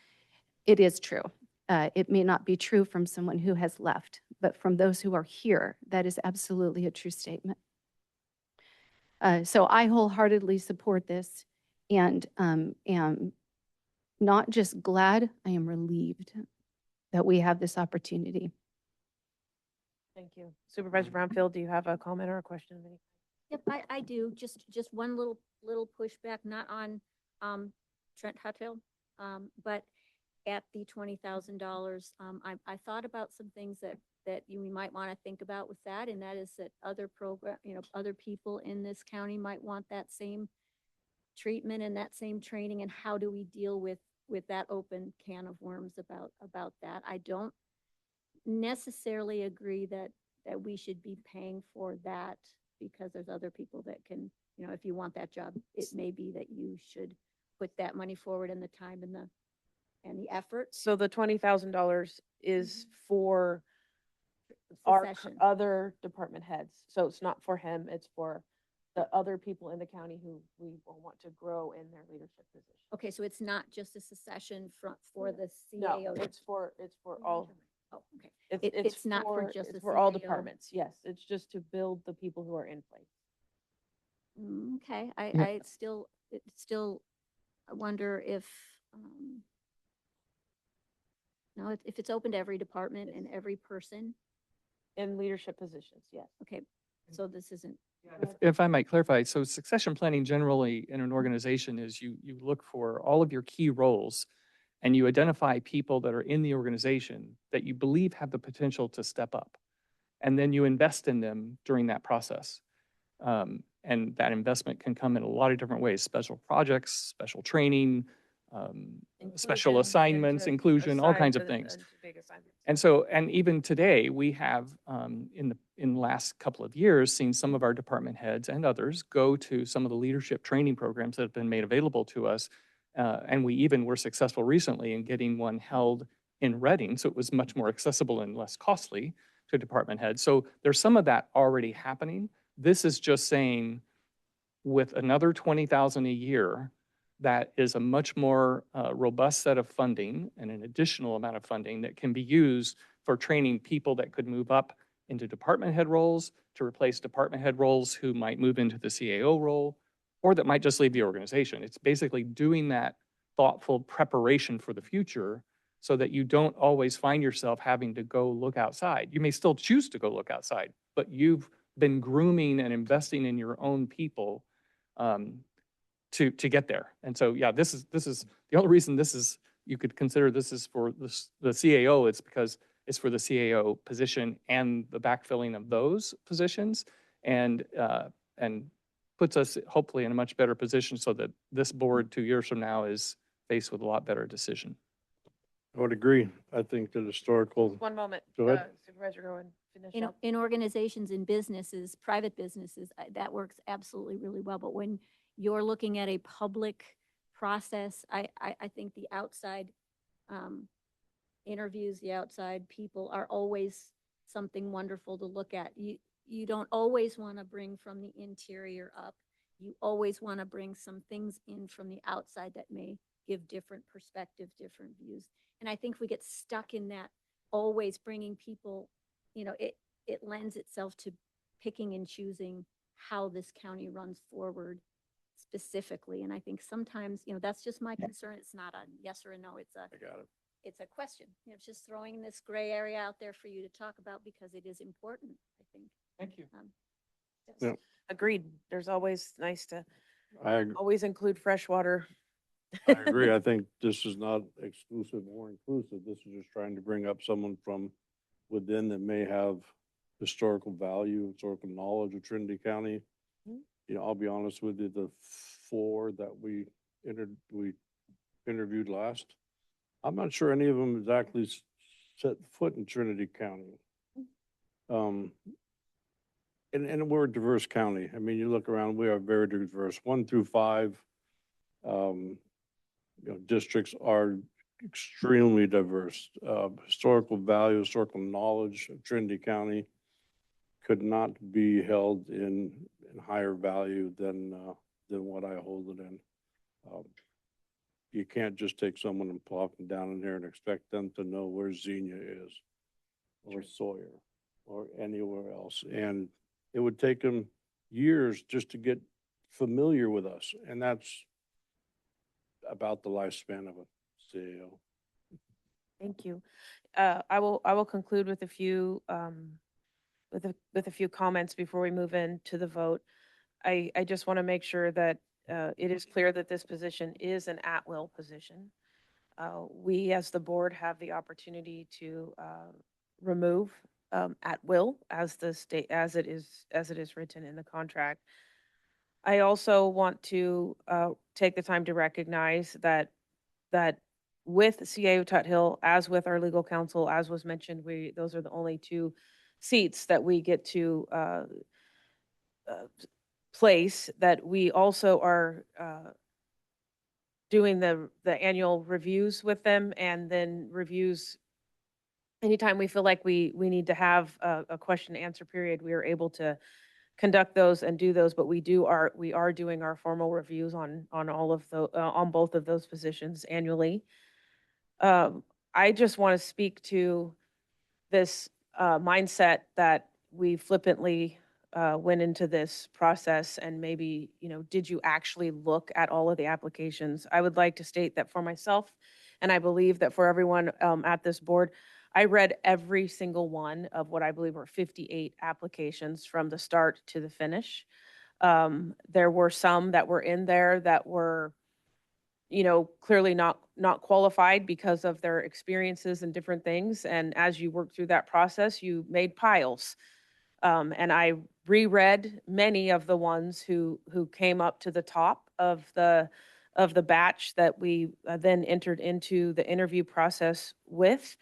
[SPEAKER 5] it is true. It may not be true from someone who has left, but from those who are here, that is absolutely a true statement. So I wholeheartedly support this and am not just glad, I am relieved that we have this opportunity.
[SPEAKER 2] Thank you. Supervisor Brownfield, do you have a comment or a question?
[SPEAKER 10] Yep, I do. Just one little pushback, not on Trent Huthill, but at the $20,000. I thought about some things that you might want to think about with that, and that is that other other people in this county might want that same treatment and that same training, and how do we deal with that open can of worms about that. I don't necessarily agree that we should be paying for that because there's other people that can, if you want that job, it may be that you should put that money forward and the time and the effort.
[SPEAKER 2] So the $20,000 is for our
[SPEAKER 10] Succession.
[SPEAKER 2] other department heads. So it's not for him, it's for the other people in the county who we want to grow in their leadership position.
[SPEAKER 10] Okay, so it's not just a succession for the
[SPEAKER 2] No,
[SPEAKER 10] CAO.
[SPEAKER 2] it's for all.
[SPEAKER 10] Oh, okay.
[SPEAKER 2] It's
[SPEAKER 10] not for just
[SPEAKER 2] it's
[SPEAKER 10] the
[SPEAKER 2] for all
[SPEAKER 10] CAO.
[SPEAKER 2] departments. Yes, it's just to build the people who are in place.
[SPEAKER 10] Okay,
[SPEAKER 17] Yeah.
[SPEAKER 10] I still wonder if, no, if it's open to every department and every person.
[SPEAKER 2] In leadership positions, yes.
[SPEAKER 10] Okay, so this isn't.
[SPEAKER 4] If I might clarify, so succession planning generally in an organization is you look for all of your key roles and you identify people that are in the organization that you believe have the potential to step up. And then you invest in them during that process. And that investment can come in a lot of different ways: special projects, special training, special assignments, inclusion, all kinds of things. And so, and even today, we have in the last couple of years seen some of our department heads and others go to some of the leadership training programs that have been made available to us. And we even were successful recently in getting one held in Reading, so it was much more accessible and less costly to department heads. So there's some of that already happening. This is just saying with another 20,000 a year, that is a much more robust set of funding and an additional amount of funding that can be used for training people that could move up into department head roles to replace department head roles who might move into the CAO role or that might just leave the organization. It's basically doing that thoughtful preparation for the future so that you don't always find yourself having to go look outside. You may still choose to go look outside, but you've been grooming and investing in your own people to get there. And so, yeah, this is the only reason this is, you could consider this is for the CAO, it's because it's for the CAO position and the backfilling of those positions, and puts us hopefully in a much better position so that this board 2 years from now is faced with a lot better decision.
[SPEAKER 20] I would agree. I think that historical.
[SPEAKER 2] One moment.
[SPEAKER 20] Go ahead.
[SPEAKER 2] Supervisor, go and finish
[SPEAKER 10] In,
[SPEAKER 2] up.
[SPEAKER 10] in organizations, in businesses, private businesses, that works absolutely really well. But when you're looking at a public process, I think the outside interviews, the outside people are always something wonderful to look at. You don't always want to bring from the interior up. You always want to bring some things in from the outside that may give different perspective, different views. And I think if we get stuck in that, always bringing people, it lends itself to picking and choosing how this county runs forward specifically. And I think sometimes, that's just my concern. It's not a yes or a no. It's a question. It's just throwing this gray area out there for you to talk about because it is important, I think.
[SPEAKER 4] Thank you.
[SPEAKER 10] Yes.
[SPEAKER 20] Yeah.
[SPEAKER 2] Agreed. There's always nice to
[SPEAKER 20] I
[SPEAKER 2] always include fresh water.
[SPEAKER 20] I agree. I think this is not exclusive or inclusive. This is just trying to bring up someone from within that may have historical value, historical knowledge of Trinity County.
[SPEAKER 2] Mhm.
[SPEAKER 20] I'll be honest with you, the 4 that we interviewed last, I'm not sure any of them exactly set foot in Trinity County. And we're a diverse county. I mean, you look around, we are very diverse. 1 through 5, districts are extremely diverse. Historical value, historical knowledge of Trinity County could not be held in higher value than what I hold it in. You can't just take someone and plop them down in here and expect them to know where Xenia is, or Sawyer, or anywhere else. And it would take them years just to get familiar with us. And that's about the lifespan of a CAO.
[SPEAKER 2] Thank you. I will conclude with a few with a few comments before we move into the vote. I just want to make sure that it is clear that this position is an at-will position. We, as the board, have the opportunity to remove at will as it is written in the contract. I also want to take the time to recognize that with CAO Tut Hill, as with our legal counsel, as was mentioned, those are the only 2 seats that we get to place, that we also are doing the annual reviews with them, and then reviews anytime we feel like we need to have a question and answer period. We are able to conduct those and do those, but we are doing our formal reviews on all of the on both of those positions annually. I just want to speak to this mindset that we flippantly went into this process, and maybe, did you actually look at all of the applications? I would like to state that for myself, and I believe that for everyone at this board, I read every single one of what I believe were 58 applications from the start to the finish. There were some that were in there that were, clearly not qualified because of their experiences and different things. And as you work through that process, you made piles. And I reread many of the ones who came up to the top of the batch that we then entered into the interview process with.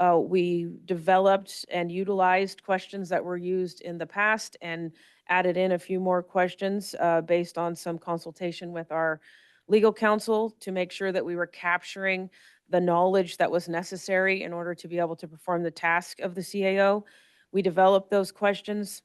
[SPEAKER 2] We developed and utilized questions that were used in the past and added in a few more questions based on some consultation with our legal counsel to make sure that we were capturing the knowledge that was necessary in order to be able to perform the task of the CAO. We developed those questions.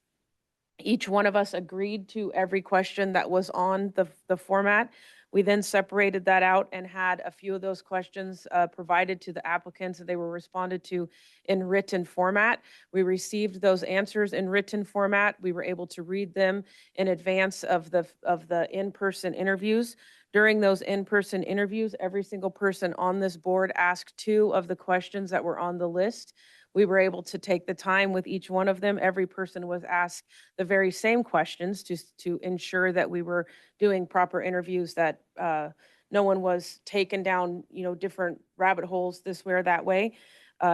[SPEAKER 2] Each one of us agreed to every question that was on the format. We then separated that out and had a few of those questions provided to the applicants, and they were responded to in written format. We received those answers in written format. We were able to read them in advance of the in-person interviews. During those in-person interviews, every single person on this board asked 2 of the questions that were on the list. We were able to take the time with each one of them. Every person was asked the very same questions to ensure that we were doing proper interviews, that no one was taken down, different rabbit holes this way or that way.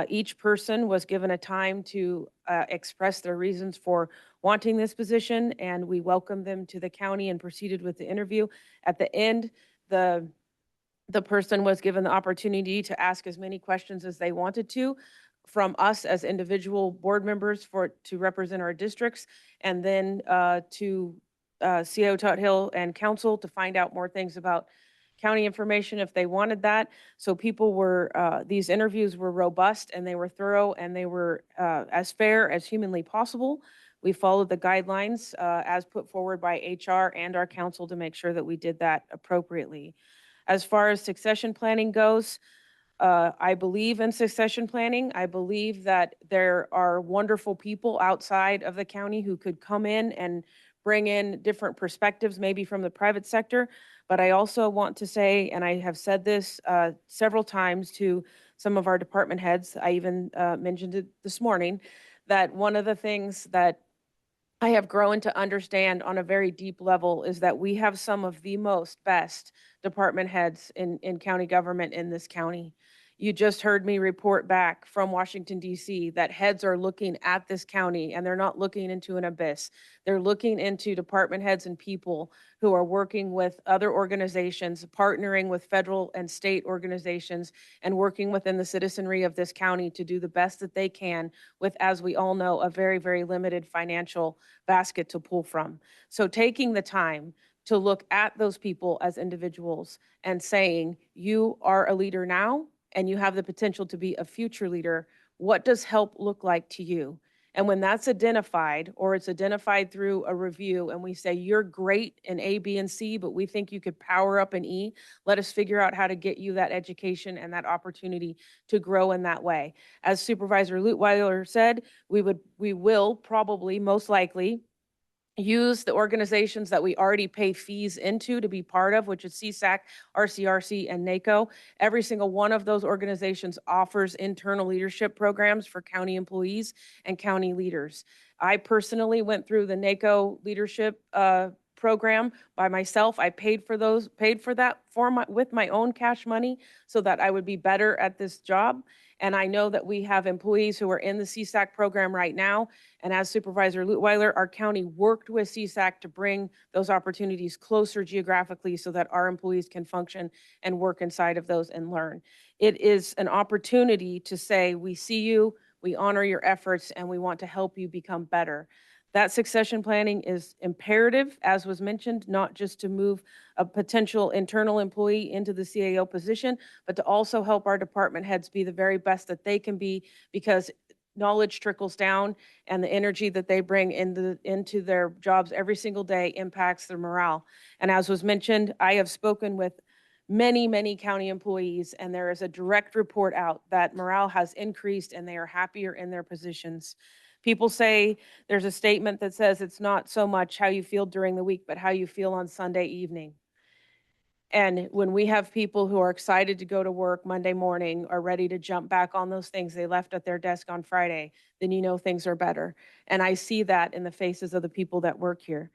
[SPEAKER 2] Each person was given a time to express their reasons for wanting this position, and we welcomed them to the county and proceeded with the interview. At the end, the person was given the opportunity to ask as many questions as they wanted to from us as individual board members to represent our districts, and then to CAO Tot Hill and council to find out more things about county information if they wanted that. So people were, these interviews were robust and they were thorough and they were as fair as humanly possible. We followed the guidelines as put forward by HR and our council to make sure that we did that appropriately. As far as succession planning goes, I believe in succession planning. I believe that there are wonderful people outside of the county who could come in and bring in different perspectives, maybe from the private sector. But I also want to say, and I have said this several times to some of our department heads, I even mentioned it this morning, that one of the things that I have grown to understand on a very deep level is that we have some of the best department heads in county government in this county. You just heard me report back from Washington, D.C. that heads are looking at this county and they're not looking into an abyss. They're looking into department heads and people who are working with other organizations, partnering with federal and state organizations, and working within the citizenry of this county to do the best that they can with, as we all know, a very, very limited financial basket to pull from. So taking the time to look at those people as individuals and saying, you are a leader now, and you have the potential to be a future leader. What does help look like to you? And when that's identified, or it's identified through a review, and we say, you're great in A, B, and C, but we think you could power up in E, let us figure out how to get you that education and that opportunity to grow in that way. As Supervisor Lutweiler said, we will probably, most likely, use the organizations that we already pay fees into to be part of, which is CSAC, RCRC, and NACO. Every single one of those organizations offers internal leadership programs for county employees and county leaders. I personally went through the NACO leadership program by myself. I paid for that with my own cash money so that I would be better at this job. And I know that we have employees who are in the CSAC program right now. And as Supervisor Lutweiler, our county worked with CSAC to bring those opportunities closer geographically so that our employees can function and work inside of those and learn. It is an opportunity to say, we see you, we honor your efforts, and we want to help you become better. That succession planning is imperative, as was mentioned, not just to move a potential internal employee into the CAO position, but to also help our department heads be the very best that they can be, because knowledge trickles down and the energy that they bring into their jobs every single day impacts their morale. And as was mentioned, I have spoken with many, many county employees, and there is a direct report out that morale has increased and they are happier in their positions. People say there's a statement that says it's not so much how you feel during the week, but how you feel on Sunday evening. And when we have people who are excited to go to work Monday morning, are ready to jump back on those things they left at their desk on Friday, then you know things are better. And I see that in the faces of the people that work here.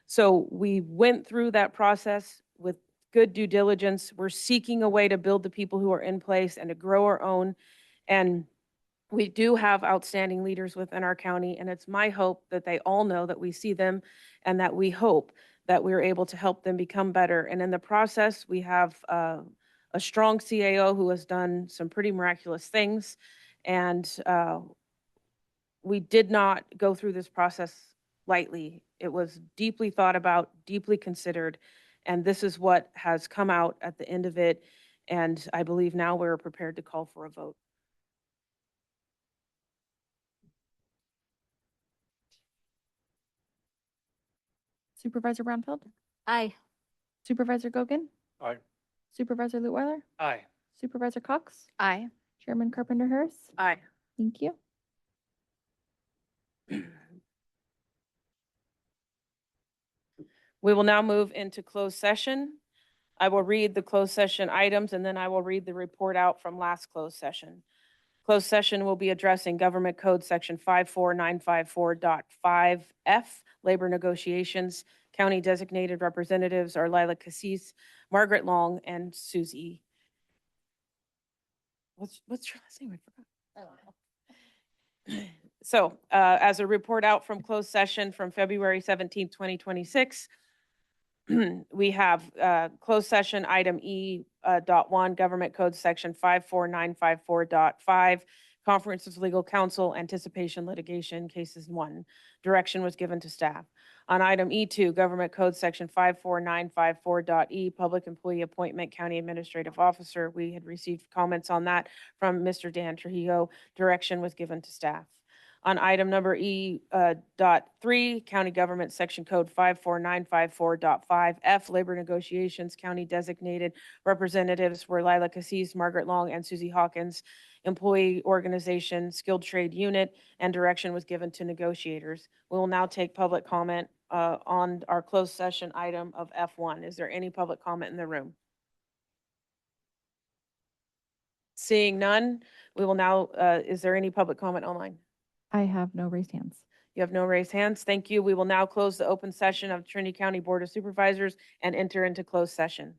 [SPEAKER 2] So we went through that process with good due diligence. We're seeking a way to build the people who are in place and to grow our own. And we do have outstanding leaders within our county, and it's my hope that they all know that we see them and that we hope that we're able to help them become better. And in the process, we have a strong CAO who has done some pretty miraculous things. And we did not go through this process lightly. It was deeply thought about, deeply considered, and this is what has come out at the end of it. And I believe now we're prepared to call for a vote.
[SPEAKER 18] Supervisor Brownfield,
[SPEAKER 10] Aye.
[SPEAKER 18] Supervisor Gogan,
[SPEAKER 6] Aye.
[SPEAKER 18] Supervisor Lutwiler,
[SPEAKER 4] Aye.
[SPEAKER 18] Supervisor Cox,
[SPEAKER 5] Aye.
[SPEAKER 18] Chairman Carpenter Harris.
[SPEAKER 2] Aye.
[SPEAKER 18] Thank you.
[SPEAKER 2] We will now move into closed session. I will read the closed session items and then I will read the report out from last closed session. Closed session will be addressing Government Code Section 54954.5F, labor negotiations. County designated representatives are Lila Cassis, Margaret Long, and Susie. What's your last name? I forgot. So, as a report out from closed session from February 17th, 2026, we have closed session item E.1, Government Code Section 54954.5, Conference of Legal Counsel, Anticipation Litigation, Cases 1. Direction was given to staff. On item E2, Government Code Section 54954.E, Public Employee Appointment, County Administrative Officer, we had received comments on that from Mr. Dan Trujillo. Direction was given to staff. On item number E.3, County Government Section Code 54954.5F, Labor Negotiations, County Designated Representatives were Lila Cassis, Margaret Long, and Susie Hawkins. Employee Organization, Skilled Trade Unit, and direction was given to negotiators. We will now take public comment on our closed session item of F1. Is there any public comment in the room? Seeing none, we will now, is there any public comment online?
[SPEAKER 18] I have no raised hands.
[SPEAKER 2] You have no raised hands. Thank you. We will now close the open session of Trinity County Board of Supervisors and enter into closed session.